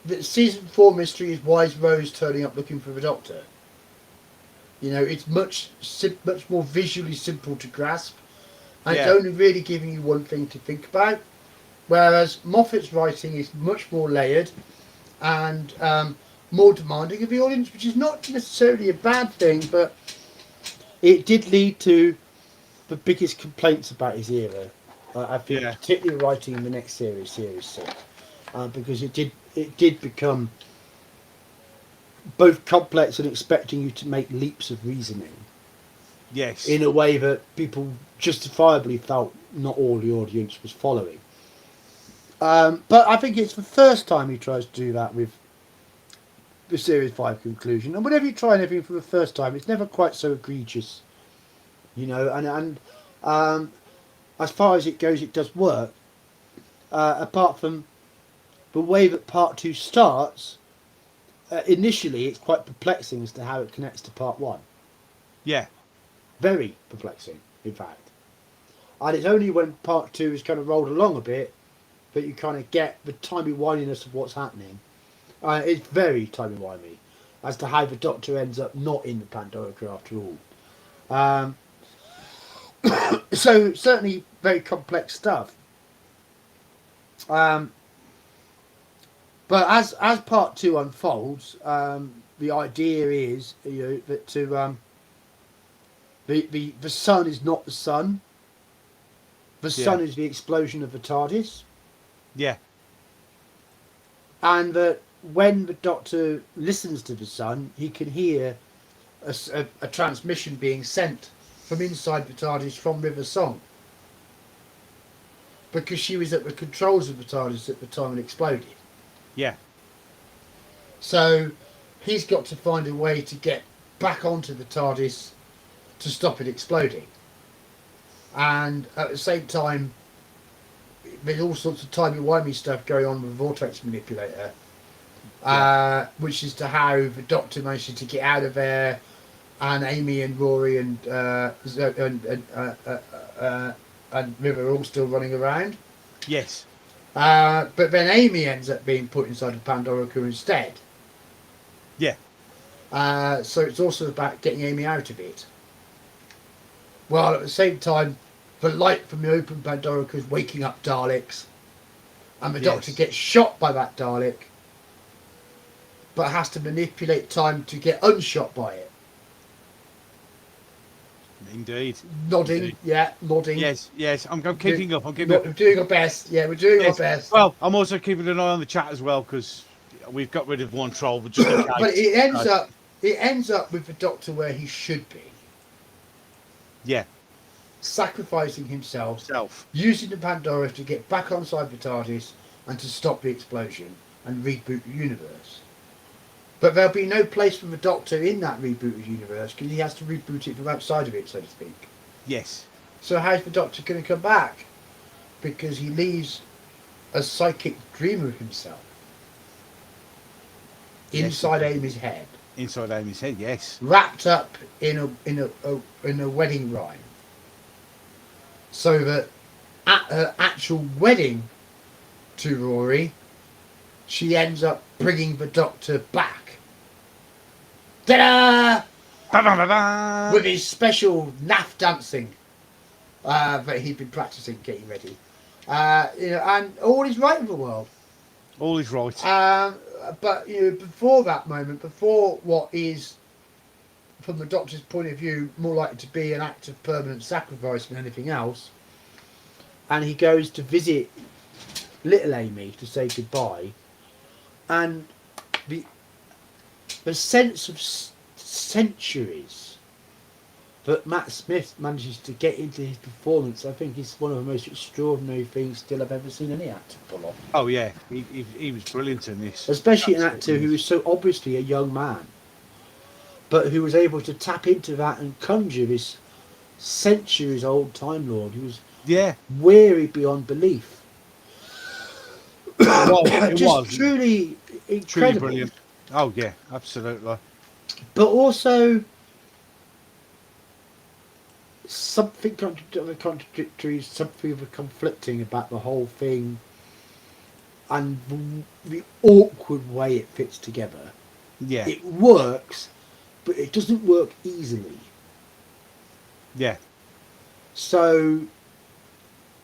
the season 4 mystery is why is Rose turning up looking for the Doctor. It's much more visually simple to grasp, and it's only really giving you one thing to think about. Whereas Moffat's writing is much more layered and more demanding of the audience, which is not necessarily a bad thing, but it did lead to the biggest complaints about his era. I think, particularly writing in the next series, Series 6, because it did become both complex and expecting you to make leaps of reasoning. Yes. In a way that people justifiably felt not all the audience was following. But I think it's the first time he tries to do that with the Series 5 conclusion. And whenever you try anything for the first time, it's never quite so egregious. And as far as it goes, it does work. Apart from the way that Part 2 starts, initially it's quite perplexing as to how it connects to Part 1. Yeah. Very perplexing, in fact. And it's only when Part 2 is kind of rolled along a bit that you kind of get the timey-wiminess of what's happening. It's very timey-wimey as to how the Doctor ends up not in the Pandorica after all. So certainly very complex stuff. But as Part 2 unfolds, the idea is that the sun is not the sun. The sun is the explosion of the TARDIS. Yeah. And that when the Doctor listens to the sun, he can hear a transmission being sent from inside the TARDIS from River Song. Because she was at the controls of the TARDIS at the time it exploded. Yeah. So he's got to find a way to get back onto the TARDIS to stop it exploding. And at the same time, there's all sorts of timey-wimey stuff going on with the Vortex Manipulator, which is to how the Doctor manages to get out of there, and Amy and Rory and River are all still running around. Yes. But then Amy ends up being put inside the Pandorica instead. Yeah. So it's also about getting Amy out of it. While at the same time, the light from the open Pandorica is waking up Daleks, and the Doctor gets shot by that Dalek, but has to manipulate time to get unshot by it. Indeed. Nodding, Indeed. yeah, nodding. Yes. I'm keeping up. I'm keeping up. We're doing our best. Yeah, we're doing our best. Well, I'm also keeping an eye on the chat as well because we've got rid of one troll, but just in case. But it ends up with the Doctor where he should be. Yeah. Sacrificing himself, using the Pandora to get back on side the TARDIS and to stop the explosion and reboot the universe. But there'll be no place for the Doctor in that rebooted universe because he has to reboot it from outside of it, so to speak. Yes. So how's the Doctor going to come back? Because he leaves a psychic dream of himself inside Amy's head. Inside Amy's head, yes. Wrapped up in a wedding rhyme. So that at her actual wedding to Rory, she ends up bringing the Doctor back. Ta-da! Ba-ba-ba-ba! With his special naff dancing that he'd been practicing, getting ready. And all is right in the world. All is right. But before that moment, before what is, from the Doctor's point of view, more likely to be an act of permanent sacrifice than anything else, and he goes to visit little Amy to say goodbye, and the sense of centuries that Matt Smith manages to get into his performance, I think, is one of the most extraordinary things still I've ever seen any actor pull off. Oh yeah, he was brilliant in this. Especially an actor who is so obviously a young man, but who was able to tap into that and conjure this centuries-old Time Lord who was weary beyond belief. It was truly incredible. Truly brilliant. Oh yeah, absolutely. But also something contradictory, something conflicting about the whole thing, and the awkward way it fits together. Yeah. It works, but it doesn't work easily. Yeah. So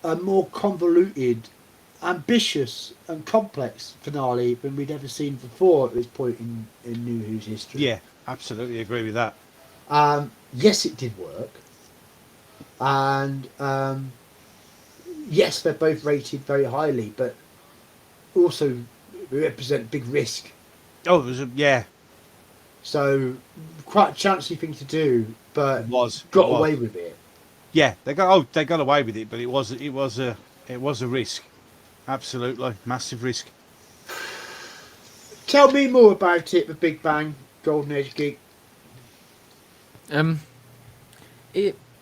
a more convoluted, ambitious and complex finale than we'd ever seen before at this point in New Who's history. Yeah, absolutely agree with that. Yes, it did work. And yes, they're both rated very highly, but also represent big risk. Oh, it was So quite a chancy thing to do, but it got away with it. Yeah, they got away with it, but it was a risk. Absolutely, massive risk. Tell me more about it, the Big Bang, GoldenagedGeek.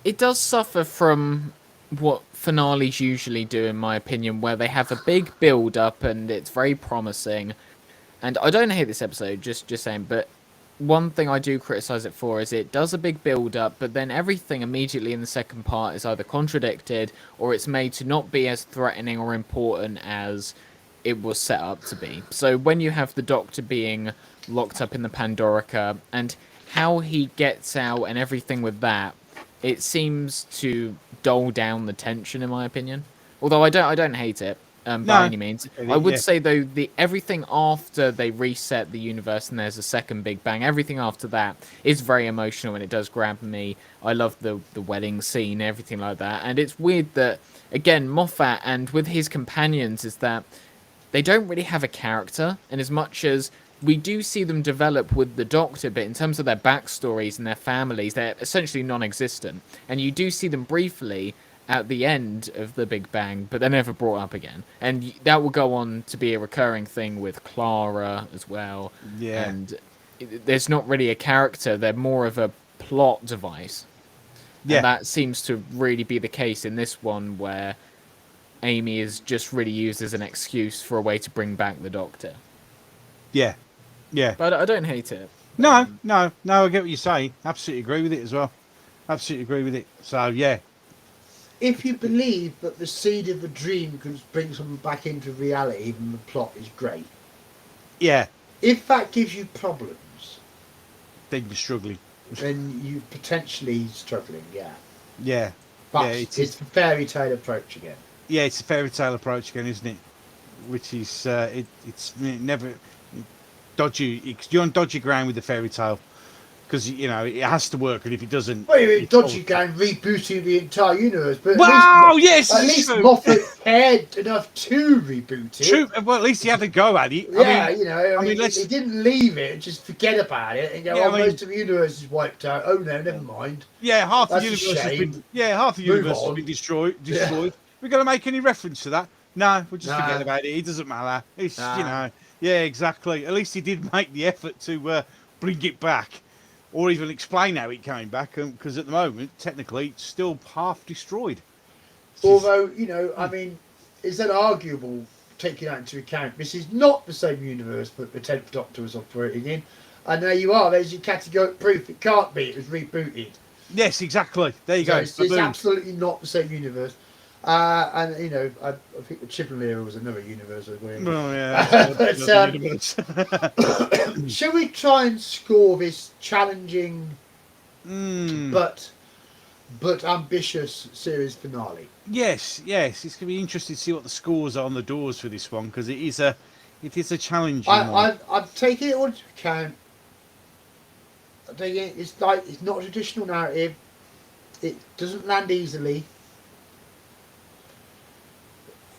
It does suffer from what finales usually do, in my opinion, where they have a big build up and it's very promising. And I don't hate this episode, just saying, but one thing I do criticise it for is it does a big build up, but then everything immediately in the second part is either contradicted or it's made to not be as threatening or important as it was set up to be. So when you have the Doctor being locked up in the Pandorica and how he gets out and everything with that, it seems to dull down the tension, in my opinion. Although I don't hate it by any means. I would say though everything after they reset the universe and there's a second Big Bang, everything after that is very emotional and it does grab me. I love the wedding scene, everything like that. And it's weird that again Moffat and with his companions is that they don't really have a character, and as much as we do see them develop with the Doctor, but in terms of their backstories and their families, they're essentially non-existent. And you do see them briefly at the end of the Big Bang, but they're never brought up again. And that will go on to be a recurring thing with Clara as well. Yeah. And there's not really a character. They're more of a plot device. Yeah. And that seems to really be the case in this one, where Amy is just really used as an excuse for a way to bring back the Doctor. Yeah. Yeah. But I don't hate it. No, I get what you're saying. Absolutely agree with it as well. Absolutely agree with it. So, yeah. If you believe that the seed of a dream can bring someone back into reality, even the plot is great. Yeah. If that gives you problems, Then you're struggling. then you potentially struggling, yeah. Yeah. But Yeah, it's a fairy tale approach again. Yeah, it's a fairy tale approach again, isn't it? Which is, it's never dodgy. You're on dodgy ground with the fairy tale. Because, you know, it has to work, and if it doesn't... Well, you're dodgy going rebooting the entire universe, but Wow, yes, at least true. Moffat cared enough to reboot it. True. Well, at least he had a go at it. Yeah, I mean, you know, I mean, let's... he didn't leave it and just forget about it and go, Yeah, most of the universe is wiped out. Oh no, never mind. Yeah, half the That's a universe has been... shame. Yeah, half the Move universe has on. been destroyed. Yeah. We're going to make any reference to that? No, we'll just Nah. forget about it. It doesn't matter. It's, Nah. you know... Yeah, exactly. At least he did make the effort to bring it back. Or even explain how it came back, because at the moment, technically, it's still half destroyed. Although, you know, I mean, is that arguable, taking that into account? This is not the same universe that the 10th Doctor was operating in. And there you are, there's your categorical proof. It can't be, it was rebooted. Yes, exactly. There you So go. it's Boom. absolutely not the same universe. And, you know, I think the Chibnall era was another universe as well. Well, yeah. But, shall we try and score this challenging but ambitious series finale? Yes. It's going to be interesting to see what the scores are on the doors for this one, because it is a challenging one. I've taken it all into account. It's like, it's not a traditional narrative. It doesn't land easily.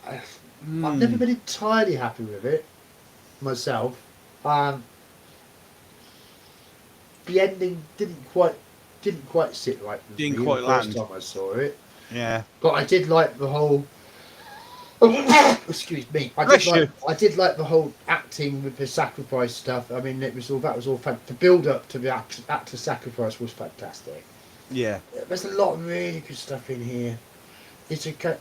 I've never been entirely happy with it myself. The ending didn't quite sit right with Didn't me quite the land. first time I saw it. Yeah. But I did like the whole. Excuse me. I did like the whole acting with the sacrifice stuff. I mean, that was all the build up to the act of sacrifice was fantastic. Yeah. There's a lot of really good stuff in here.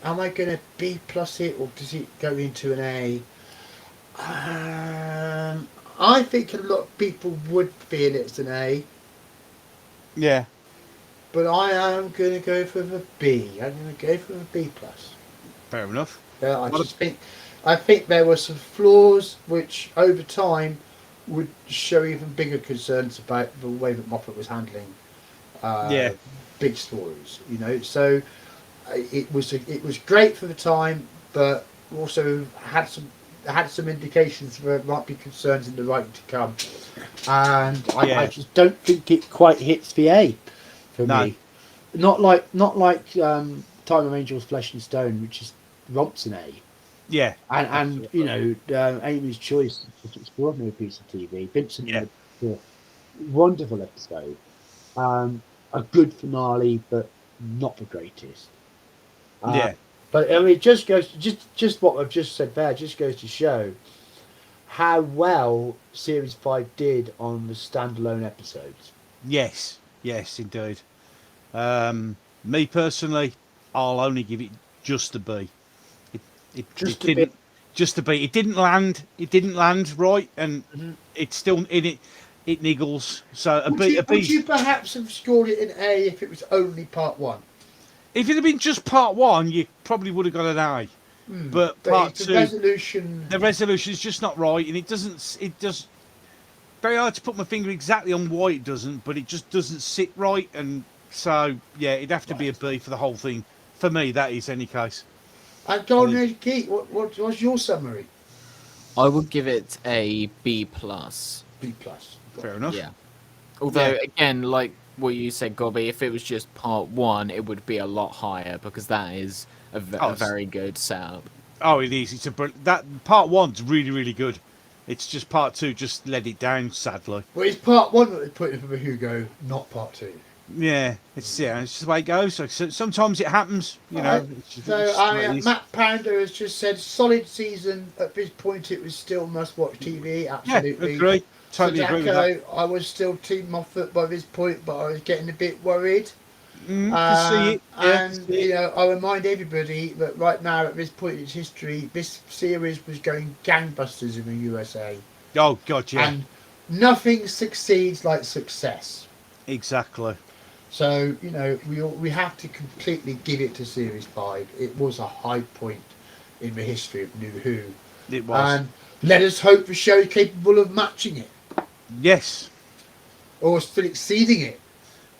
Am I going to B plus it, or does it go into an A? I think a lot of people would feel it's an A, Yeah. but I am going to go for the B. I'm going to go for the B plus. Fair enough. I think there were some flaws which, over time, would show even bigger concerns about the way that Moffat was handling big stories. You know, so. It was great for the time, but also had some indications there might be concerns in the writing to come, and I just don't think it quite hits the A for me. Not like Time of Angels, Flesh and Stone, which is romps an A. Yeah. And you know, Amy's Choice is an extraordinary piece of TV. Vincent, a wonderful episode, a good finale, but not the greatest. But I mean, it just goes just what I've just said there just goes to show how well Series 5 did on the standalone episodes. Yes, indeed. Me personally, I'll only give it just a B. It didn't land. It didn't land right, and it's still in it. It niggles. So a B. Would you perhaps have scored it an A if it was only part 1? If it had been just part 1, you probably would have got an A. But part 2, the resolution is just not right, and it does very hard to put my finger exactly on why it doesn't, but it just doesn't sit right, and so yeah, it'd have to be a B for the whole thing. For me, that is any case. And GoldenagedGeek, what's your summary? I would give it a B plus. B plus. Fair enough. Yeah. Although again, like what you said, Gobby, if it was just part 1, it would be a lot higher, because that is a very good setup. Oh, it is. That part 1's really, really good. It's just part 2 just let it down, sadly. Well, it's part 1 that they put in for the Hugo, not part 2. Yeah, it's just the way it goes. So sometimes it happens, you know. Matt Pounder has just said solid season. At this point, it was still must-watch TV. Absolutely. Yeah, agree. Totally agree with that. I was still Team Moffat by this point, but I was getting a bit worried. Can see it. Yeah, can And see it. I remind everybody that right now, at this point in its history, this series was going gangbusters in the USA, Oh God, yeah, and nothing succeeds like success. exactly. So we have to completely give it to Series 5. It was a high point in the history of New Who, It was. and let us hope the show is capable of matching it Yes. or still exceeding it.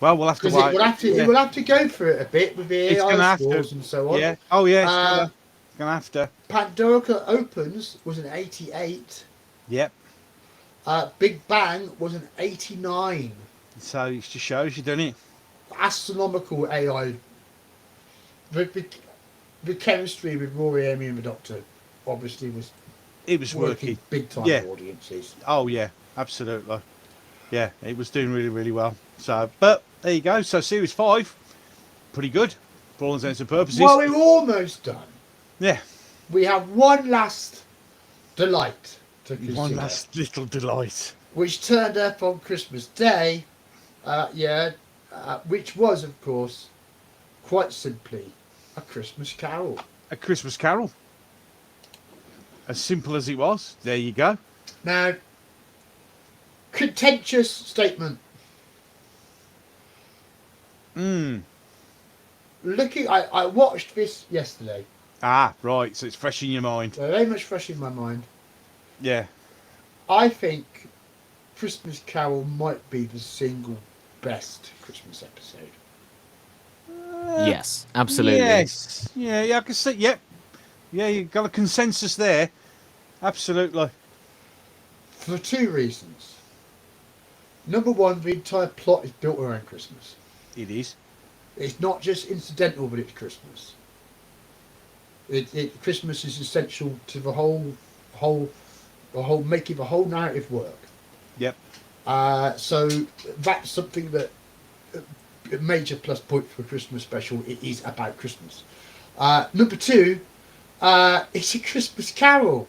Well, we'll have to Because wait. it will have to go for it a bit with the It's AI gonna have to. scores and so on. Yeah. Oh yeah, Uh, it's gonna have to. Pandorica Opens was an 88. Yep. Big Bang was an 89. So it just shows you, doesn't it? Astronomical AI. The chemistry with Rory, Amy, and the Doctor obviously was It was working. big time Yeah. audiences. Oh yeah, absolutely. Yeah, it was doing really, really well. So, but there you go. So series 5, pretty good for all intents and purposes. Well, we're almost done. Yeah. We have one last delight to consider, One last little delight. which turned up on Christmas Day. Which was, of course, quite simply a Christmas Carol. A Christmas Carol. As simple as it was. There you go. Now, contentious statement. I watched this yesterday. Ah, right. So it's fresh in your mind. Very much fresh in my mind. Yeah. I think Christmas Carol might be the single best Christmas episode. Yes, absolutely. Yes. Yeah, I can see. Yep. Yeah, you've got a consensus there. Absolutely. For two reasons. Number one, the entire plot is built around Christmas. It is. It's not just incidental, but it's Christmas. Christmas is essential to the whole making the whole narrative work. Yep. So that's something that a major plus point for a Christmas special. It is about Christmas. Number two, it's a Christmas Carol.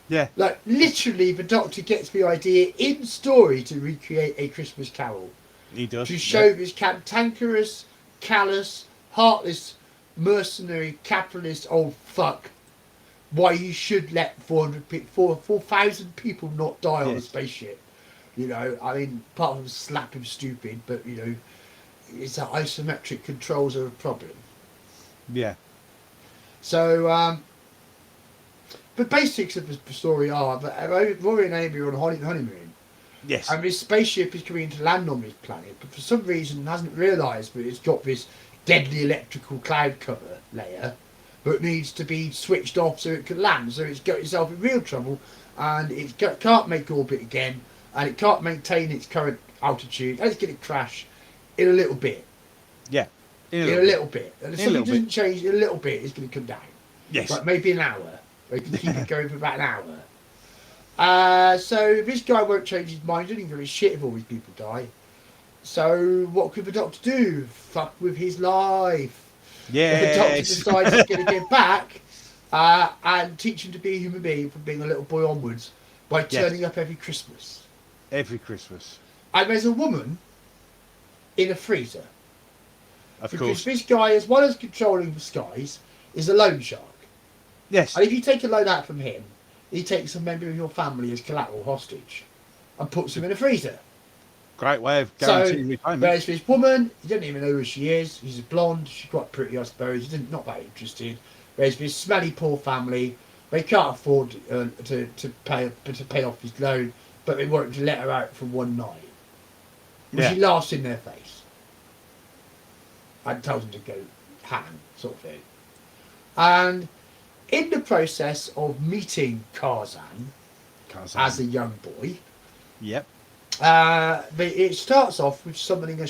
Yeah. Like literally, the Doctor gets the idea in story to recreate a Christmas Carol He does. to show this cantankerous, callous, heartless, mercenary, capitalist old fuck why you should let 4,000 people not die on a Yes. spaceship. I mean, apart from slap him stupid, but it's that isometric controls are a problem. Yeah. So, the basics of the story are that Rory and Amy are on a honeymoon, Yes. and this spaceship is coming to land on this planet, but for some reason hasn't realised that it's got this deadly electrical cloud cover layer that needs to be switched off so it can land. So it's got itself in real trouble, and it can't make orbit again, and it can't maintain its current altitude, and it's going to crash in a little bit. Yeah. In a little bit. And if In a something little doesn't bit. change in a little bit, it's going to come down. Yes. Like maybe an hour. They can keep it going for about an hour. So this guy won't change his mind. He doesn't give a shit if all these people die. So what could the Doctor do? Fuck with his life. The Doctor Yes. decides he's going to get back and teach him to be a human being from being a little boy onwards by turning up every Christmas. Every Christmas. And there's a woman in a freezer. Of Because course. this guy, as well as controlling the skies, is a loan shark. Yes. And if you take a loan out from him, he takes a member of your family as collateral hostage and puts him in a freezer. Great way of So guaranteeing repayment. there's this woman, he doesn't even know who she is, she's a blonde, she's quite pretty I suppose, he's not that interested. There's this smelly poor family, they can't afford to pay off his loan, but they want him to let her out for one night. Well, she laughs in their face and tells them to go ham, sort of thing. And in the process of meeting Tarzan as a young boy, Yep. it starts off with summoning a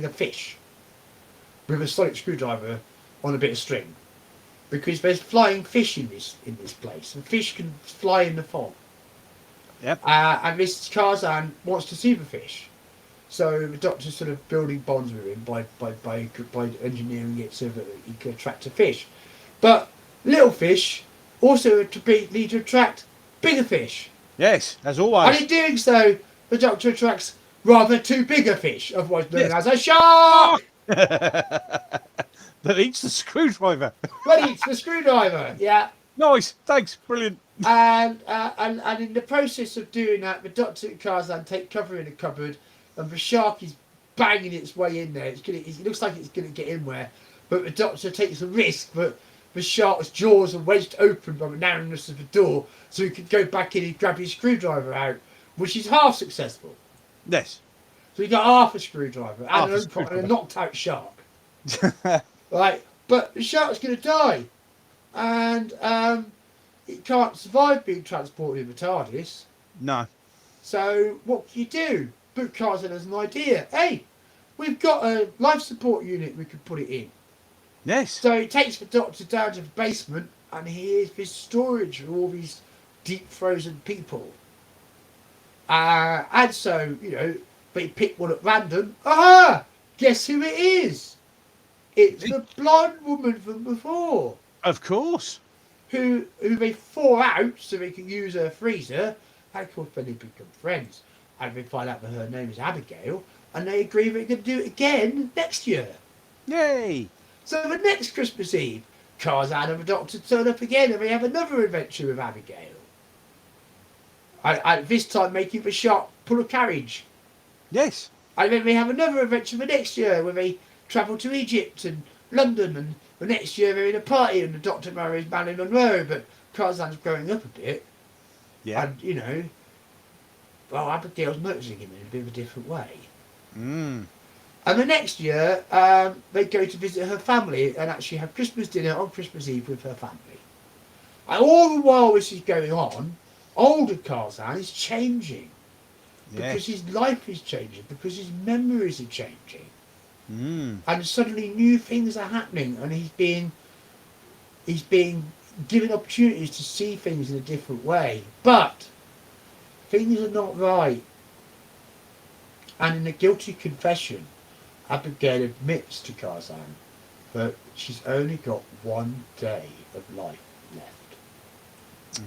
fish with a sonic screwdriver on a bit of string, because there's flying fish in this place, and fish can fly in the fog. Yep. And this Tarzan wants to see the fish, so the Doctor's sort of building bonds with him by engineering it so that he can attract a fish. But little fish also need to attract bigger fish. Yes, as And always. in doing so, the Doctor attracts rather too big a fish, otherwise known as a shark! That eats the screwdriver. But it's the screwdriver, yeah. Nice, thanks, brilliant. And in the process of doing that, the Doctor and Tarzan take cover in the cupboard, and the shark is banging its way in there. It looks like it's gonna get in there, but the Doctor takes a risk that the shark's jaws are wedged open by the narrowness of the door, so he can go back in and grab his screwdriver out, which is half successful. Yes. So you got half a screwdriver Half and a a screwdriver. knocked out shark. Right, but the shark's going to die, and it can't survive being transported in the TARDIS. No. So what can you do? But Tarzan has an idea. Hey, we've got a life support unit we could put it in. Yes. So he takes the Doctor down to the basement, and here's this storage for all these deep frozen people. And so, you know, they pick one at random. Aha! Guess who it is? It's the blonde woman from before, Of course. who they thaw out so they can use her freezer. And of course, then they become friends. And they find out that her name is Abigail, and they agree they're going to do it again next year. Yay. So the next Christmas Eve, Tarzan and the Doctor turn up again, and they have another adventure with Abigail. And this time making the shark pull a carriage. Yes. And then they have another adventure the next year where they travel to Egypt and London, and the next year they're in a party and the Doctor marries Marilyn Monroe, but Tarzan's growing up a bit. Yeah. And, you know, well, Abigail's noticing him in a bit of a different way. Mm. And the next year, they go to visit her family and actually have Christmas dinner on Christmas Eve with her family. And all the while this is going on, older Tarzan is changing. Because Yes. his life is changing, because his memories are changing. Mm. And suddenly new things are happening, and he's being given opportunities to see things in a different way. But things are not right. And in a guilty confession, Abigail admits to Tarzan that she's only got 1 day of life left.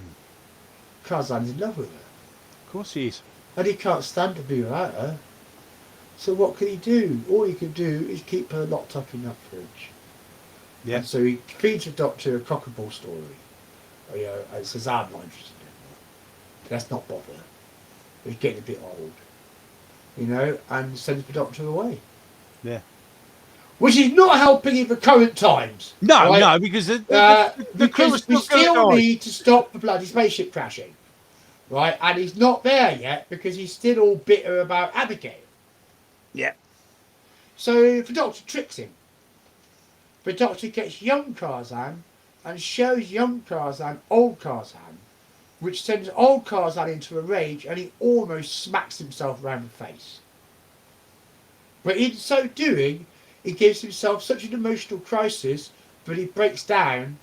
Tarzan's in love with her, Of course he is. and he can't stand to be without her. So what can he do? All he can do is keep her locked up in that fridge. Yeah. And so he feeds the Doctor a cockable story. You know, and says, I'm not interested in that. Let's not bother. He's getting a bit old. You know, and sends the Doctor away. Yeah. Which is not helping in the current times. No, right? no, because the crew is Because we still going to still die. need to stop the bloody spaceship crashing. Right? And he's not there yet because he's still all bitter about Abigail. Yeah. So the Doctor tricks him. The Doctor gets young Tarzan and shows young Tarzan old Tarzan, which sends old Tarzan into a rage, and he almost smacks himself around the face. But in so doing, he gives himself such an emotional crisis that he breaks down,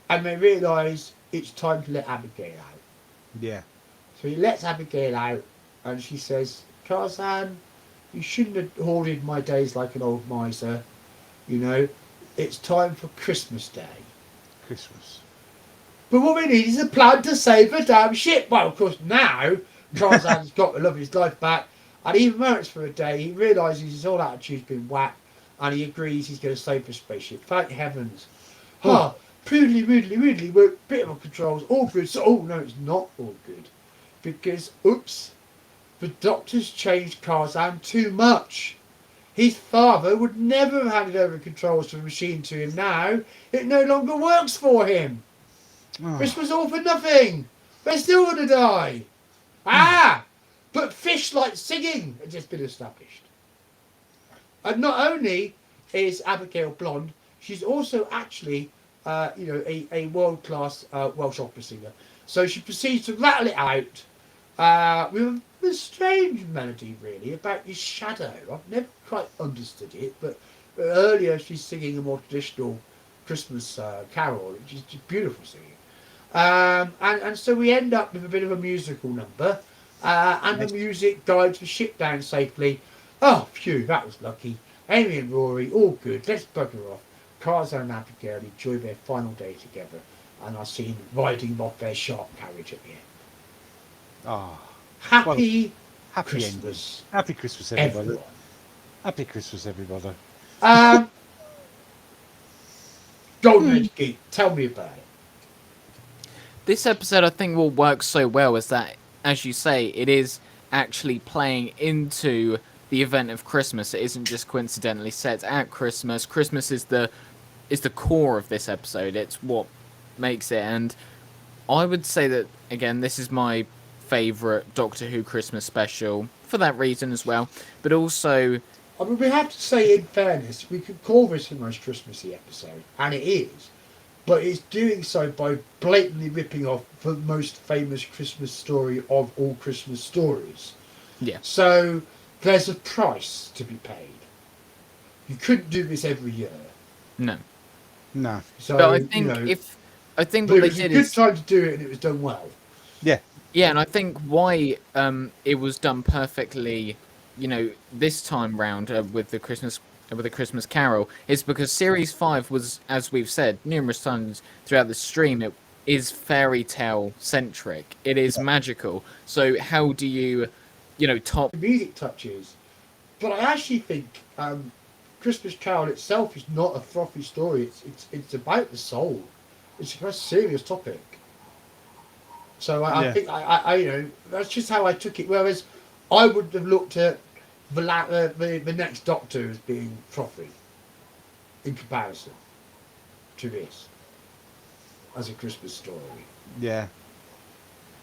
and they realise it's time to let Abigail out. Yeah. So he lets Abigail out, and she says, Tarzan, you shouldn't have hoarded my days like an old miser. You know, it's time for Christmas Day. Christmas. But what we need is a plan to save the damn ship. Well, of course, now Tarzan's got the love of his life back, and even though it's for a day, he realises his whole attitude's been whacked, and he agrees he's going to save the spaceship. Thank heavens. Ah, Poodly, we're bit of a controls, all good. So, oh no, it's not all good. Because, oops, the Doctor's changed Tarzan too much. His father would never have handed over controls to the machine to him now. It no longer works for him. Oh. This was all for nothing. They're still going to die. Ah! But fish like singing had just been established. And not only is Abigail blonde, she's also actually, a world-class Welsh opera singer. So she proceeds to rattle it out with a strange melody, really, about his shadow. I've never quite understood it, but earlier she's singing a more traditional Christmas carol, which is just beautiful singing. And so we end up with a bit of a musical number, and the music guides the ship down safely. Oh, phew, that was lucky. Amy and Rory, all good. Let's bugger off. Tarzan and Abigail enjoy their final day together, and are seen riding off their shark carriage at the end. Ah. Happy Happy Christmas, Happy Christmas, everybody. everyone. Happy Christmas, everybody. GoldenagedGeek, tell me about it. This episode, I think, will work so well is that, as you say, it is actually playing into the event of Christmas. It isn't just coincidentally set at Christmas. Christmas is the core of this episode. It's what makes it. And I would say that, again, this is my favourite Doctor Who Christmas special for that reason as well. But also, I mean, we have to say, in fairness, we could call this the most Christmassy episode, and it is. But it's doing so by blatantly ripping off the most famous Christmas story of all Christmas stories. yeah. So there's a price to be paid. You couldn't do this every year. No. No. So, But I think you know, I think but what it they was a did good is... time to do it, and it was done well. Yeah. Yeah, and I think why it was done perfectly, this time round with the Christmas Carol is because Series 5 was, as we've said numerous times throughout the stream, it is fairy tale centric. It is magical. So how do you, top? The music touches, but I actually think Christmas Carol itself is not a frothy story. It's about the soul. It's a very serious topic. So I think I that's just how I took it. Whereas I would have looked at the next Doctor as being frothy in comparison to this as a Christmas story. Yeah.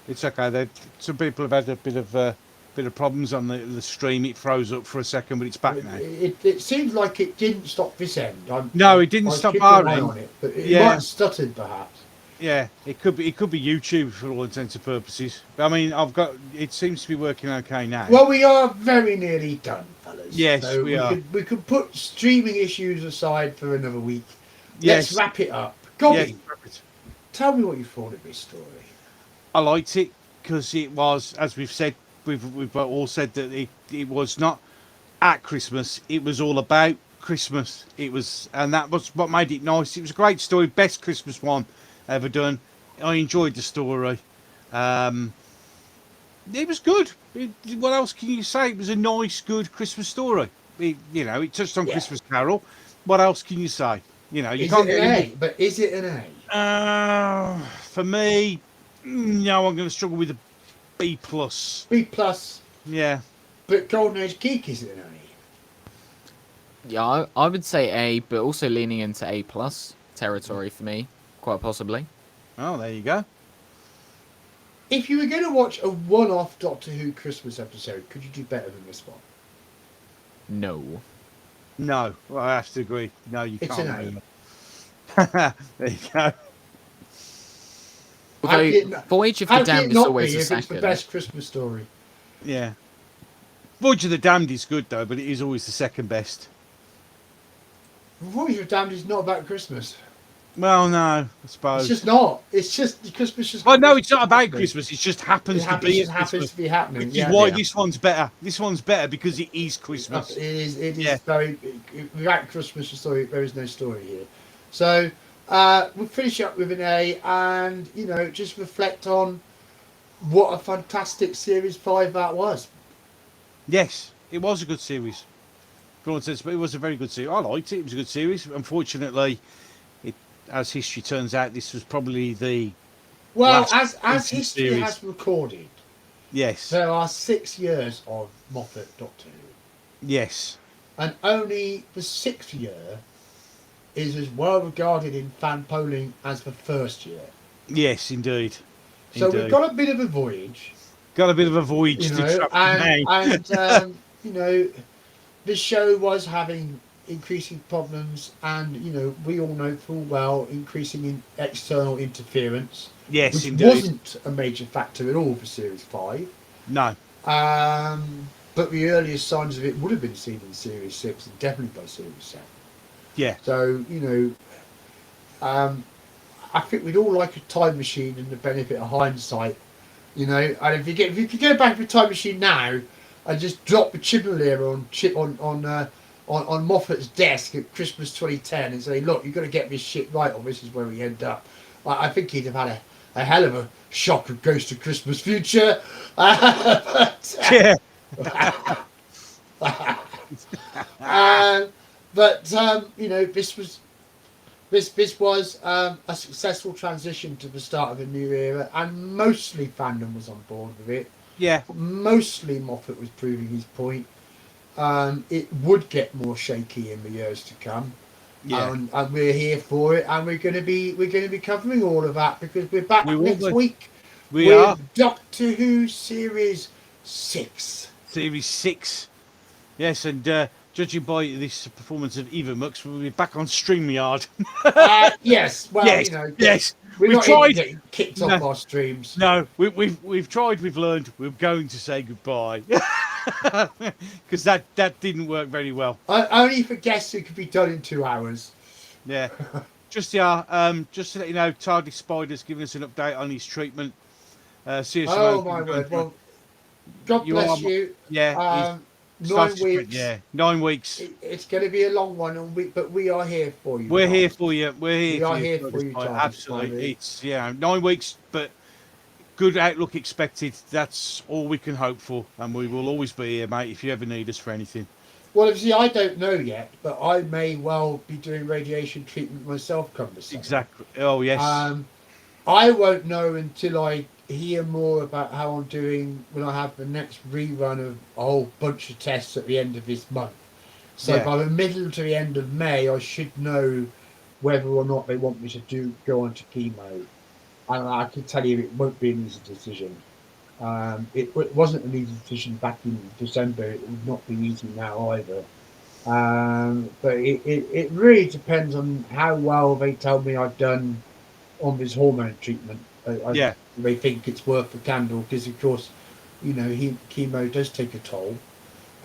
It's okay. Some people have had a bit of problems on the stream. It froze up for a second, but it's back now. It seems like it didn't stop this end. No, it didn't stop our end. on it, but it Yeah. might have stuttered perhaps. Yeah, it could be YouTube for all intents and purposes. I mean, it seems to be working okay now. Well, we are very nearly done, fellas. Yes, so we are. We could put streaming issues aside for another week. Yes. Let's wrap it up. Gobby, Yes. tell me what you thought of this story. I liked it because it was, as we've said, we've all said that it was not at Christmas. It was all about Christmas. And that was what made it nice. It was a great story, best Christmas one ever done. I enjoyed the story. It was good. What else can you say? It was a nice, good Christmas story. It touched on Christmas Carol. What else can you say? You can't it get an A? But is it an A? For me, no, I'm going to struggle with a B+. B plus. Yeah. But GoldenagedGeek is it an A? Yeah, I would say A, but also leaning into A+ territory for me, quite possibly. Oh, there you go. If you were going to watch a one-off Doctor Who Christmas episode, could you do better than this one? No. No, well, I have to agree. No, you It's can't. an There you go. Although Voyage of the Damned is always a It's the second. best Christmas story. Yeah. Voyage of the Damned is good though, but it is always the second best. Voyage of the Damned is not about Christmas. Well, no, I suppose. It's just not. It's just Christmas. Just Well, no, it's not about Christmas. It just happens to be. It happens to be happening. Which is why this one's better. This one's better because it is Christmas. It is very. Without Christmas story, there is no story here. So we'll finish up with an A, and just reflect on what a fantastic Series 5 that was. Yes, it was a good series. For all intents, but it was a very good series. I liked it. It was a good series. Unfortunately, as history turns out, this was probably the as history series has recorded. Yes. There are 6 years of Moffat Doctor Who. Yes. And only the 6th year is as well regarded in fan polling as the first year. Yes, indeed. So we've got a bit of a voyage. Got a bit of a voyage to and this show was having increasing problems, and we all know full well increasing external interference. Yes, which indeed. wasn't a major factor at all for Series 5. No. But the earliest signs of it would have been seen in Series 6 and definitely by Series 7. Yeah. So, I think we'd all like a time machine and the benefit of hindsight, and if you could go back to a time machine now and just drop the chandelier on Moffat's desk at Christmas 2010 and say, look, you've got to get this shit right or this is where we end up. I think he'd have had a hell of a shock of Ghost of Christmas Future. Yeah. But you know, this was a successful transition to the start of a new era, and mostly fandom was on board with it. Yeah. Mostly Moffat was proving his point. It would get more shaky in the years to come. Yeah. And we're here for it, and we're going to be covering all of that because we're back next week. We are Doctor Who Series 6. Series 6. Yes, and judging by this performance of Eva Mux, we'll be back on StreamYard. Yes, well, yes, you know, yes. we're We've not tried. even getting kicked off our streams. No, we've tried. We've learned. We're going to say goodbye because that didn't work very well. Only for guests who could be done in 2 hours. Yeah, just to let you know, Tardy Spider's giving us an update on his treatment. Oh my word! Well, God bless you. Yeah. 9 weeks. Yeah, 9 weeks. It's going to be a long one, but we are here for you. We're here for you. We're here. We are here for you, Tom. Absolutely. It's 9 weeks, but good outlook expected. That's all we can hope for, and we will always be here, mate. If you ever need us for anything. Well, obviously, I don't know yet, but I may well be doing radiation treatment myself come this summer. Exactly. Oh yes. I won't know until I hear more about how I'm doing when I have the next rerun of a whole bunch of tests at the end of this month. So by the middle to the end of May, I should know whether or not they want me to go on to chemo. And I can tell you it won't be an easy decision. It wasn't an easy decision back in December. It would not be easy now either. But it really depends on how well they tell me I've done on this hormone treatment. They think it's worth the candle because, of course, you know, chemo does take a toll.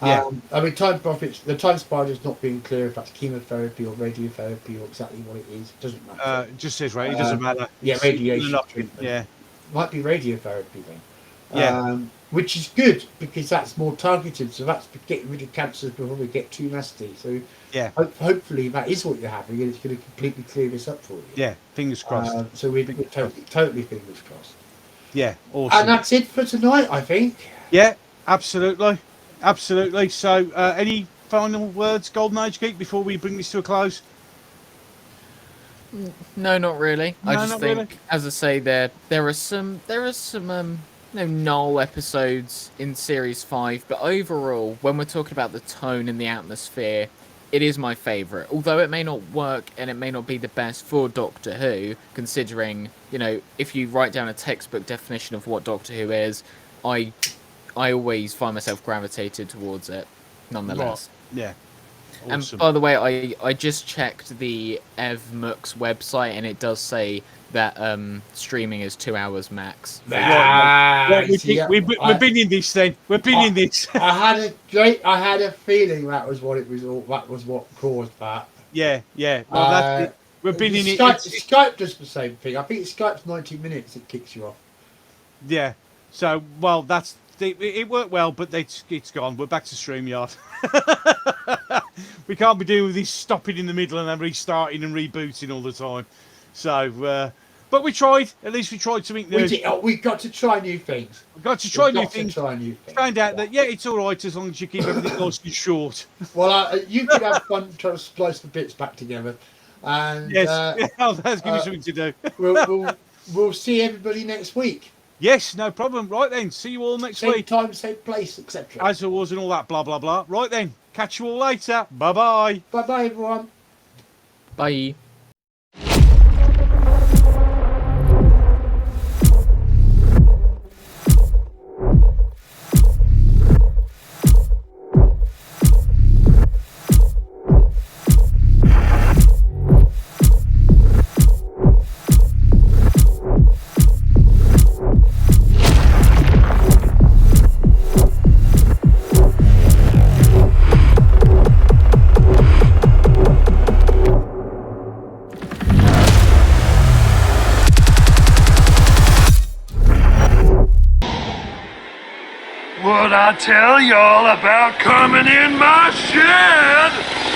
I mean, the time spider's not being clear if that's chemotherapy or radiotherapy or exactly what it is. It doesn't matter. It just says right. It doesn't matter. Yeah, radiation treatment. Yeah, might be radiotherapy then. Yeah. Which is good because that's more targeted. So that's getting rid of cancers before they get too nasty. So yeah, hopefully that is what you're having, and it's going to completely clear this up for you. Yeah, fingers crossed. So we're totally fingers crossed. Yeah, awesome. And that's it for tonight, I think. Yeah, absolutely. So, any final words, Golden Age Geek, before we bring this to a close? No, not really. No, I just not think, really. as I say, there are some null episodes in Series 5, but overall, when we're talking about the tone and the atmosphere, it is my favourite. Although it may not work and it may not be the best for Doctor Who, considering, you know, if you write down a textbook definition of what Doctor Who is, I always find myself gravitated towards it, nonetheless. Yeah. Awesome. And by the way, I just checked the EvMux website, and it does say that streaming is 2 hours max. We've been in this then. We've been in this. I had a feeling that was what caused that. Yeah. Well, we've been in it. Skype does the same thing. I think Skype's 90 minutes. It kicks you off. Yeah. So, well, it worked well, but it's gone. We're back to StreamYard. We can't be doing with this stopping in the middle and then restarting and rebooting all the time. So, but we tried. At least we tried something new. We got to try new things. We've got to try new things. Found out that, it's all right as long as you keep everything nice and short. Well, you could have fun trying to splice the bits back together. And yes, that's give you something to do. We'll see everybody next week. Yes, no problem. Right then, see you all next week. Same time, same place, etc. As there was and all that blah, blah, blah. Right then, catch you all later. Bye-bye. Bye-bye, everyone. Bye. Would I tell y'all about coming in my shed?